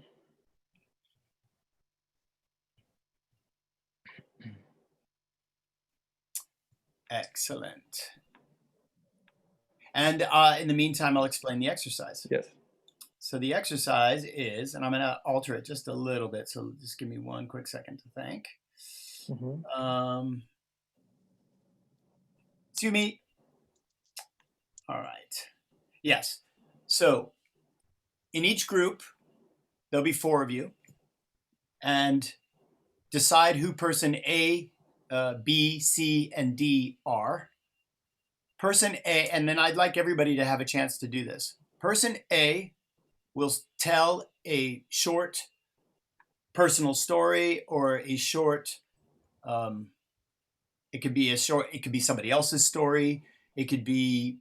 Excellent. And in the meantime, I'll explain the exercise. Yes. So the exercise is, and I'm going to alter it just a little bit. So just give me one quick second to think. Sumi. All right. Yes. So in each group, there'll be 4 of you, and decide who person A, B, C, and D are. Person A, and then I'd like everybody to have a chance to do this. Person A will tell a short personal story, or a short, it could be somebody else's story. It could be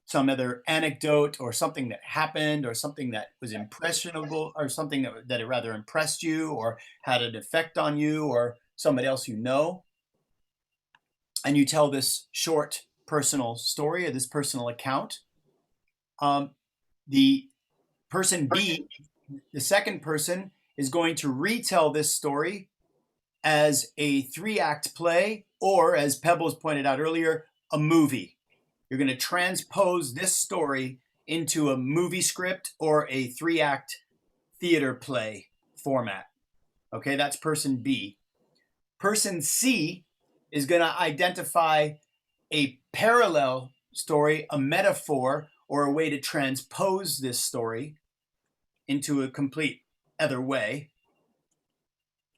some other anecdote, or something that happened, or something that was impressionable, or something that it rather impressed you, or had an effect on you, or somebody else you know. And you tell this short personal story, or this personal account. The person B, the second person, is going to retell this story as a 3-act play, or, as Pebbles pointed out earlier, a movie. You're going to transpose this story into a movie script or a 3-act theater play format. Okay, that's person B. Person C is going to identify a parallel story, a metaphor, or a way to transpose this story into a complete other way.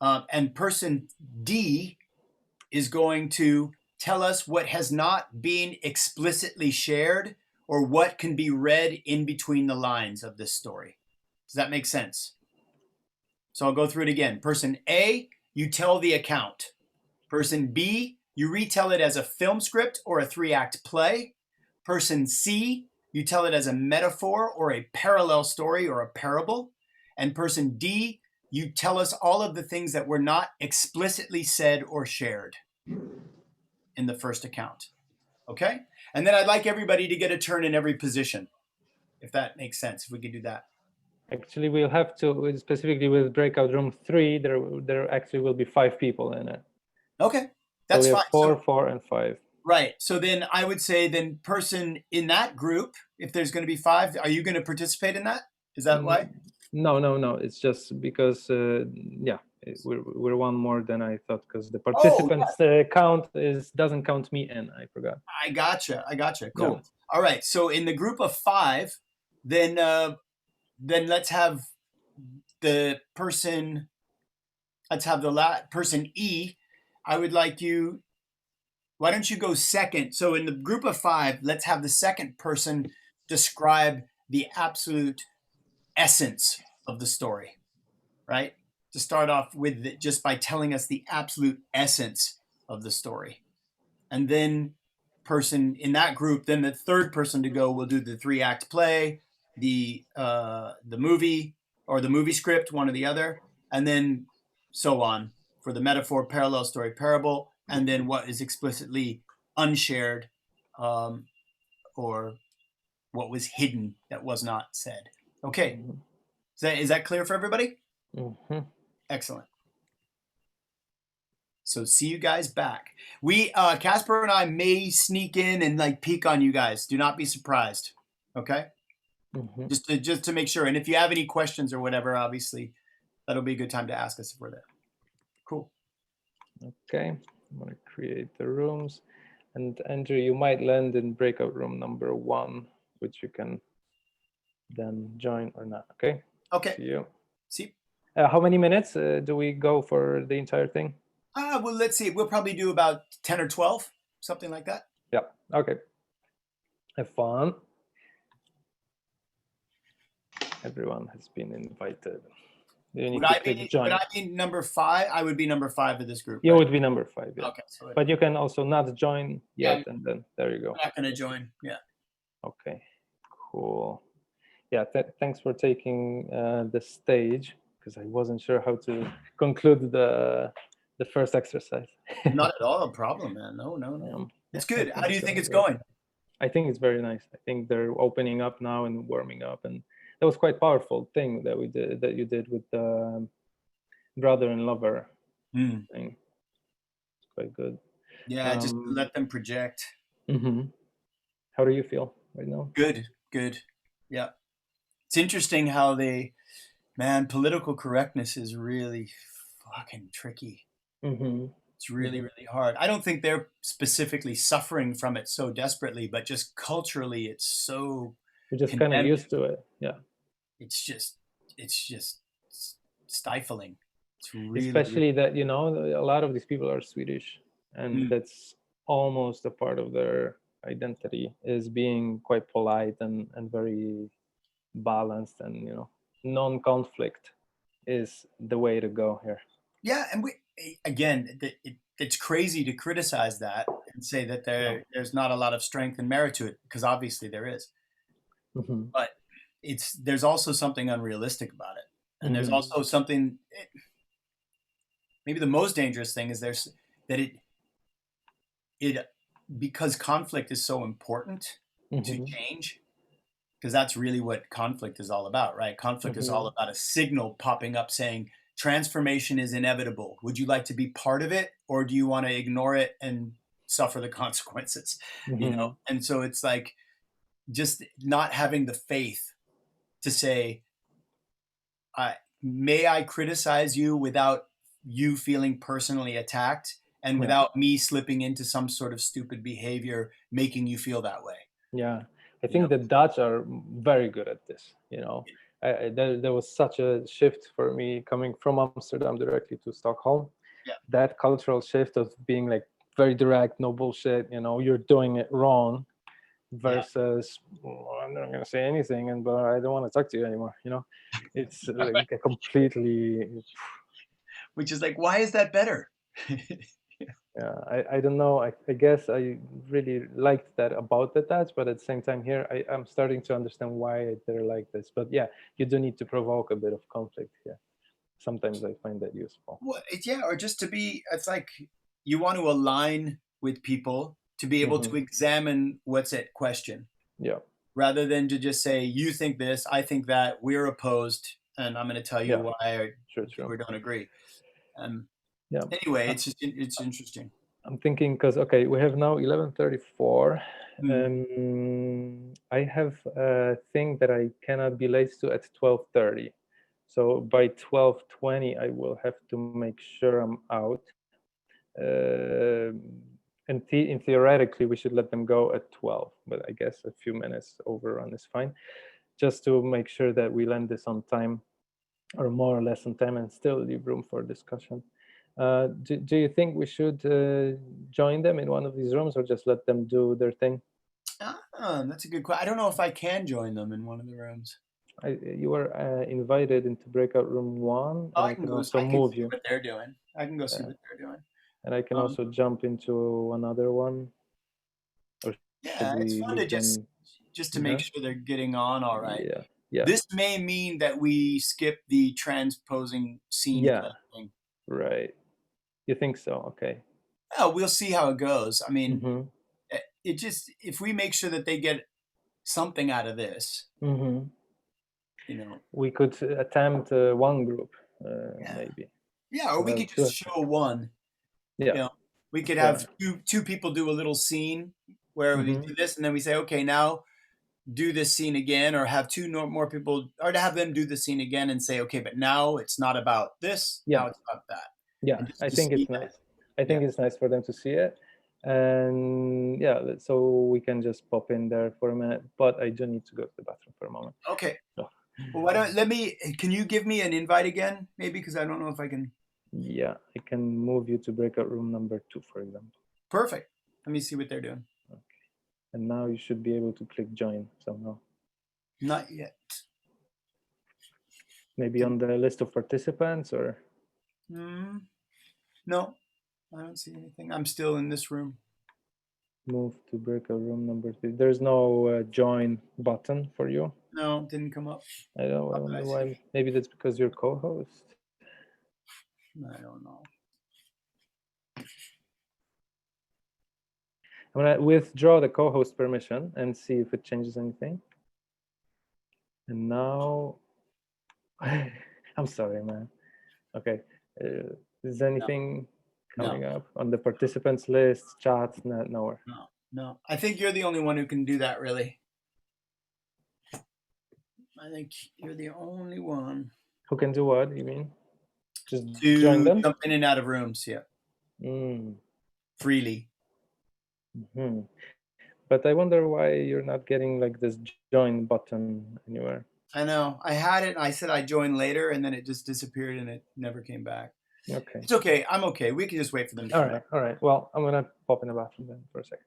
And person D is going to tell us what has not been explicitly shared, or what can be read in between the lines of this story. Does that make sense? So I'll go through it again. Person A, you tell the account. Person B, you retell it as a film script or a 3-act play. Person C, you tell it as a metaphor or a parallel story or a parable. And person D, you tell us all of the things that were not explicitly said or shared in the first account. Okay? And then I'd like everybody to get a turn in every position, if that makes sense, if we could do that. Actually, we'll have to, specifically with breakout room 3, there actually will be 5 people in it. Okay, that's so we fine. have 4, 4, and 5. Right. So then I would say, then person in that group, if there's going to be 5, are you going to participate in that? Is that why? No. It's just because, yeah, we're one more than I thought, because the participants count doesn't count me in. I forgot. I gotcha. Cool. Yeah. All right. So in the group of 5, then let's have the person. Let's have the person E. I would like you. Why don't you go second? So in the group of 5, let's have the second person describe the absolute essence of the story, right? To start off with, just by telling us the absolute essence of the story. And then person in that group, then the third person to go will do the 3-act play, the movie, or the movie script, one or the other, and then so on for the metaphor, parallel story, parable, and then what is explicitly unshared, or what was hidden that was not said. Okay, is that clear for everybody? Mm-hmm. Excellent. So see you guys back. We, Casper and I may sneak in and like peek on you guys. Do not be surprised. Okay. Mm-hmm. Just to make sure. And if you have any questions or whatever, obviously that'll be a good time to ask us if we're there. Cool. Okay. I'm going to create the rooms, and Andrew, you might land in breakout room number 1, which you can then join or not. Okay. Okay. See you. See. How many minutes do we go for the entire thing? Well, let's see. We'll probably do about 10 or 12, something like that. Yeah. Okay. Have fun. Everyone has been invited. You need Would to I click be join. number 5? I would be number 5 of this group. You right? would be number 5, yeah. Okay, so But you can also not join Yeah, yet, and then there you go. I'm not going to join. Yeah. Okay, cool. Yeah, thanks for taking the stage, because I wasn't sure how to conclude the first exercise. Not at all a problem, man. No. It's good. How do you think it's going? I think it's very nice. I think they're opening up now and warming up, and that was quite powerful thing that you did with the brother and lover thing. It's quite good. Yeah, just let them project. How do you feel right now? Good. Yeah. It's interesting how political correctness is really fucking tricky. It's really, really hard. I don't think they're specifically suffering from it so desperately, but just culturally, it's so. You're just kind of used to it. Yeah. It's just stifling. It's really, especially that, you know, a lot of these people are Swedish, and that's almost a part of their identity, is being quite polite and very balanced, and, you know, non-conflict is the way to go here. Yeah, and it's crazy to criticize that and say that there's not a lot of strength and merit to it, because obviously there is. But there's also something unrealistic about it, and there's also something. Maybe the most dangerous thing is because conflict is so important to change. Because that's really what conflict is all about, right? Conflict is all about a signal popping up saying transformation is inevitable. Would you like to be part of it, or do you want to ignore it and suffer the consequences? You know, and so it's like just not having the faith to say, may I criticize you without you feeling personally attacked, and without me slipping into some sort of stupid behavior making you feel that way. Yeah. I think the Dutch are very good at this. You know, there was such a shift for me coming from Amsterdam directly to Stockholm. Yeah. That cultural shift of being like very direct, no bullshit. You know, you're doing it wrong, versus I'm not going to say anything, but I don't want to talk to you anymore. You know, it's like a completely. Which is like, why is that better? Yeah, I don't know. I guess I really liked that about the Dutch, but at the same time here, I'm starting to understand why they're like this. But yeah, you do need to provoke a bit of conflict here. Sometimes I find that useful. Well, or just to be, it's like you want to align with people to be able to examine what's at question. Yeah. Rather than to just say, you think this, I think that, we're opposed, and I'm going to tell you why we don't agree. Anyway, it's interesting. I'm thinking because we have now 11:34. I have a thing that I cannot be late to at 12:30. So by 12:20, I will have to make sure I'm out. And theoretically, we should let them go at 12, but I guess a few minutes overrun is fine, just to make sure that we land this on time, or more or less on time, and still leave room for discussion. Do you think we should join them in one of these rooms, or just let them do their thing? That's a good question. I don't know if I can join them in one of the rooms. You were invited into breakout room 1. I can also move you. What they're doing. I can go see what they're doing. And I can also jump into another one. Or it's fun to just to make sure they're getting on all right. Yeah. This may mean that we skip the transposing scene. Thing. Right. You think so? Okay. Well, we'll see how it goes. I mean, it just, if we make sure that they get something out of this, you know, we could attempt one group, maybe. Yeah, or we could just show one. Yeah. You know, we could have two people do a little scene where we do this, and then we say, okay, now do this scene again, or have two more people, or to have them do the scene again and say, okay, but now it's not about this, now it's about that. Yeah, I think it's nice. I think it's nice for them to see it. And so we can just pop in there for a minute, but I do need to go to the bathroom for a moment. Okay. Well, can you give me an invite again, maybe, because I don't know if I can. Yeah, I can move you to breakout room number 2, for example. Perfect. Let me see what they're doing. Okay. And now you should be able to click join somehow. Not yet. Maybe on the list of participants, or? No, I don't see anything. I'm still in this room. Move to breakout room number 3. There's no join button for you? No, didn't come up. I wonder why. Maybe that's because you're co-host. I don't know. I'm gonna withdraw the co-host permission and see if it changes anything. And now, I'm sorry, man. Okay, is anything coming up on the participants list, chat? Nowhere. No. I think you're the only one who can do that, really. I think you're the only one. Who can do what, you mean? Just to join them? jump in and out of rooms, yeah. Freely. Mm-hmm. But I wonder why you're not getting like this join button anywhere. I know. I had it. I said I'd join later, and then it just disappeared, and it never came back. Okay. It's okay. I'm okay. We can just wait for them to come back. All right. Well, I'm gonna pop in the bathroom then for a second.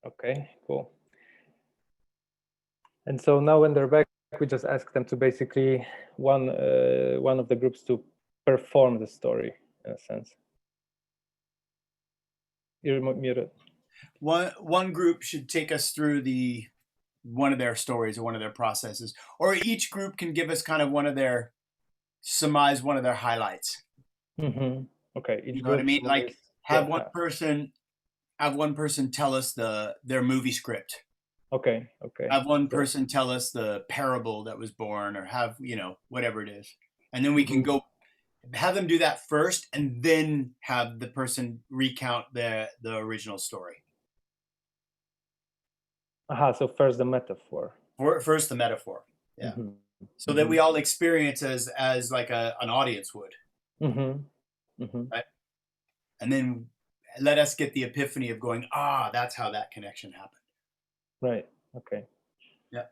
Okay, cool. And so now when they're back, we just ask them to basically one of the groups to perform the story in a sense. You're muted. One group should take us through one of their stories or one of their processes, or each group can give us kind of surmise one of their highlights. Mm-hmm. Okay. You know what I mean? Like have one person tell us their movie script. Okay. Have one person tell us the parable that was born, or have, whatever it is. And then we can go have them do that first, and then have the person recount the original story. So first the metaphor. First the metaphor. Yeah. Mm-hmm. So that we all experience as like an audience would. Right? And then let us get the epiphany of going, that's how that connection happened. Right. Okay. Yeah.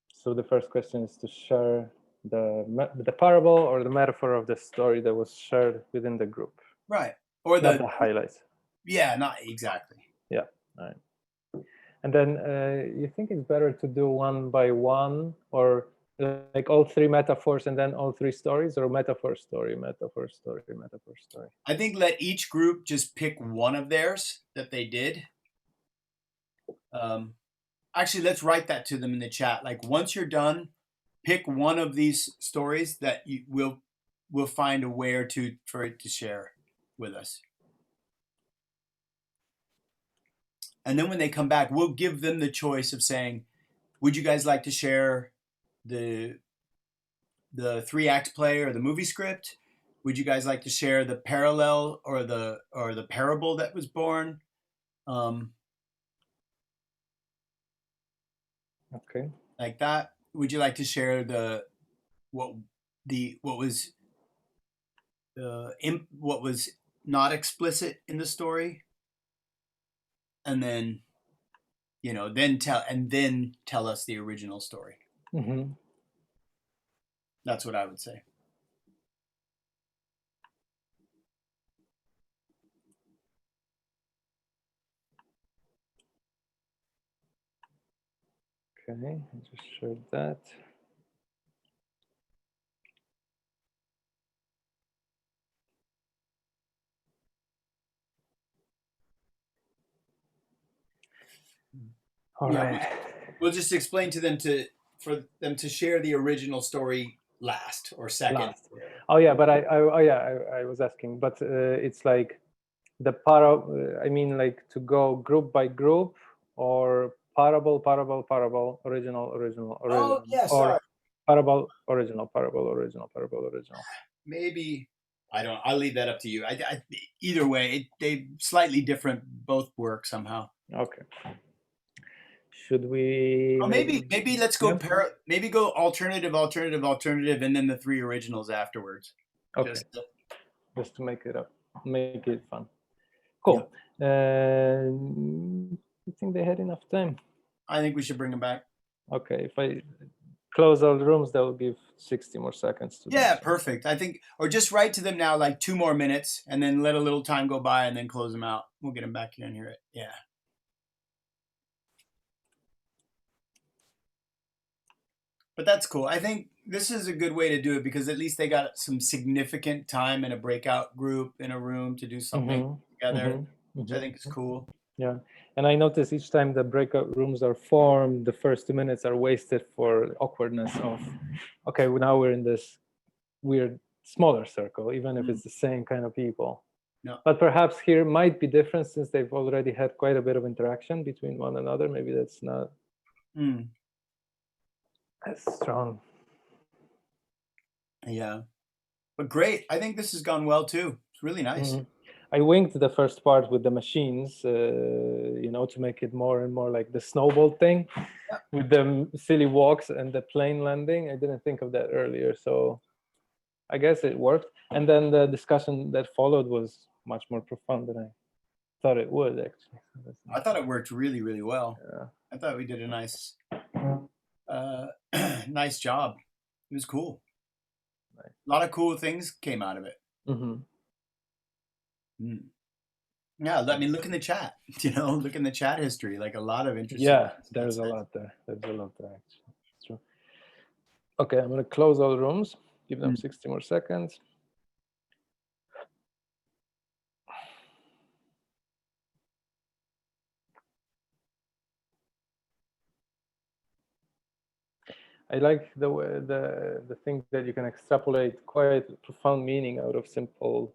So the first question is to share the parable or the metaphor of the story that was shared within the group. Right. Or not the highlights. Yeah, not exactly. Yeah. All right. And then you think it's better to do one by one, or like all three metaphors and then all three stories, or metaphor, story, metaphor, story, metaphor, story? I think let each group just pick one of theirs that they did. Actually, let's write that to them in the chat. Like once you're done, pick one of these stories that we'll find a way for it to share with us. And then when they come back, we'll give them the choice of saying, would you guys like to share the 3-act play or the movie script? Would you guys like to share the parallel or the parable, that was born? Okay. Like that. Would you like to share what was not explicit in the story, and then then tell us the original story. Mm-hmm. That's what I would say. Okay, I just shared that. All right. We'll just explain to them for them to share the original story last or second. Last. Oh yeah, but I was asking, but it's like the I mean, like to go group by group, or parable, original. Oh yeah, sorry. Or parable, original. Maybe I'll leave that up to you. Either way, they slightly different. Both work somehow. Okay. Should we? Or maybe let's go maybe go alternative, and then the 3 originals afterwards. Okay. Just to make it fun. Cool. Yeah. You think they had enough time? I think we should bring them back. Okay. If I close all the rooms, that will give 60 more seconds to. Yeah, perfect. I think, or just write to them now, like 2 more minutes, and then let a little time go by, and then close them out. We'll get them back here and hear it. Yeah. But that's cool. I think this is a good way to do it, because at least they got some significant time in a breakout group in a room to do something together, which I think is cool. Yeah. And I notice each time the breakout rooms are formed, the first 2 minutes are wasted for awkwardness of, okay, well, now we're in this weird smaller circle, even if it's the same kind of people. No. But perhaps here might be different, since they've already had quite a bit of interaction between one another. Maybe that's not as strong. Yeah. But great. I think this has gone well too. It's really nice. I winged the first part with the machines, to make it more and more like the snowball thing, with the silly walks and the plane landing. I didn't think of that earlier, so I guess it worked. And then the discussion that followed was much more profound than I thought it would, actually. I thought it worked really, really well. Yeah. I thought we did a nice nice job. It was cool. Nice. A lot of cool things came out of it. Yeah, I mean, look in the chat. Look in the chat history. Like a lot of interesting. Yeah, there's a lot there. Actually. It's true. Okay, I'm going to close all the rooms. Give them 60 more seconds. I like the way the thing that you can extrapolate quite profound meaning out of simple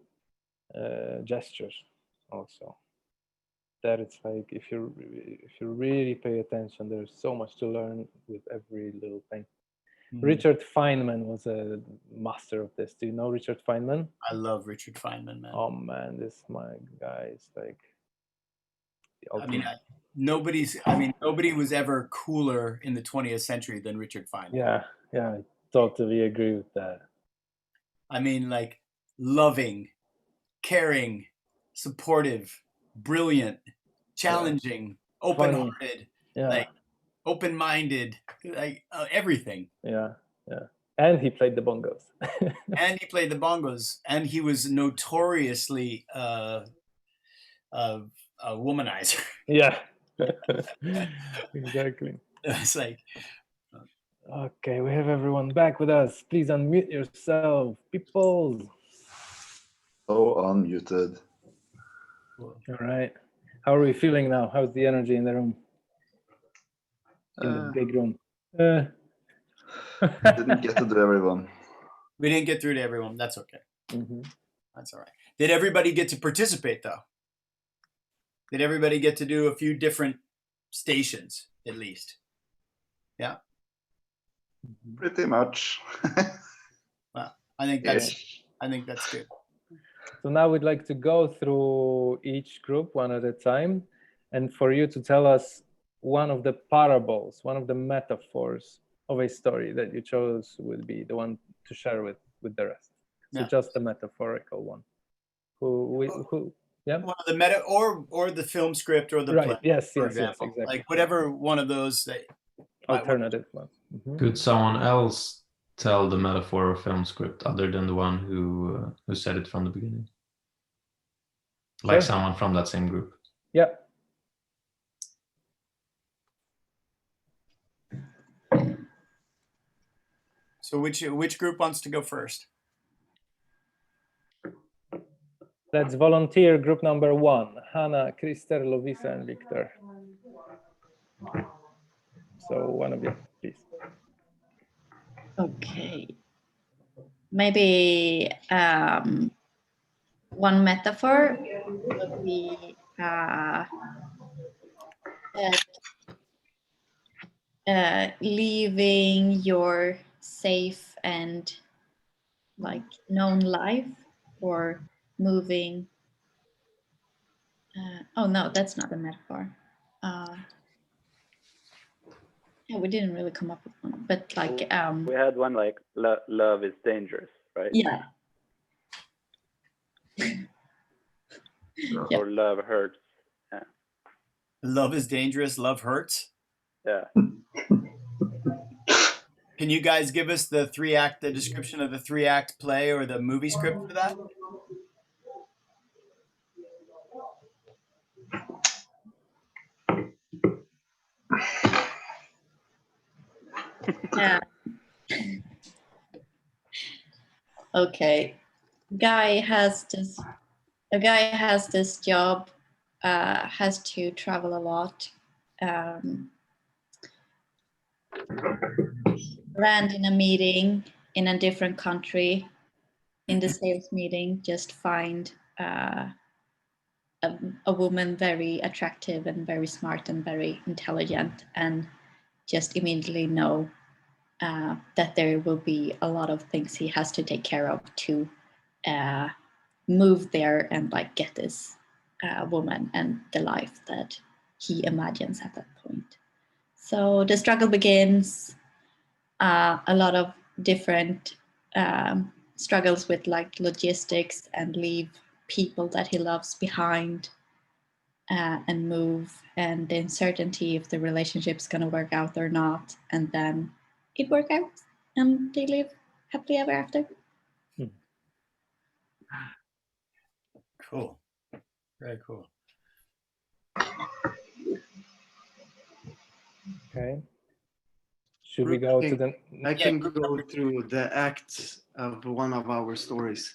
gestures. Also, that it's like if you really pay attention, there's so much to learn with every little thing. Richard Feynman was a master of this. Do you know Richard Feynman? I love Richard Feynman, man. Oh man, this my guy is like. Nobody was ever cooler in the 20th century than Richard Feynman. Yeah, I totally agree with that. I mean, like loving, caring, supportive, brilliant, challenging, open-hearted, like open-minded, like everything. Yeah. And he played the bongos. And he was notoriously a womanizer. Yeah. Exactly. It's like, okay, we have everyone back with us. Please unmute yourself, people. Oh, unmuted. All right. How are we feeling now? How's the energy in the room? In the big room. Didn't get to do everyone. We didn't get through to everyone. That's okay. That's all right. Did everybody get to participate, though? Did everybody get to do a few different stations, at least? Yeah? Pretty much. Well, I think that's good. So now we'd like to go through each group one at a time, and for you to tell us one of the parables, one of the metaphors of a story that you chose would be the one to share with the rest. So Yeah. just the metaphorical one. Yeah. One of the meta or the film script or the Right. play, Yes. for Yes. Yes. example. Exactly. Like whatever one of those that Alternative one. Mhm. Could someone else tell the metaphor or film script other than the one who said it from the beginning? Like Sure. someone from that same group. Yeah. So which group wants to go first? Let's volunteer group number 1. Hannah, Christer, Lovisa, and Victor. So one of you, please. Okay. Maybe one metaphor would be leaving your safe and like known life or moving. Oh no, that's not a metaphor. Yeah, we didn't really come up with one, but like we had one like love is dangerous, right? Yeah. Or love hurts. Yeah. Love is dangerous, love hurts. Yeah. Can you guys give us the description of the 3-act play or the movie script for that? Yeah. Okay. A guy has this job, has to travel a lot, land in a meeting in a different country, in the sales meeting, just find a woman very attractive and very smart and very intelligent, and just immediately know that there will be a lot of things he has to take care of to move there and like get this woman and the life that he imagines at that point. So the struggle begins. A lot of different struggles with like logistics and leave people that he loves behind and move, and the uncertainty if the relationship's going to work out or not, and then it works out and they live happily ever after. Cool. Very cool. Okay. Should we go to the... I can go through the acts of one of our stories.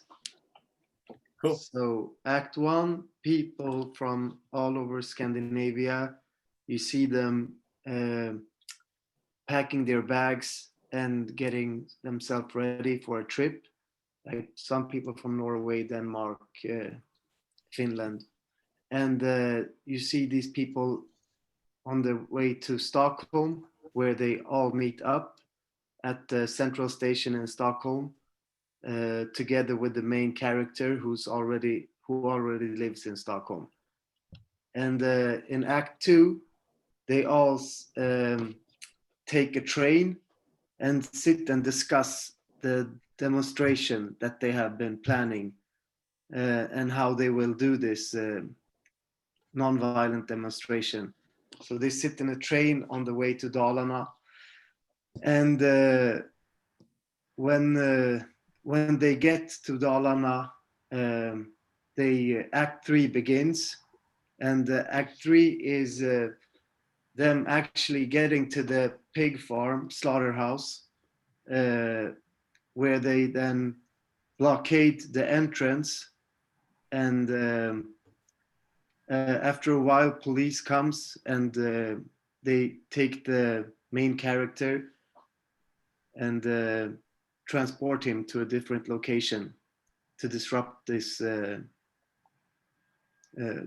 Cool. So Act 1, people from all over Scandinavia, you see them packing their bags and getting themselves ready for a trip. Like some people from Norway, Denmark, Finland. And you see these people on the way to Stockholm, where they all meet up at the central station in Stockholm, together with the main character who already lives in Stockholm. And in Act 2, they all take a train and sit and discuss the demonstration that they have been planning and how they will do this non-violent demonstration. So they sit in a train on the way to Dalarna, and when they get to Dalarna, Act 3 begins, and Act 3 is them actually getting to the pig farm, slaughterhouse, where they then blockade the entrance, and after a while police comes and they take the main character and transport him to a different location to disrupt this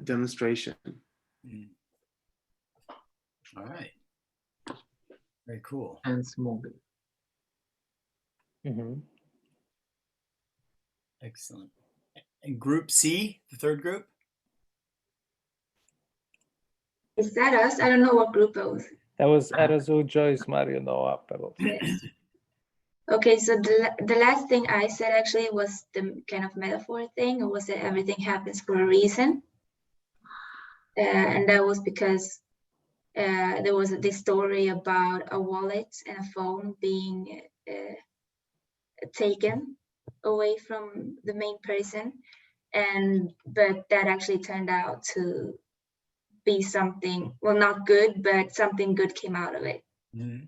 demonstration. All right. Very cool. And smoking. Excellent. And Group C, the third group? Is that us? I don't know what group it was. That was Erazu, Joyce, Mario, Noah, Pebble. Yes. Okay, so the last thing I said actually was the kind of metaphor thing. It was that everything happens for a reason. And that was because there was this story about a wallet and a phone being taken away from the main person, but that actually turned out to be something, well, not good, but something good came out of it. Mm-hmm.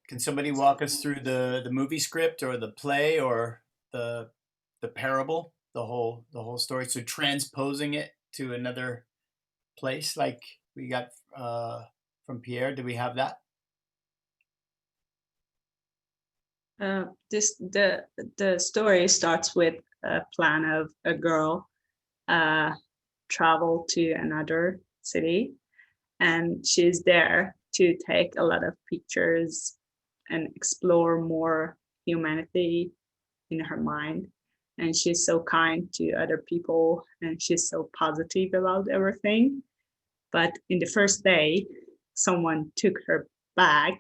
Can somebody walk us through the movie script or the play or the parable, the whole story? So transposing it to another place, like we got from Pierre. Do we have that? The story starts with a plan of a girl travel to another city, and she's there to take a lot of pictures and explore more humanity in her mind. And she's so kind to other people, and she's so positive about everything. But in the first day, someone took her bag,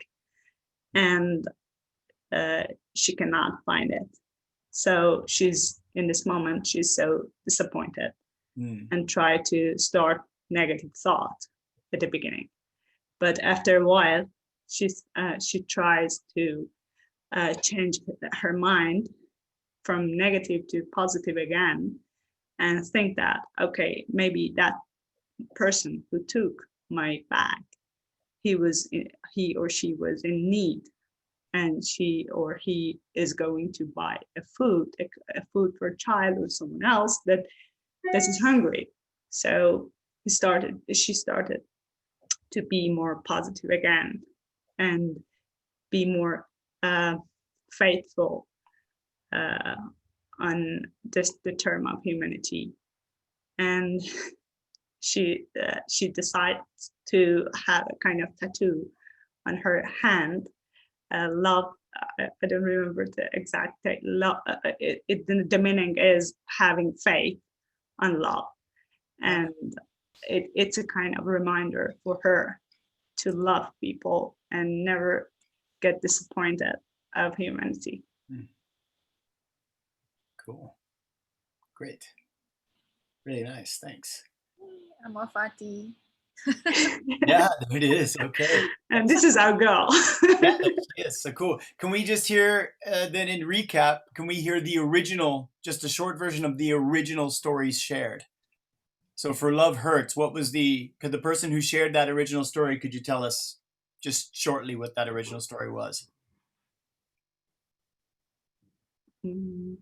and she cannot find it. So she's in this moment, she's so disappointed and try to start negative thought at the beginning. But after a while, she tries to change her mind from negative to positive again, and think that, okay, maybe that person who took my bag, he or she was in need, and she or he is going to buy a food for a child or someone else that is hungry. So she started to be more positive again and be more faithful on the term of humanity. And she decides to have a kind of tattoo on her hand. Love, I don't remember the exact love. The meaning is having faith on love, and it's a kind of reminder for her to love people and never get disappointed of humanity. Cool, great, really nice. Thanks. Amor Fati. Yeah, there it is. Okay. And this is our girl. Yeah, yes. So cool. Can we just hear then in recap? Can we hear the original, just a short version of the original stories shared? So for Love Hurts, what was the person who shared that original story? Could you tell us just shortly what that original story was?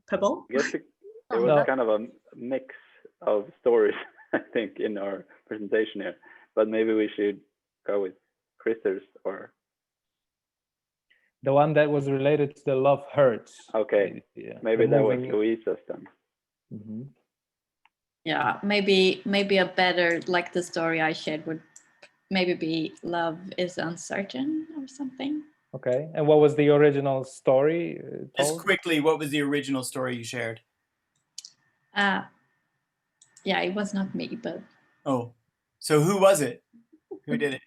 Pebble? I guess it was kind of a mix of stories, I think, in our presentation here. But maybe we should go with Christer's or the one that was related to the Love Hurts. Okay, yeah. Maybe that was Louisa's then. Mm-hmm. Yeah, maybe a better, like the story I shared would maybe be Love is Uncertain or something. Okay, and what was the original story told? Just quickly, what was the original story you shared? Yeah, it was not me, but... Oh, so who was it? Who did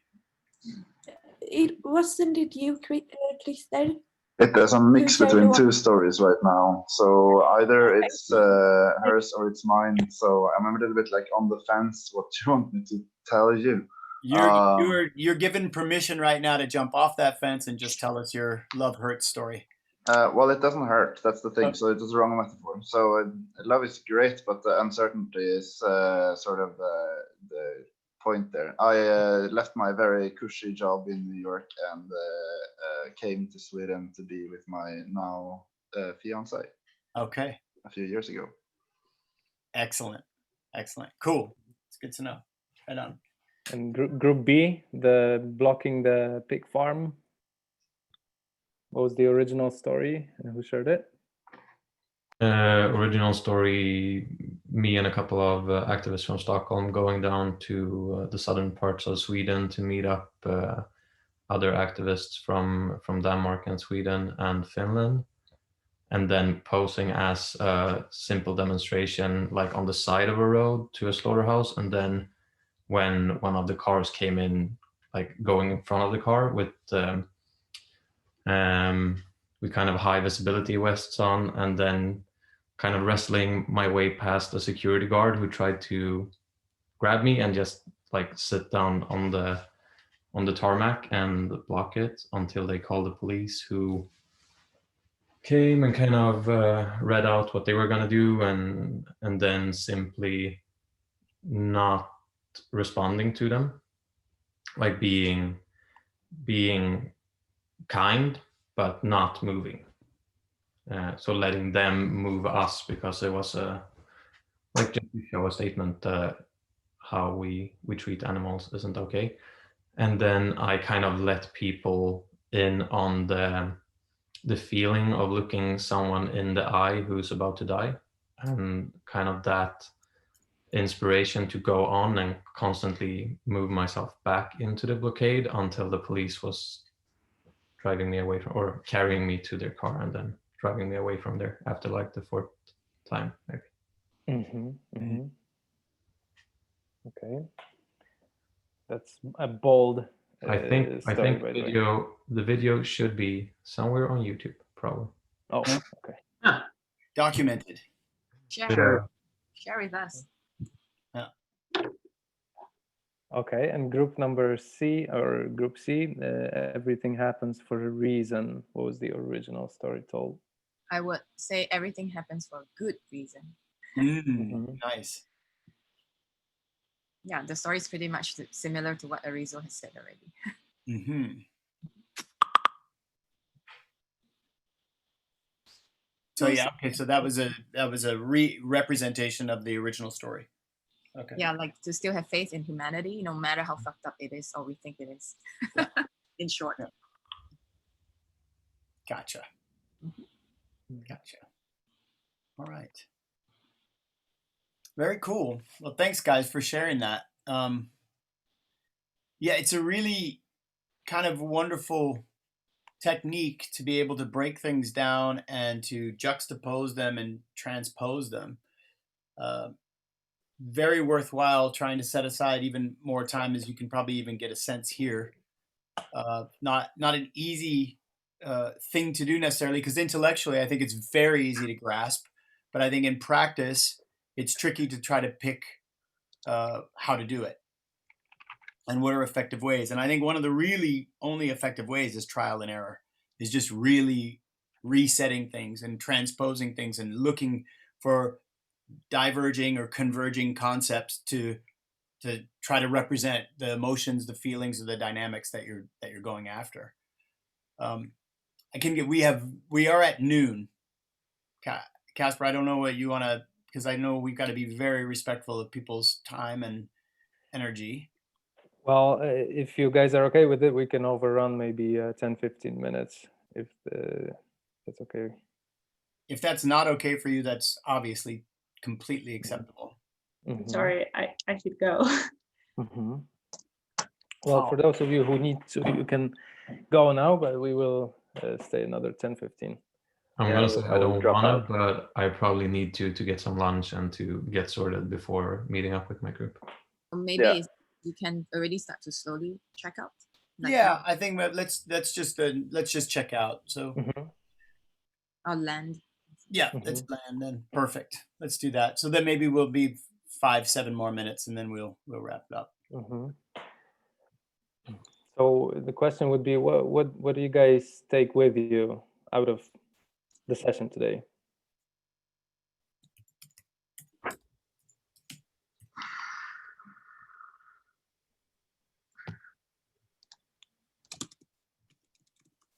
it? Wasn't it you, Christer? There's a mix between two stories right now. So either it's hers or it's mine. So I'm a little bit like on the fence. What do you want me to tell you? You're given permission right now to jump off that fence and just tell us your Love Hurts story. Well, it doesn't hurt. That's the thing. So it was the wrong metaphor. So love is great, but the uncertainty is sort of the point there. I left my very cushy job in New York and came to Sweden to be with my now fiance. Okay. A few years ago. Excellent. Cool. It's good to know. Right on. And group B, the blocking the pig farm. What was the original story and who shared it? Original story, me and a couple of activists from Stockholm going down to the southern parts of Sweden to meet up other activists from Denmark and Sweden and Finland. and then posing as a simple demonstration, like on the side of a road to a slaughterhouse. And then when one of the cars came in, like going in front of the car with kind of high visibility vests on, and then kind of wrestling my way past a security guard who tried to grab me and just like sit down on the tarmac and block it until they called the police, who came and kind of read out what they were going to do, and then simply not responding to them, like being kind but not moving. So letting them move us, because it was like just to show a statement that how we treat animals isn't okay. And then I kind of let people in on the feeling of looking someone in the eye who's about to die, and kind of that inspiration to go on and constantly move myself back into the blockade until the police was driving me away from, or carrying me to their car and then driving me away from there after like the 4th time, maybe. Okay, that's a bold I think story, by the way. the video should be somewhere on YouTube, probably. Oh, okay. Documented. Share with us. Okay, and group number C, or group C, everything happens for a reason. What was the original story told? I would say everything happens for a good reason. Nice. Yeah, the story is pretty much similar to what Arizo has said already. So yeah, okay. So that was a representation of the original story. Okay. Yeah, like to still have faith in humanity, no matter how fucked up it is or we think it is. In short. Yeah. Gotcha. Gotcha. All right. Very cool. Well, thanks guys for sharing that. Yeah, it's a really kind of wonderful technique to be able to break things down and to juxtapose them and transpose them. Very worthwhile trying to set aside even more time, as you can probably even get a sense here. Not an easy thing to do necessarily, because intellectually I think it's very easy to grasp, but I think in practice it's tricky to try to pick how to do it and what are effective ways. And I think one of the really only effective ways is trial and error, is just really resetting things and transposing things and looking for diverging or converging concepts to try to represent the emotions, the feelings, or the dynamics that you're going after. We are at noon. Casper, I don't know what you want to, because I know we've got to be very respectful of people's time and energy. Well, if you guys are okay with it, we can overrun maybe 10-15 minutes, if that's okay. If that's not okay for you, that's obviously completely acceptable. Sorry, I should go. Well, for those of you who need to, you can go now, but we will stay another 10-15. I'm gonna say I don't wanna, but I probably need to get some lunch and to get sorted before meeting up with my group. Or maybe you can already start to slowly check out. Like Yeah, I think that let's just check out. So I'll land. Yeah, let's land then. Perfect. Let's do that. So then maybe we'll be 5-7 more minutes, and then we'll wrap it up. So the question would be, what do you guys take with you out of the session today?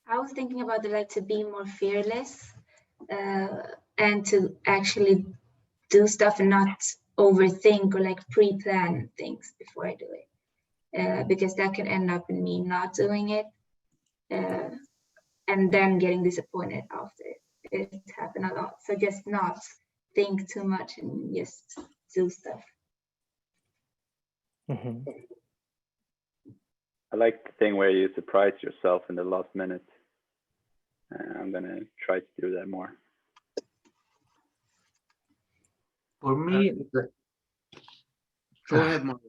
I was thinking about to be more fearless and to actually do stuff and not overthink or pre-plan things before I do it, because that can end up in me not doing it and then getting disappointed after it. It happened a lot. So just not think too much and just do stuff. I like the thing where you surprise yourself in the last minute. I'm gonna try to do that more. For me, Go ahead, Mario.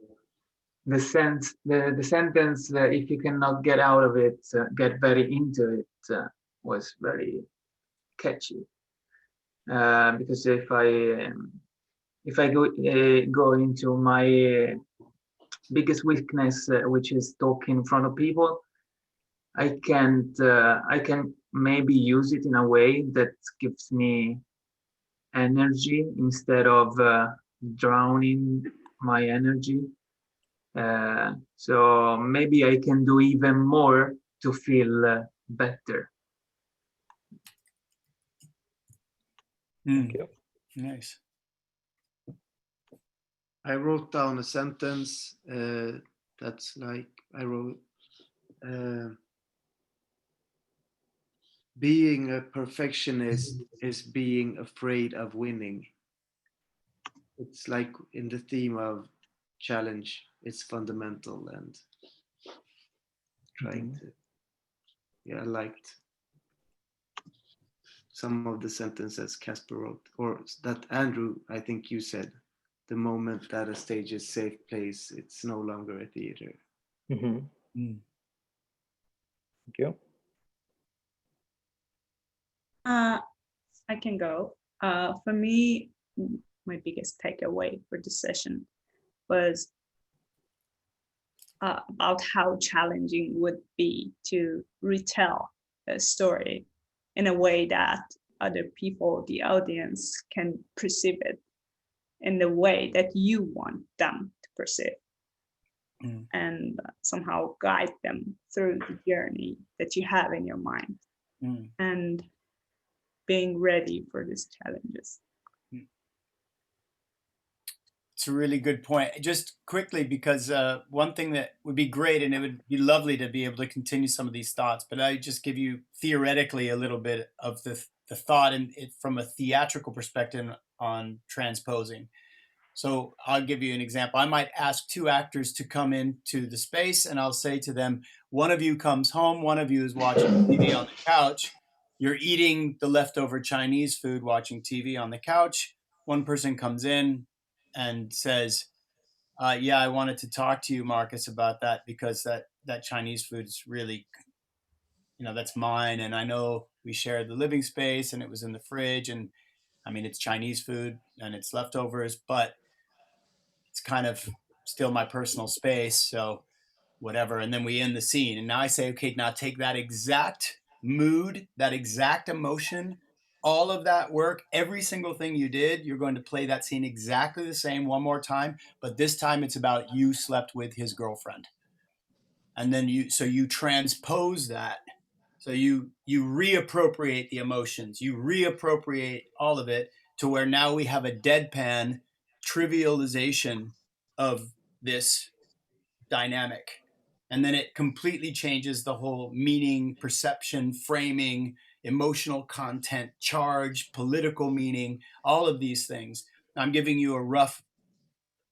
the sentence that if you cannot get out of it, get very into it, was very catchy. Because if I go into my biggest weakness, which is talking in front of people, I can maybe use it in a way that gives me energy instead of drowning my energy. So maybe I can do even more to feel better. Thank you. Nice. I wrote down a sentence that's like, I wrote, being a perfectionist is being afraid of winning. It's like in the theme of challenge, it's fundamental and trying to, yeah, I liked some of the sentences Casper wrote, or that Andrew, I think you said, the moment that a stage is safe place, it's no longer a theater. Thank you. I can go. For me, my biggest takeaway for this session was about how challenging would be to retell a story in a way that other people, the audience, can perceive it in the way that you want them to perceive, and somehow guide them through the journey that you have in your mind, and being ready for these challenges. It's a really good point. Just quickly, because one thing that would be great, and it would be lovely to be able to continue some of these thoughts, but I just give you theoretically a little bit of the thought and it from a theatrical perspective on transposing. So I'll give you an example. I might ask two actors to come into the space, and I'll say to them, one of you comes home, one of you is watching TV on the couch. You're eating the leftover Chinese food, watching TV on the couch. One person comes in and says, yeah, I wanted to talk to you, Marcus, about that, because that Chinese food is really, that's mine. And I know we shared the living space and it was in the fridge. And I mean, it's Chinese food and it's leftovers, but it's kind of still my personal space. So whatever. And then we end the scene. And now I say, okay, now take that exact mood, that exact emotion, all of that work, every single thing you did, you're going to play that scene exactly the same one more time. But this time it's about you slept with his girlfriend. And then you transpose that. So you reappropriate the emotions, you reappropriate all of it to where now we have a deadpan trivialization of this dynamic. And then it completely changes the whole meaning, perception, framing, emotional content, charge, political meaning, all of these things. I'm giving you a rough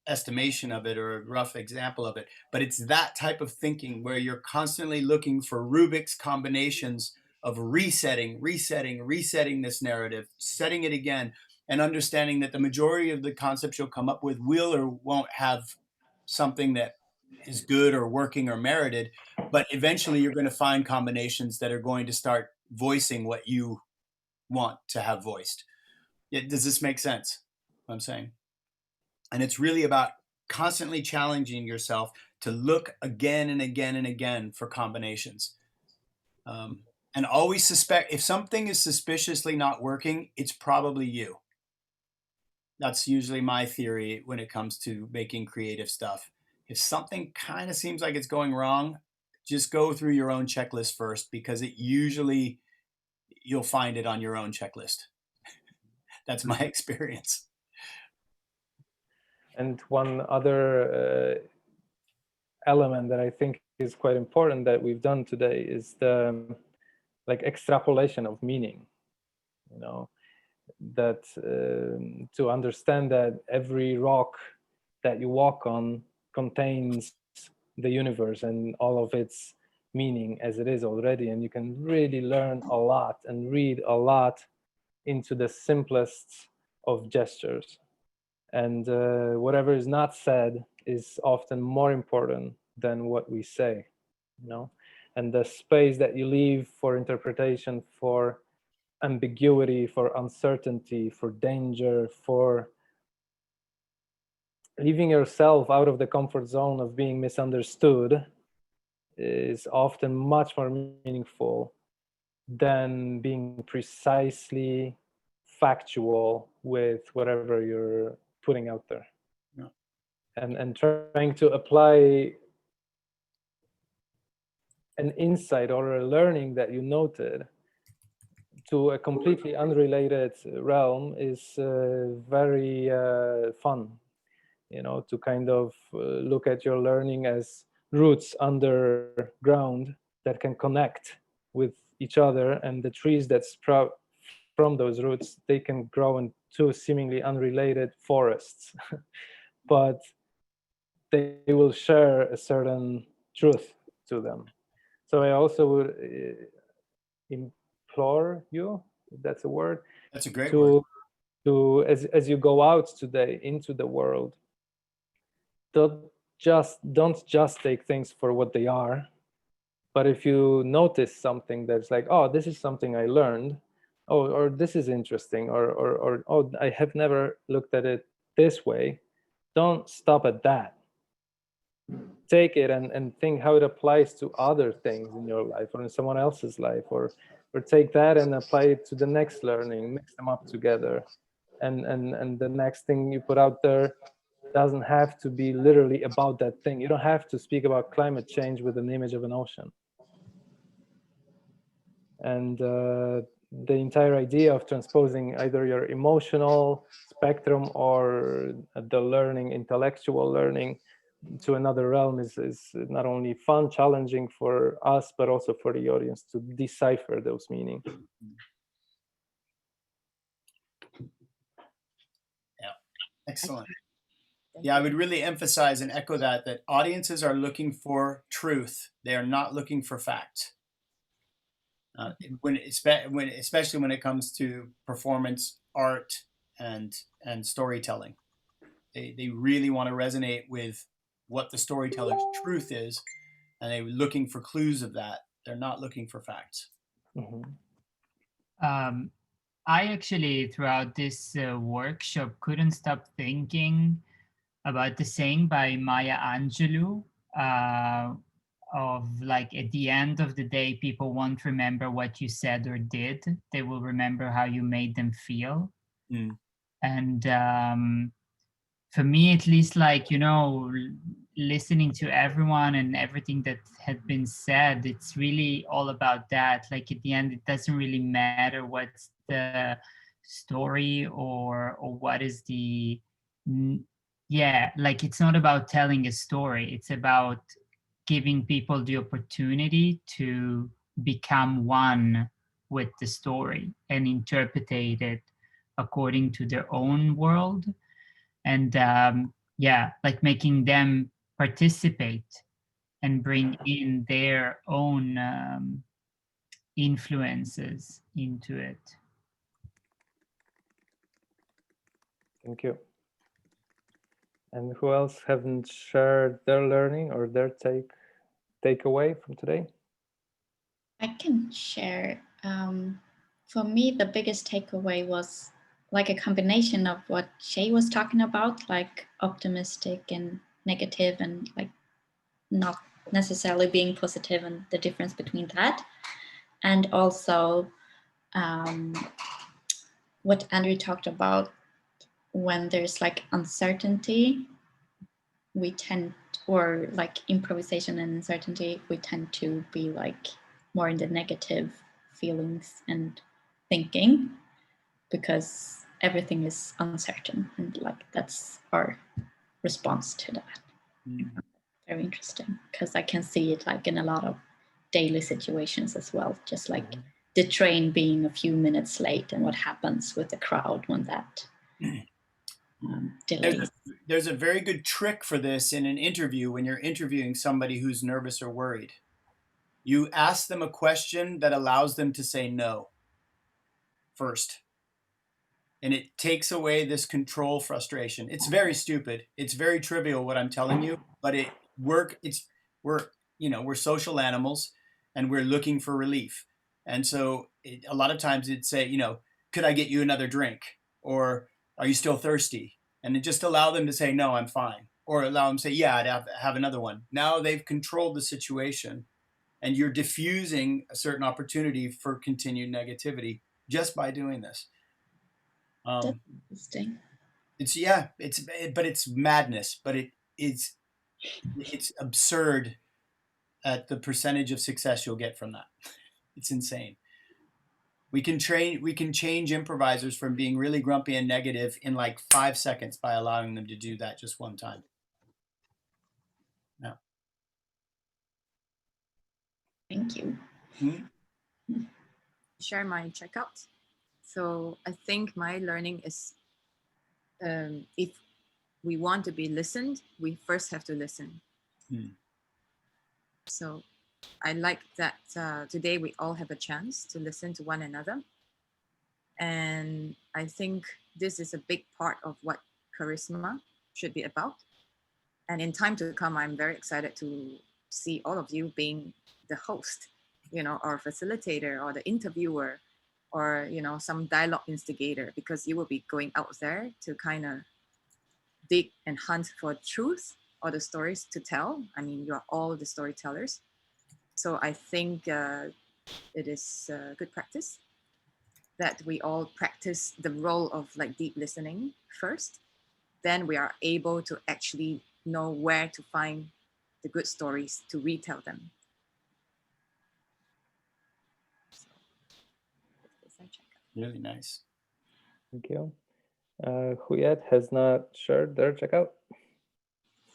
estimation of it or a rough example of it, but it's that type of thinking where you're constantly looking for Rubik's combinations of resetting this narrative, setting it again, and understanding that the majority of the concepts you'll come up with will or won't have something that is good or working or merited, but eventually you're going to find combinations that are going to start voicing what you want to have voiced. Does this make sense, what I'm saying? And it's really about constantly challenging yourself to look again and again and again for combinations. And always suspect, if something is suspiciously not working, it's probably you. That's usually my theory when it comes to making creative stuff. If something kind of seems like it's going wrong, just go through your own checklist first, because it usually, you'll find it on your own checklist. That's my experience. And one other element that I think is quite important that we've done today is the extrapolation of meaning, that to understand that every rock that you walk on contains the universe and all of its meaning as it is already. And you can really learn a lot and read a lot into the simplest of gestures. And whatever is not said is often more important than what we say, you know. And the space that you leave for interpretation, for ambiguity, for uncertainty, for danger, for leaving yourself out of the comfort zone of being misunderstood is often much more meaningful than being precisely factual with whatever you're putting out there. Yeah. And trying to apply an insight or a learning that you noted to a completely unrelated realm is very fun, you know, to kind of look at your learning as roots underground that can connect with each other, and the trees that sprout from those roots, they can grow into seemingly unrelated forests, but they will share a certain truth to them. So I also would implore you, if that's a word, That's a great word. To as you go out today into the world, don't just take things for what they are, but if you notice something that's like, oh, this is something I learned, oh, or this is interesting, or oh, I have never looked at it this way, don't stop at that. Take it and think how it applies to other things in your life or in someone else's life, or take that and apply it to the next learning, mix them up together, and the next thing you put out there doesn't have to be literally about that thing. You don't have to speak about climate change with an image of an ocean. And the entire idea of transposing either your emotional spectrum or the learning, intellectual learning, to another realm is not only fun, challenging for us, but also for the audience to decipher those meanings. Yeah, excellent. Yeah, I would really emphasize and echo that audiences are looking for truth. They are not looking for fact. Especially when it comes to performance art and storytelling, they really want to resonate with what the storyteller's truth is, and they're looking for clues of that. They're not looking for facts. Mm-hmm. I actually, throughout this workshop, couldn't stop thinking about the saying by Maya Angelou of like, at the end of the day, people won't remember what you said or did. They will remember how you made them feel. Mm. And for me, at least, like, you know, listening to everyone and everything that had been said, it's really all about that. Like, at the end, it doesn't really matter what's the story or what is the, yeah, like, it's not about telling a story. It's about giving people the opportunity to become one with the story and interpret it according to their own world. And yeah, like making them participate and bring in their own influences into it. Thank you. And who else haven't shared their learning or their takeaway from today? I can share. For me, the biggest takeaway was like a combination of what Shay was talking about, like optimistic and negative, and like not necessarily being positive, and the difference between that. And also what Andrew talked about, when there's like uncertainty, we tend, or like improvisation and uncertainty, we tend to be like more in the negative feelings and thinking, because everything is uncertain, and like that's our response to that. Very interesting, because I can see it like in a lot of daily situations as well, just like the train being a few minutes late and what happens with the crowd when that delays. There's a very good trick for this in an interview. When you're interviewing somebody who's nervous or worried, you ask them a question that allows them to say no first. and it takes away this control frustration. It's very stupid. It's very trivial what I'm telling you, but we're social animals and we're looking for relief. And so a lot of times it'd say, could I get you another drink? Or are you still thirsty? And it just allow them to say, no, I'm fine. Or allow them to say, yeah, I'd have another one. Now they've controlled the situation and you're diffusing a certain opportunity for continued negativity just by doing this. Interesting. But it's madness, but it's absurd at the percentage of success you'll get from that. It's insane. We can change improvisers from being really grumpy and negative in like 5 seconds by allowing them to do that just one time. Yeah. Thank you. Share my checkout. So I think my learning is, if we want to be listened, we first have to listen. So I like that today we all have a chance to listen to one another. And I think this is a big part of what charisma should be about. And in time to come, I'm very excited to see all of you being the host, or facilitator or the interviewer or, some dialogue instigator, because you will be going out there to kind of dig and hunt for truth or the stories to tell. I mean, you're all the storytellers. So I think it is good practice that we all practice the role of like deep listening first. Then we are able to actually know where to find the good stories to retell them. Really nice. Thank you. Who yet has not shared their checkout?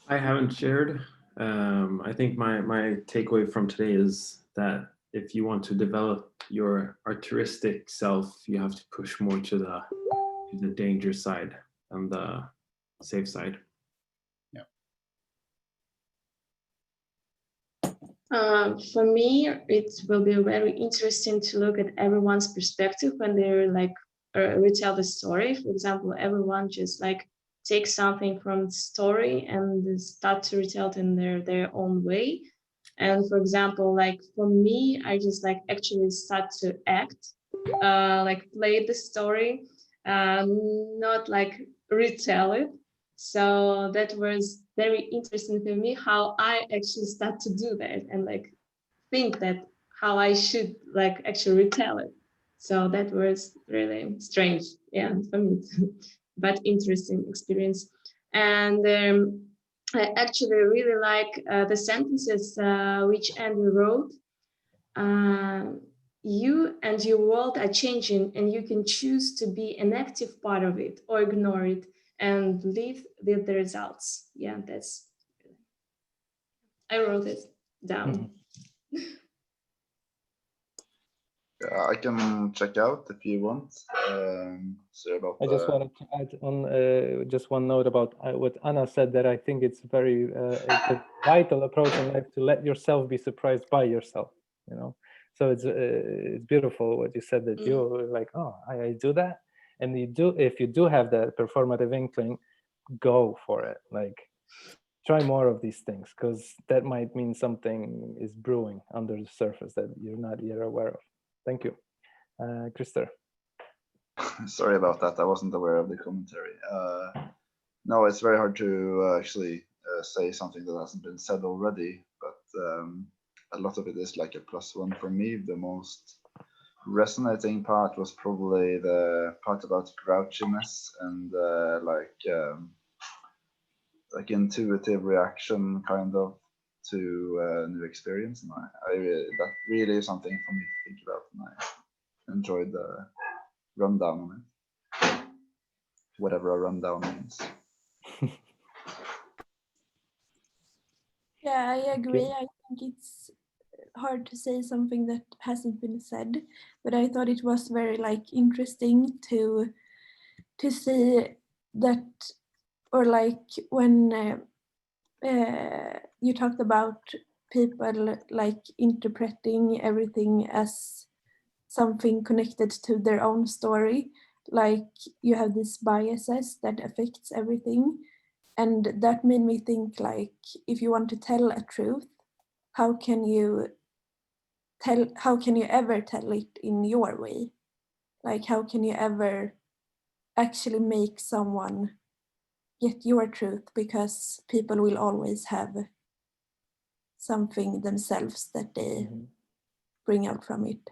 I haven't shared. I think my takeaway from today is that if you want to develop your artistic self, you have to push more to the danger side and the safe side. For me, it will be very interesting to look at everyone's perspective when they're like retell the story. For example, everyone just like takes something from the story and start to retell it in their own way. And for example, like for me, I just like actually start to act, like play the story, not like retell it. So that was very interesting for me how I actually start to do that and like think that how I should like actually retell it. So that was really strange, for me too, but interesting experience. And I actually really like the sentences which Andrew wrote. You and your world are changing and you can choose to be an active part of it or ignore it and live with the results. Yeah, I wrote it down. I can check out if you want. Sorry about I just wanted to add on just one note about what Anna said, that I think it's very it's a vital approach in life to let yourself be surprised by yourself. So it's beautiful what you said, that you're like, oh, I do that, and if you do have that performative inkling, go for it. Like, try more of these things, because that might mean something is brewing under the surface that you're not yet aware of. Thank you. Christer. Sorry about that. I wasn't aware of the commentary. No, it's very hard to actually say something that hasn't been said already, but a lot of it is like a +1 for me. The most resonating part was probably the part about grouchiness and like intuitive reaction kind of to new experience, and that really is something for me to think about, and I enjoyed the rundown on it, whatever a rundown means. Yeah, I agree. I think it's hard to say something that hasn't been said, but I thought it was very like interesting to see that, or like when you talked about people like interpreting everything as something connected to their own story. like you have these biases that affects everything. And that made me think, like, if you want to tell a truth, how can you ever tell it in your way? Like, how can you ever actually make someone get your truth? Because people will always have something themselves that they bring out from it.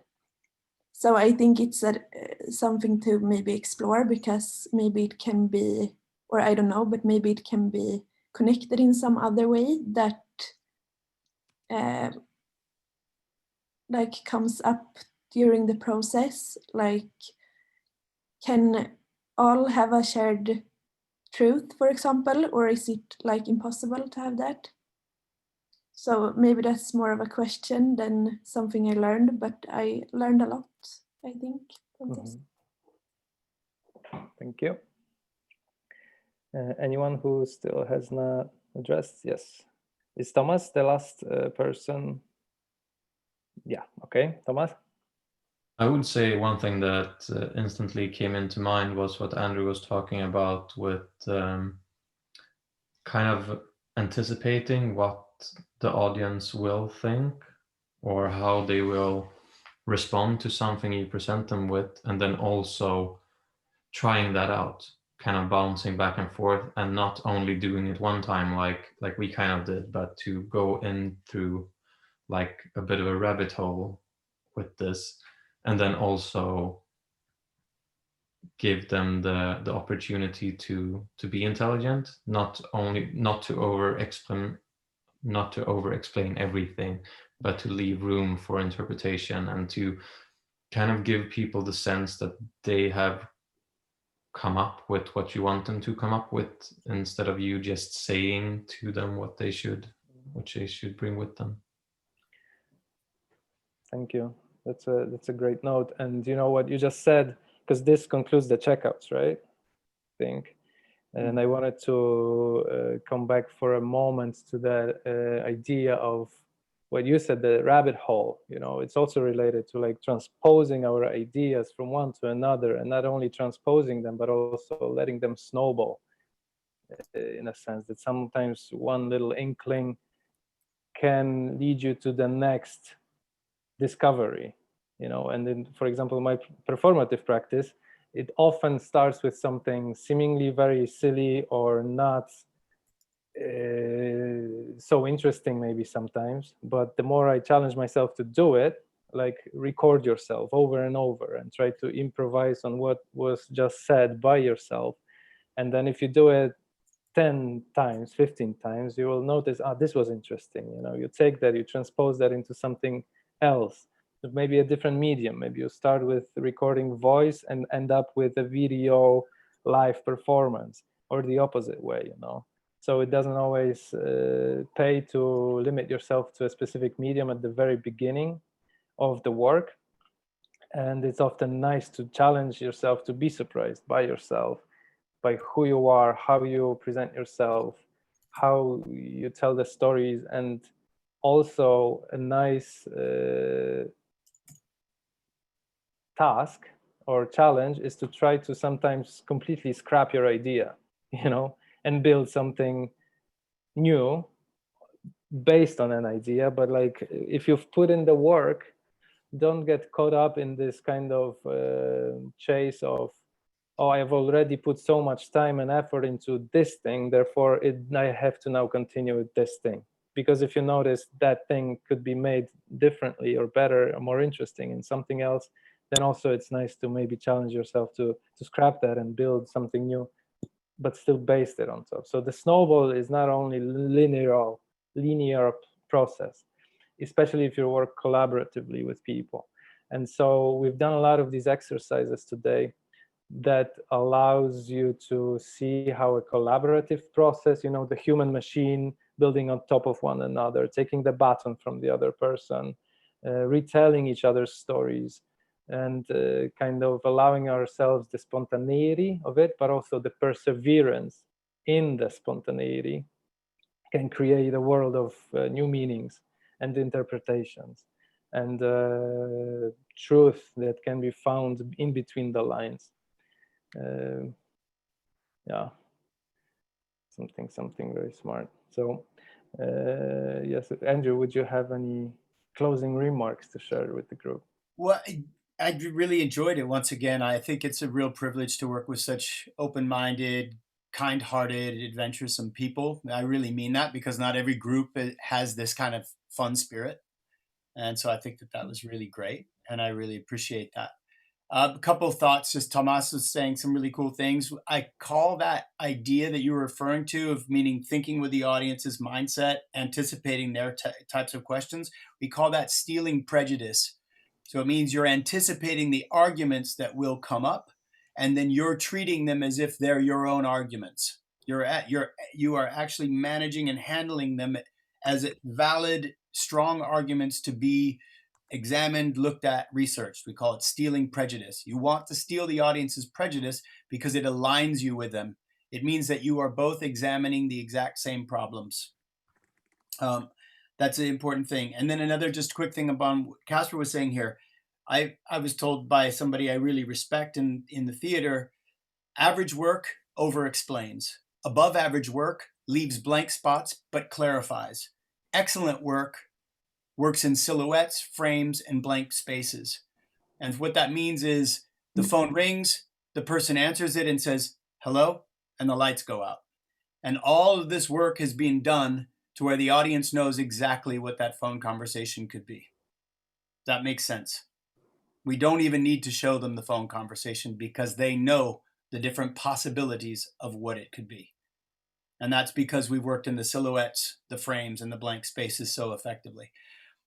So I think it's something to maybe explore, because maybe it can be, or I don't know, but maybe it can be connected in some other way that like comes up during the process. Like, can all have a shared truth, for example, or is it like impossible to have that? So maybe that's more of a question than something I learned, but I learned a lot, I think, from this. Thank you. Anyone who still has not addressed? Yes. Is Thomas the last person? Yeah, okay, Thomas? I would say one thing that instantly came into mind was what Andrew was talking about with kind of anticipating what the audience will think or how they will respond to something you present them with, and then also trying that out, kind of bouncing back and forth, and not only doing it one time like we kind of did, but to go in through like a bit of a rabbit hole with this, and then also give them the opportunity to be intelligent, not to over explain everything, but to leave room for interpretation, and to kind of give people the sense that they have come up with what you want them to come up with, instead of you just saying to them what they should bring with them. Thank you. That's a great note. And you know what you just said, because this concludes the checkouts, right? I think. And I wanted to come back for a moment to that idea of what you said, the rabbit hole. You know, it's also related to like transposing our ideas from one to another, and not only transposing them, but also letting them snowball, in a sense that sometimes one little inkling can lead you to the next discovery, you know. And then, for example, my performative practice, it often starts with something seemingly very silly or not so interesting maybe sometimes, but the more I challenge myself to do it, like record yourself over and over and try to improvise on what was just said by yourself. And then if you do it 10 times, 15 times, you will notice, this was interesting. You know, you take that, you transpose that into something else, maybe a different medium. Maybe you start with recording voice and end up with a video live performance, or the opposite way, you know. So it doesn't always pay to limit yourself to a specific medium at the very beginning of the work. And it's often nice to challenge yourself, to be surprised by yourself, by who you are, how you present yourself, how you tell the stories. And also a nice task or challenge is to try to sometimes completely scrap your idea, you know, and build something new based on an idea. But like, if you've put in the work, don't get caught up in this kind of chase of, oh, I've already put so much time and effort into this thing, therefore I have to now continue with this thing. Because if you notice that thing could be made differently or better or more interesting in something else, then also it's nice to maybe challenge yourself to scrap that and build something new, but still based it on top. So the snowball is not only linear process, especially if you work collaboratively with people. And so we've done a lot of these exercises today that allows you to see how a collaborative process, you know, the human machine building on top of one another, taking the baton from the other person, retelling each other's stories, and kind of allowing ourselves the spontaneity of it, but also the perseverance in the spontaneity can create a world of new meanings and interpretations, and truth that can be found in between the lines. Yeah, something very smart. So yes, Andrew, would you have any closing remarks to share with the group? Well, I really enjoyed it. Once again, I think it's a real privilege to work with such open-minded, kind-hearted, adventuresome people. I really mean that, because not every group has this kind of fun spirit. And so I think that was really great, and I really appreciate that. A couple of thoughts, just Tomas was saying some really cool things. I call that idea that you were referring to, of meaning thinking with the audience's mindset, anticipating their types of questions. We call that stealing prejudice. So it means you're anticipating the arguments that will come up, and then you're treating them as if they're your own arguments. You are actually managing and handling them as valid, strong arguments to be examined, looked at, researched. We call it stealing prejudice. You want to steal the audience's prejudice because it aligns you with them. It means that you are both examining the exact same problems. That's an important thing. And then another just quick thing about what Casper was saying here. I was told by somebody I really respect in the theater, average work over-explains. Above average work leaves blank spots but clarifies. Excellent work works in silhouettes, frames, and blank spaces. And what that means is the phone rings, the person answers it and says, hello, and the lights go out. And all of this work has been done to where the audience knows exactly what that phone conversation could be. That makes sense. We don't even need to show them the phone conversation because they know the different possibilities of what it could be. And that's because we've worked in the silhouettes, the frames, and the blank spaces so effectively.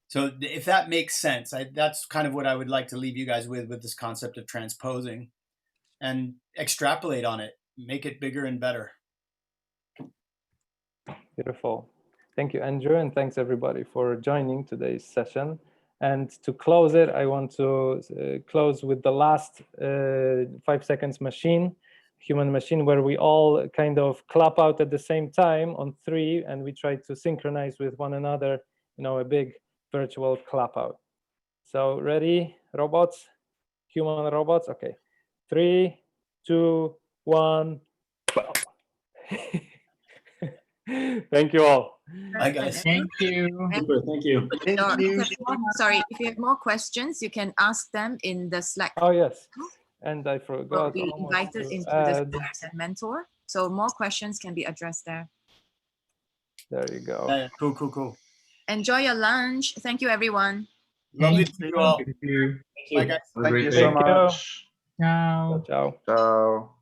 So if that makes sense, that's kind of what I would like to leave you guys with this concept of transposing, and extrapolate on it, make it bigger and better. Beautiful. Thank you, Andrew, and thanks everybody for joining today's session. And to close it, I want to close with the last 5 seconds machine, human machine, where we all kind of clap out at the same time on 3, and we try to synchronize with one another, a big virtual clap out. So ready, robots, human robots? Okay, 3, 2, 1. Thank you all. Bye, guys. Thank you. Super, thank you. Sorry, if you have more questions, you can ask them in the Slack. Oh, yes. And I Will forgot. be invited into the Slack and mentor. So more questions can be addressed there. There you go. Cool. Enjoy your lunch. Thank you, everyone. Lovely to see you all. Thank you. Bye, guys. Thank you so much. Ciao. Ciao. Ciao.